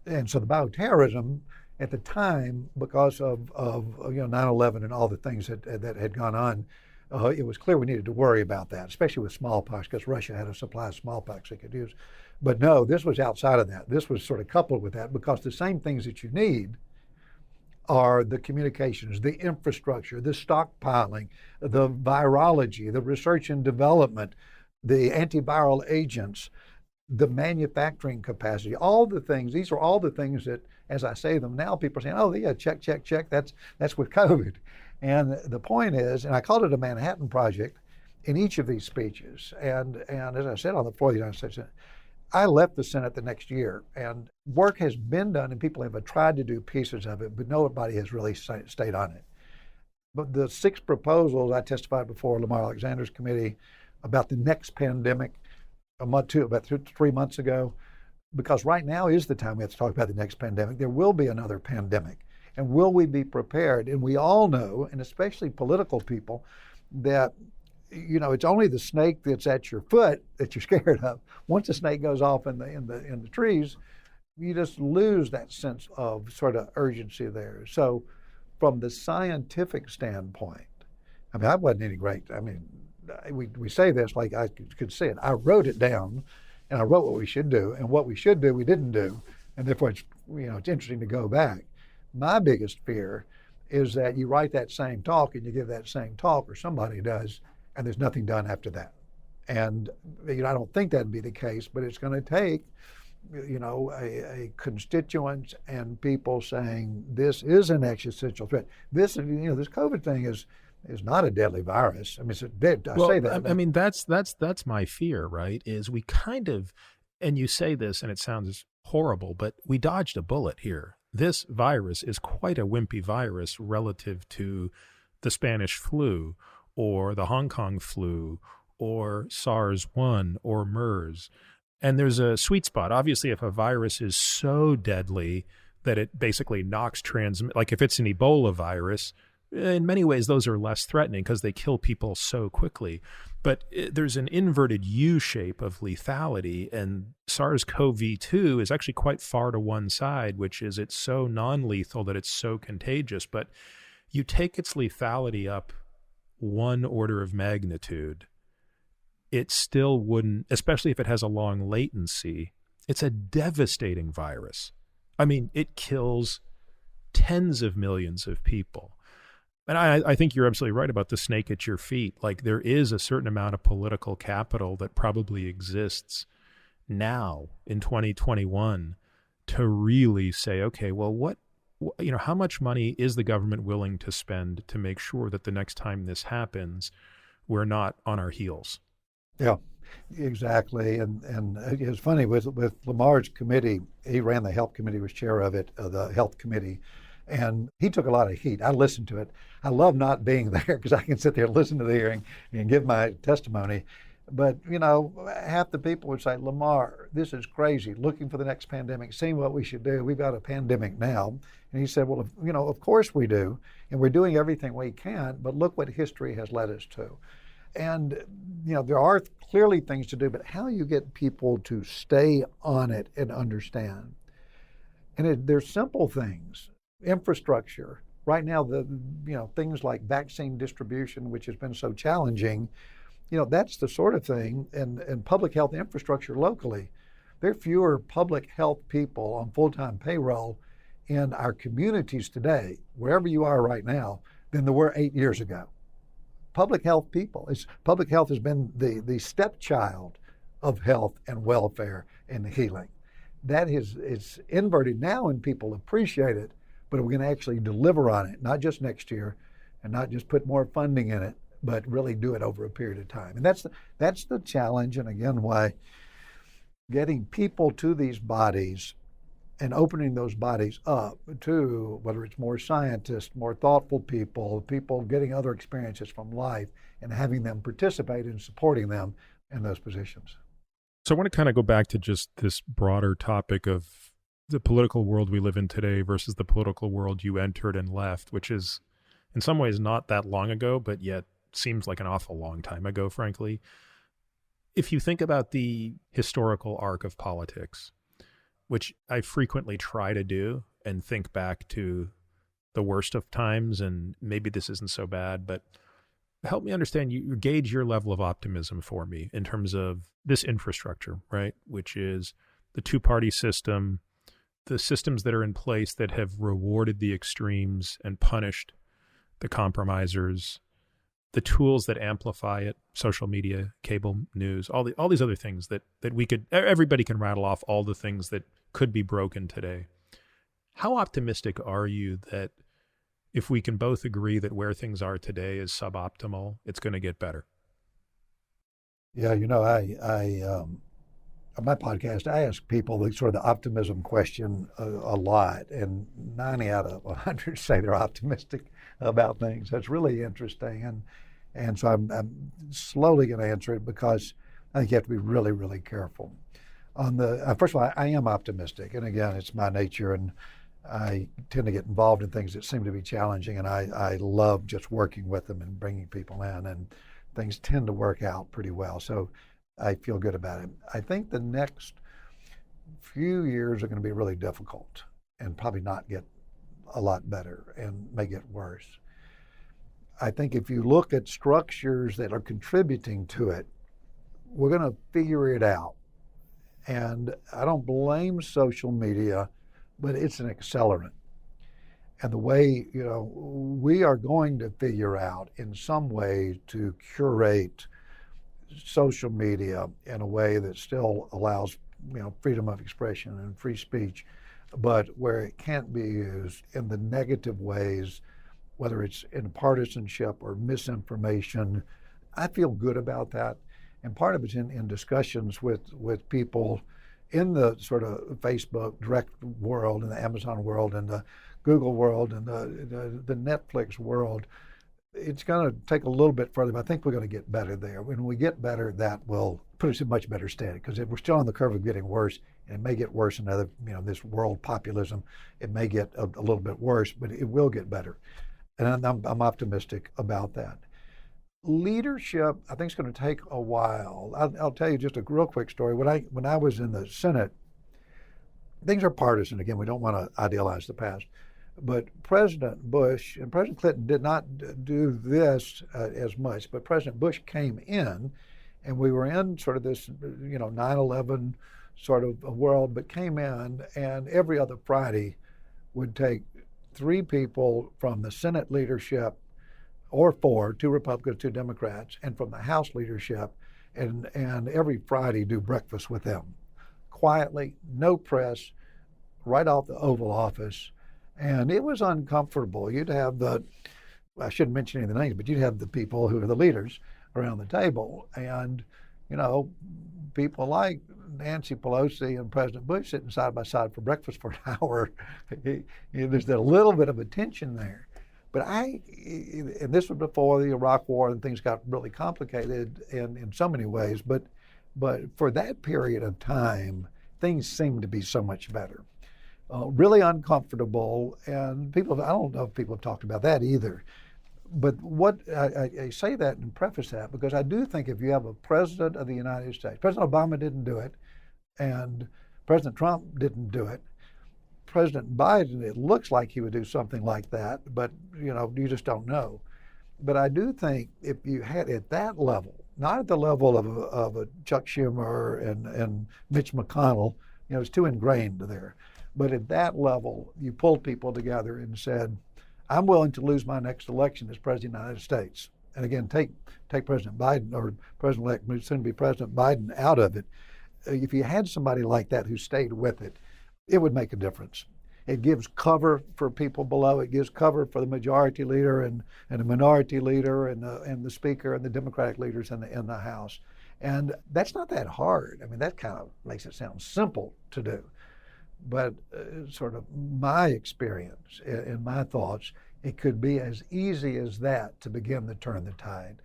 And so the bioterrorism at the time, because of 9/11 and all the things that had gone on, it was clear we needed to worry about that, especially with smallpox, because Russia had a supply of smallpox they could use. But no, this was outside of that. This was sort of coupled with that, because the same things that you need are the communications, the infrastructure, the stockpiling, the virology, the research and development, the antiviral agents, the manufacturing capacity, all the things. These are all the things that, as I say them now, people are saying, oh, yeah, check. That's with COVID. And the point is, and I called it a Manhattan Project in each of these speeches. And as I said on the floor of the United States Senate, I left the Senate the next year, and work has been done, and people have tried to do pieces of it, but nobody has really stayed on it. But the 6 proposals I testified before Lamar Alexander's committee about the next pandemic about 3 months ago, because right now is the time we have to talk about the next pandemic. There will be another pandemic, and will we be prepared? And we all know, and especially political people, that it's only the snake that's at your foot that you're scared of. Once the snake goes off in the trees, you just lose that sense of sort of urgency there. So from the scientific standpoint, I wasn't any great. We say this like I could say it. I wrote it down, and I wrote what we should do, and what we should do we didn't do, and therefore it's interesting to go back. My biggest fear is that you write that same talk and you give that same talk, or somebody does, and there's nothing done after that. And I don't think that'd be the case, but it's going to take a constituents and people saying this is an existential threat. This COVID thing is not a deadly virus. It's dead. I say that. That's my fear, right? Is we kind of, and you say this and it sounds horrible, but we dodged a bullet here. this virus is quite a wimpy virus relative to the Spanish flu or the Hong Kong flu or SARS-1 or MERS. And there's a sweet spot. Obviously, if a virus is so deadly that it basically knocks like if it's an Ebola virus, in many ways, those are less threatening because they kill people so quickly. But there's an inverted U shape of lethality, and SARS-CoV-2 is actually quite far to one side, which is it's so non-lethal that it's so contagious. But you take its lethality up one order of magnitude, it still wouldn't, especially if it has a long latency. It's a devastating virus. I mean, it kills tens of millions of people. And I think you're absolutely right about the snake at your feet. Like, there is a certain amount of political capital that probably exists now in 2021 to really say, okay, well, how much money is the government willing to spend to make sure that the next time this happens, we're not on our heels? Yeah, exactly. And it was funny with Lamar's committee. He ran the health committee, was chair of it, the health committee. And he took a lot of heat. I listened to it. I love not being there because I can sit there and listen to the hearing and give my testimony. But, half the people would say, Lamar, this is crazy, looking for the next pandemic, seeing what we should do. We've got a pandemic now. And he said, well, of course we do. And we're doing everything we can. But look what history has led us to. And, there are clearly things to do. But how you get people to stay on it and understand. And there's simple things. Infrastructure. Right now, things like vaccine distribution, which has been so challenging, that's the sort of thing, and public health infrastructure locally. There are fewer public health people on full-time payroll in our communities today, wherever you are right now, than there were 8 years ago. Public health people. Public health has been the stepchild of health and welfare and healing. That it's inverted now, and people appreciate it. But we're going to actually deliver on it, not just next year, and not just put more funding in it, but really do it over a period of time. And that's the challenge, and again, why getting people to these bodies and opening those bodies up to, whether it's more scientists, more thoughtful people getting other experiences from life, and having them participate in supporting them in those positions. So I want to kind of go back to just this broader topic of the political world we live in today versus the political world you entered and left, which is in some ways not that long ago, but yet seems like an awful long time ago, frankly. If you think about the historical arc of politics, which I frequently try to do and think back to the worst of times, and maybe this isn't so bad, but help me understand, you gauge your level of optimism for me in terms of this infrastructure, right? Which is the two-party system, the systems that are in place that have rewarded the extremes and punished the compromisers, the tools that amplify it, social media, cable news, all these other things that everybody can rattle off all the things that could be broken today. How optimistic are you that if we can both agree that where things are today is suboptimal, it's going to get better? Yeah, on my podcast, I ask people the optimism question a lot, and 90 out of 100 say they're optimistic about things. That's really interesting, and so I'm slowly going to answer it because I think you have to be really, really careful. First of all, I am optimistic, and again, it's my nature, and I tend to get involved in things that seem to be challenging, and I love just working with them and bringing people in, and things tend to work out pretty well. So I feel good about it. I think the next few years are going to be really difficult and probably not get a lot better and may get worse. I think if you look at structures that are contributing to it, we're going to figure it out. And I don't blame social media, but it's an accelerant. And the way, we are going to figure out in some way to curate social media in a way that still allows, freedom of expression and free speech, but where it can't be used in the negative ways, whether it's in partisanship or misinformation. I feel good about that. And part of it's in discussions with people in the sort of Facebook direct world and the Amazon world and the Google world and the Netflix world, it's going to take a little bit further, but I think we're going to get better there. When we get better, that will put us in much better stead, because if we're still on the curve of getting worse, and it may get worse in this world populism, it may get a little bit worse, but it will get better. And I'm optimistic about that. Leadership, I think, is going to take a while. I'll tell you just a real quick story. When I was in the Senate, things are partisan. Again, we don't want to idealize the past. But President Bush and President Clinton did not do this as much, but President Bush came in, and we were in sort of this, 9/11 sort of a world, but came in, and every other Friday would take 3 people from the Senate leadership, or 4, 2 Republicans, 2 Democrats, and from the House leadership, and every Friday do breakfast with them, quietly, no press, right off the Oval Office. And it was uncomfortable. You'd have I shouldn't mention any of the names, but you'd have the people who are the leaders around the table. And, people like Nancy Pelosi and President Bush sitting side by side for breakfast for an hour. There's a little bit of a tension there. But and this was before the Iraq War, and things got really complicated in so many ways. But for that period of time, things seemed to be so much better. Really uncomfortable, and I don't know if people have talked about that either. But what I say that and preface that because I do think if you have a president of the United States, President Obama didn't do it, and President Trump didn't do it. President Biden, it looks like he would do something like that, but you just don't know. But I do think if you had at that level, not at the level of a Chuck Schumer and Mitch McConnell, it's too ingrained there. But at that level, you pulled people together and said, I'm willing to lose my next election as President of the United States. And again, take President Biden or President-elect, soon to be President Biden, out of it. If you had somebody like that who stayed with it, it would make a difference. It gives cover for people below. It gives cover for the majority leader and the minority leader and the speaker and the Democratic leaders in the House. And that's not that hard. I mean, that kind of makes it sound simple to do. But sort of my experience and my thoughts, it could be as easy as that to begin to turn the tide.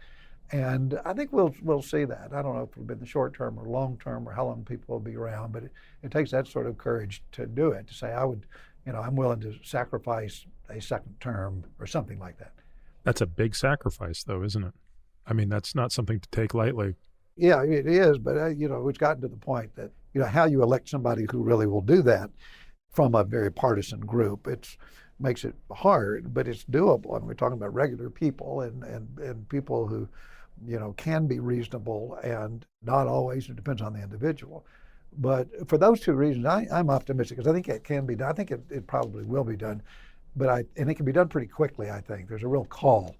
And I think we'll see that. I don't know if it'll be in the short term or long term or how long people will be around, but it takes that sort of courage to do it, to say I'm willing to sacrifice a second term or something like that. That's a big sacrifice, though, isn't it? I mean, that's not something to take lightly. Yeah, it is, but it's gotten to the point that how you elect somebody who really will do that from a very partisan group, it makes it hard, but it's doable. I mean, we're talking about regular people and people who can be reasonable, and not always. It depends on the individual. But for those 2 reasons, I'm optimistic because I think it can be done. I think it probably will be done, and it can be done pretty quickly. I think there's a real call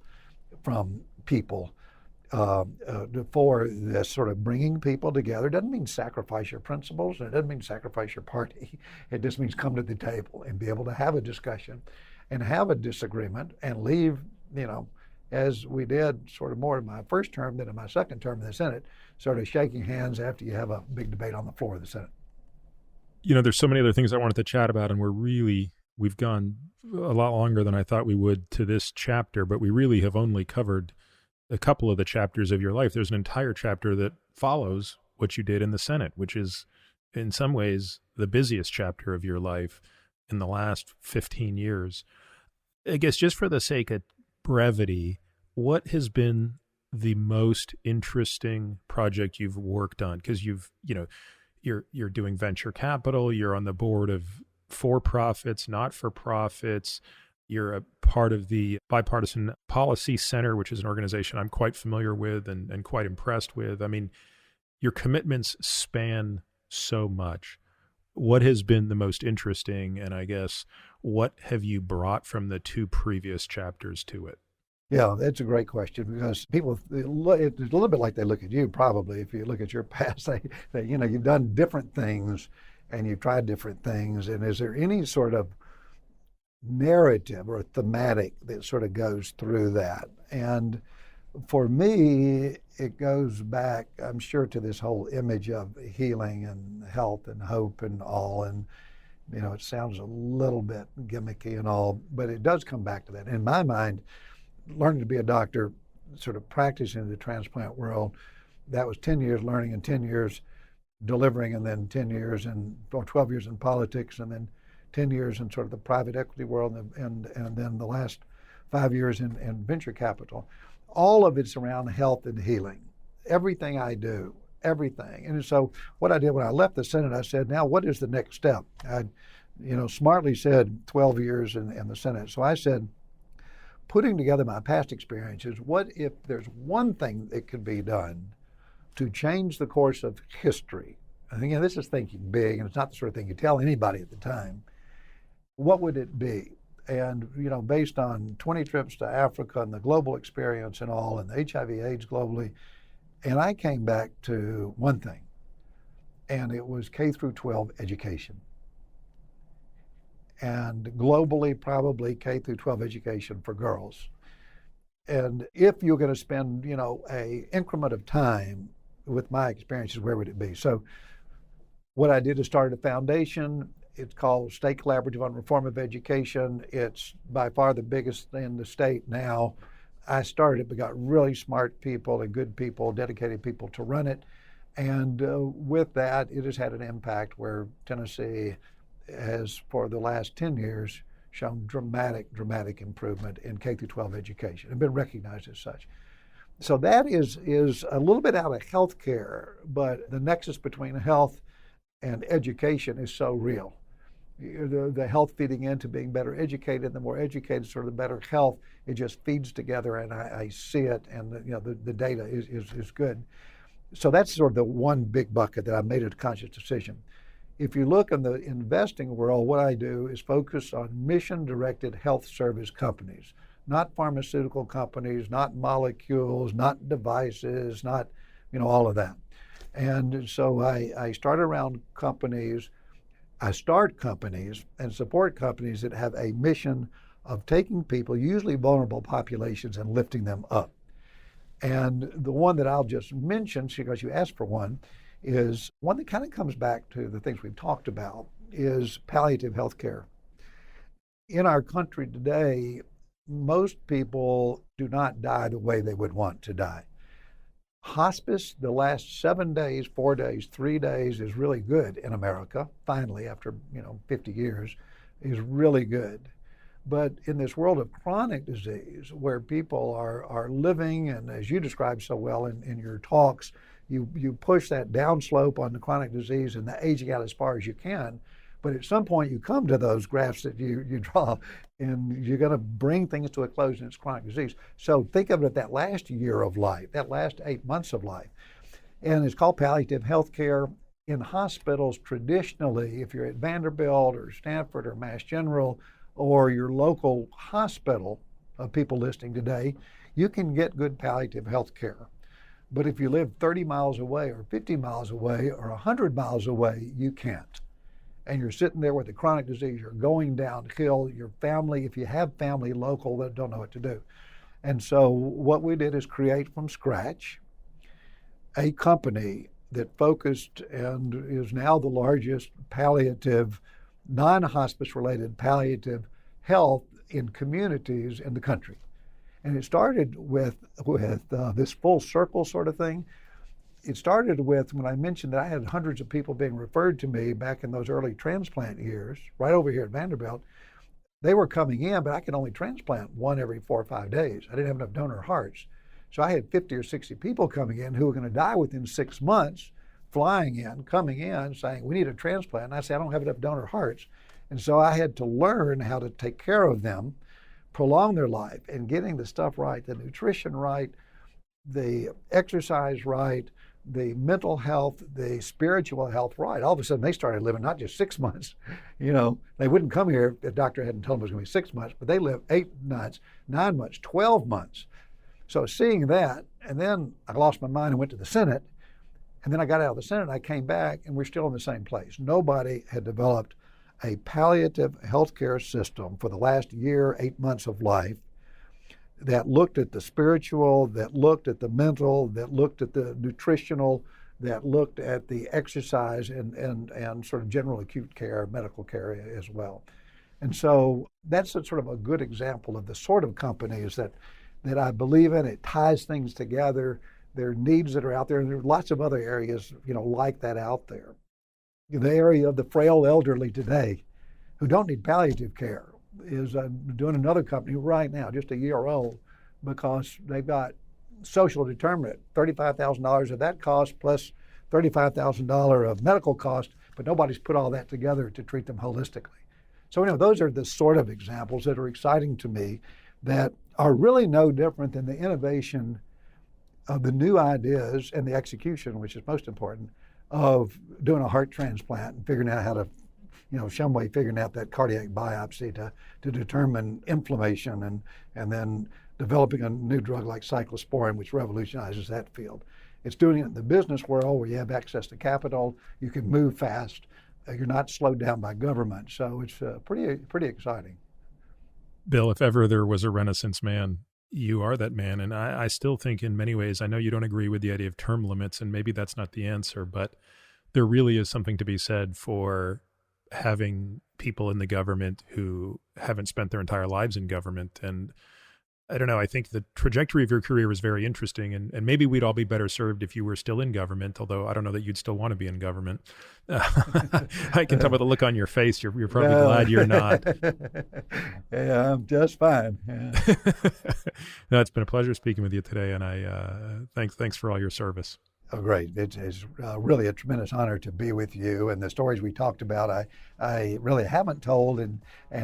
from people for this sort of bringing people together. It doesn't mean sacrifice your principles, and it doesn't mean sacrifice your party. It just means come to the table and be able to have a discussion and have a disagreement and leave, as we did sort of more in my first term than in my second term in the Senate, sort of shaking hands after you have a big debate on the floor of the Senate. There's so many other things I wanted to chat about, and we've gone a lot longer than I thought we would to this chapter, but we really have only covered a couple of the chapters of your life. There's an entire chapter that follows what you did in the Senate, which is in some ways the busiest chapter of your life in the last 15 years. I guess just for the sake of brevity, what has been the most interesting project you've worked on? Because you're doing venture capital, you're on the board of for-profits, not-for-profits, you're a part of the Bipartisan Policy Center, which is an organization I'm quite familiar with and quite impressed with. I mean, your commitments span so much. What has been the most interesting, and I guess what have you brought from the 2 previous chapters to it? Yeah, that's a great question, because people, it's a little bit like they look at you probably. If you look at your past, they you've done different things and you've tried different things. And is there any sort of narrative or thematic that sort of goes through that? And For me, it goes back, I'm sure, to this whole image of healing and health and hope and all. And, it sounds a little bit gimmicky and all, but it does come back to that. In my mind, learning to be a doctor, sort of practicing in the transplant world, that was 10 years learning and 10 years delivering, and then 10 years or 12 years in politics, and then 10 years in sort of the private equity world, and then the last 5 years in venture capital. All of it's around health and healing. Everything I do, everything. And so what I did when I left the Senate, I said, now what is the next step? I, smartly said 12 years in the Senate. So I said, putting together my past experiences, what if there's one thing that could be done to change the course of history? And again, this is thinking big, and it's not the sort of thing you tell anybody at the time. What would it be? And, based on 20 trips to Africa and the global experience and all, and the HIV/AIDS globally, and I came back to one thing, and it was K through 12 education. And globally, probably K through 12 education for girls. And if you're going to spend, a increment of time with my experiences, where would it be? So what I did is started a foundation. It's called State Collaborative on Reform of Education. It's by far the biggest in the state now. I started it, but got really smart people and good people, dedicated people to run it. And with that, it has had an impact where Tennessee has, for the last 10 years, shown dramatic improvement in K through 12 education and been recognized as such. So that is a little bit out of healthcare, but the nexus between health and education is so real. The health feeding into being better educated, the more educated, sort of the better health, it just feeds together, and I see it, and the data is good. So that's sort of the one big bucket that I made a conscious decision. If you look in the investing world, what I do is focus on mission-directed health service companies, not pharmaceutical companies, not molecules, not devices, not, all of that. And so I start around companies. I start companies and support companies that have a mission of taking people, usually vulnerable populations, and lifting them up. And the one that I'll just mention, because you asked for one, is one that kind of comes back to the things we've talked about, is palliative health care. In our country today, most people do not die the way they would want to die. Hospice, the last 7 days, 4 days, 3 days is really good in America, finally, after 50 years, is really good. But in this world of chronic disease, where people are living, and as you described so well in your talks, you push that downslope on the chronic disease and the aging out as far as you can. But at some point you come to those graphs that you draw, and you're going to bring things to a close in its chronic disease. So think of it, that last year of life, that last 8 months of life. And it's called palliative health care. In hospitals, traditionally, if you're at Vanderbilt or Stanford or Mass General or your local hospital of people listening today, you can get good palliative health care. But if you live 30 miles away or 50 miles away or 100 miles away, you can't. And you're sitting there with a chronic disease, you're going downhill, your family, if you have family local, that don't know what to do. And so what we did is create from scratch a company that focused and is now the largest palliative, non-hospice related palliative health in communities in the country. And it started with this full circle sort of thing. It started with when I mentioned that I had hundreds of people being referred to me back in those early transplant years, right over here at Vanderbilt. They were coming in, but I could only transplant one every 4 or 5 days. I didn't have enough donor hearts. So I had 50 or 60 people coming in who were going to die within 6 months, flying in, coming in, saying, we need a transplant. And I said, I don't have enough donor hearts. And so I had to learn how to take care of them, prolong their life, and getting the stuff right, the nutrition right, the exercise right, the mental health, the spiritual health right. All of a sudden they started living not just 6 months. They wouldn't come here if the doctor hadn't told them it was going to be 6 months, but they lived 8 months, 9 months, 12 months. So seeing that, and then I lost my mind and went to the Senate, and then I got out of the Senate, I came back, and we're still in the same place. Nobody had developed a palliative healthcare system for the last year, 8 months of life that looked at the spiritual, that looked at the mental, that looked at the nutritional, that looked at the exercise and sort of general acute care, medical care as well. And so that's sort of a good example of the sort of companies that I believe in. It ties things together. There are needs that are out there, and there are lots of other areas, like that out there. The area of the frail elderly today who don't need palliative care is doing another company right now, just a year old, because they've got social determinant, $35,000 of that cost plus $35,000 of medical cost, but nobody's put all that together to treat them holistically. So, those are the sort of examples that are exciting to me that are really no different than the innovation of the new ideas and the execution, which is most important, of doing a heart transplant and figuring out how to, some way figuring out that cardiac biopsy to determine inflammation and then developing a new drug like cyclosporin, which revolutionizes that field. It's doing it in the business world where you have access to capital, you can move fast, you're not slowed down by government. So it's pretty exciting. Bill, if ever there was a Renaissance man, you are that man. And I still think in many ways, I know you don't agree with the idea of term limits, and maybe that's not the answer, but there really is something to be said for having people in the government who haven't spent their entire lives in government. And I don't know, I think the trajectory of your career is very interesting, and maybe we'd all be better served if you were still in government, although I don't know that you'd still want to be in government. I can tell by the look on your face, you're probably glad you're not. Yeah, I'm just fine. Yeah. No, it's been a pleasure speaking with you today, and thanks for all your service. Oh, great. It's really a tremendous honor to be with you. And the stories we talked about, I really haven't told and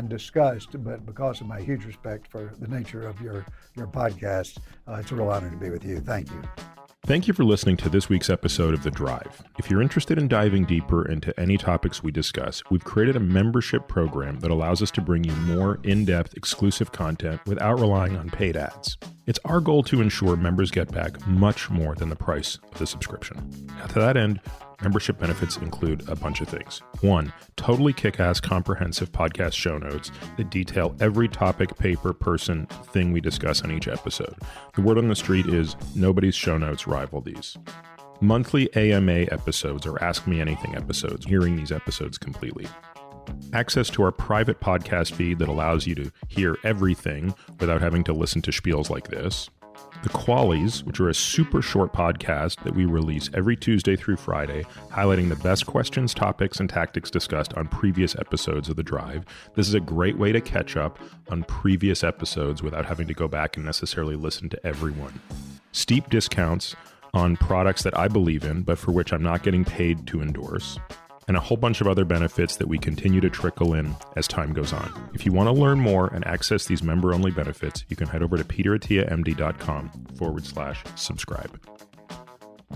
discussed, but because of my huge respect for the nature of your podcast, it's a real honor to be with you. Thank you. Thank you for listening to this week's episode of The Drive. If you're interested in diving deeper into any topics we discuss, we've created a membership program that allows us to bring you more in-depth, exclusive content without relying on paid ads. It's our goal to ensure members get back much more than the price of the subscription. Now, to that end, membership benefits include a bunch of things. 1, totally kick-ass comprehensive podcast show notes that detail every topic, paper, person, thing we discuss on each episode. The word on the street is nobody's show notes rival these. Monthly AMA episodes or Ask Me Anything episodes, hearing these episodes completely. Access to our private podcast feed that allows you to hear everything without having to listen to spiels like this. The Qualies, which are a super short podcast that we release every Tuesday through Friday, highlighting the best questions, topics, and tactics discussed on previous episodes of The Drive. This is a great way to catch up on previous episodes without having to go back and necessarily listen to everyone. Steep discounts on products that I believe in, but for which I'm not getting paid to endorse. And a whole bunch of other benefits that we continue to trickle in as time goes on. If you want to learn more and access these member-only benefits, you can head over to peterattiamd.com/subscribe.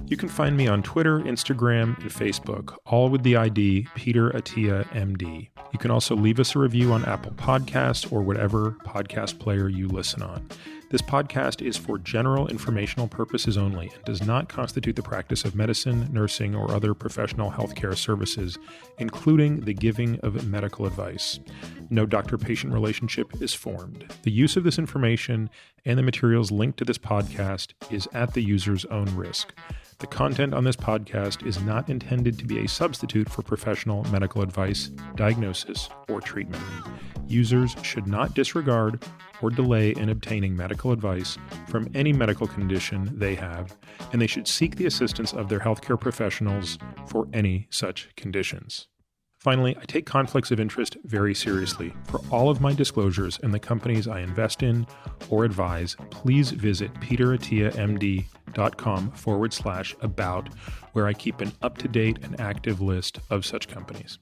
You can find me on Twitter, Instagram, and Facebook, all with the ID Peter Attia MD. You can also leave us a review on Apple Podcasts or whatever podcast player you listen on. This podcast is for general informational purposes only and does not constitute the practice of medicine, nursing, or other professional healthcare services, including the giving of medical advice. No doctor-patient relationship is formed. The use of this information and the materials linked to this podcast is at the user's own risk. The content on this podcast is not intended to be a substitute for professional medical advice, diagnosis, or treatment. Users should not disregard or delay in obtaining medical advice from any medical condition they have, and they should seek the assistance of their healthcare professionals for any such conditions. Finally, I take conflicts of interest very seriously. For all of my disclosures and the companies I invest in or advise, please visit peterattiamd.com/about, where I keep an up-to-date and active list of such companies.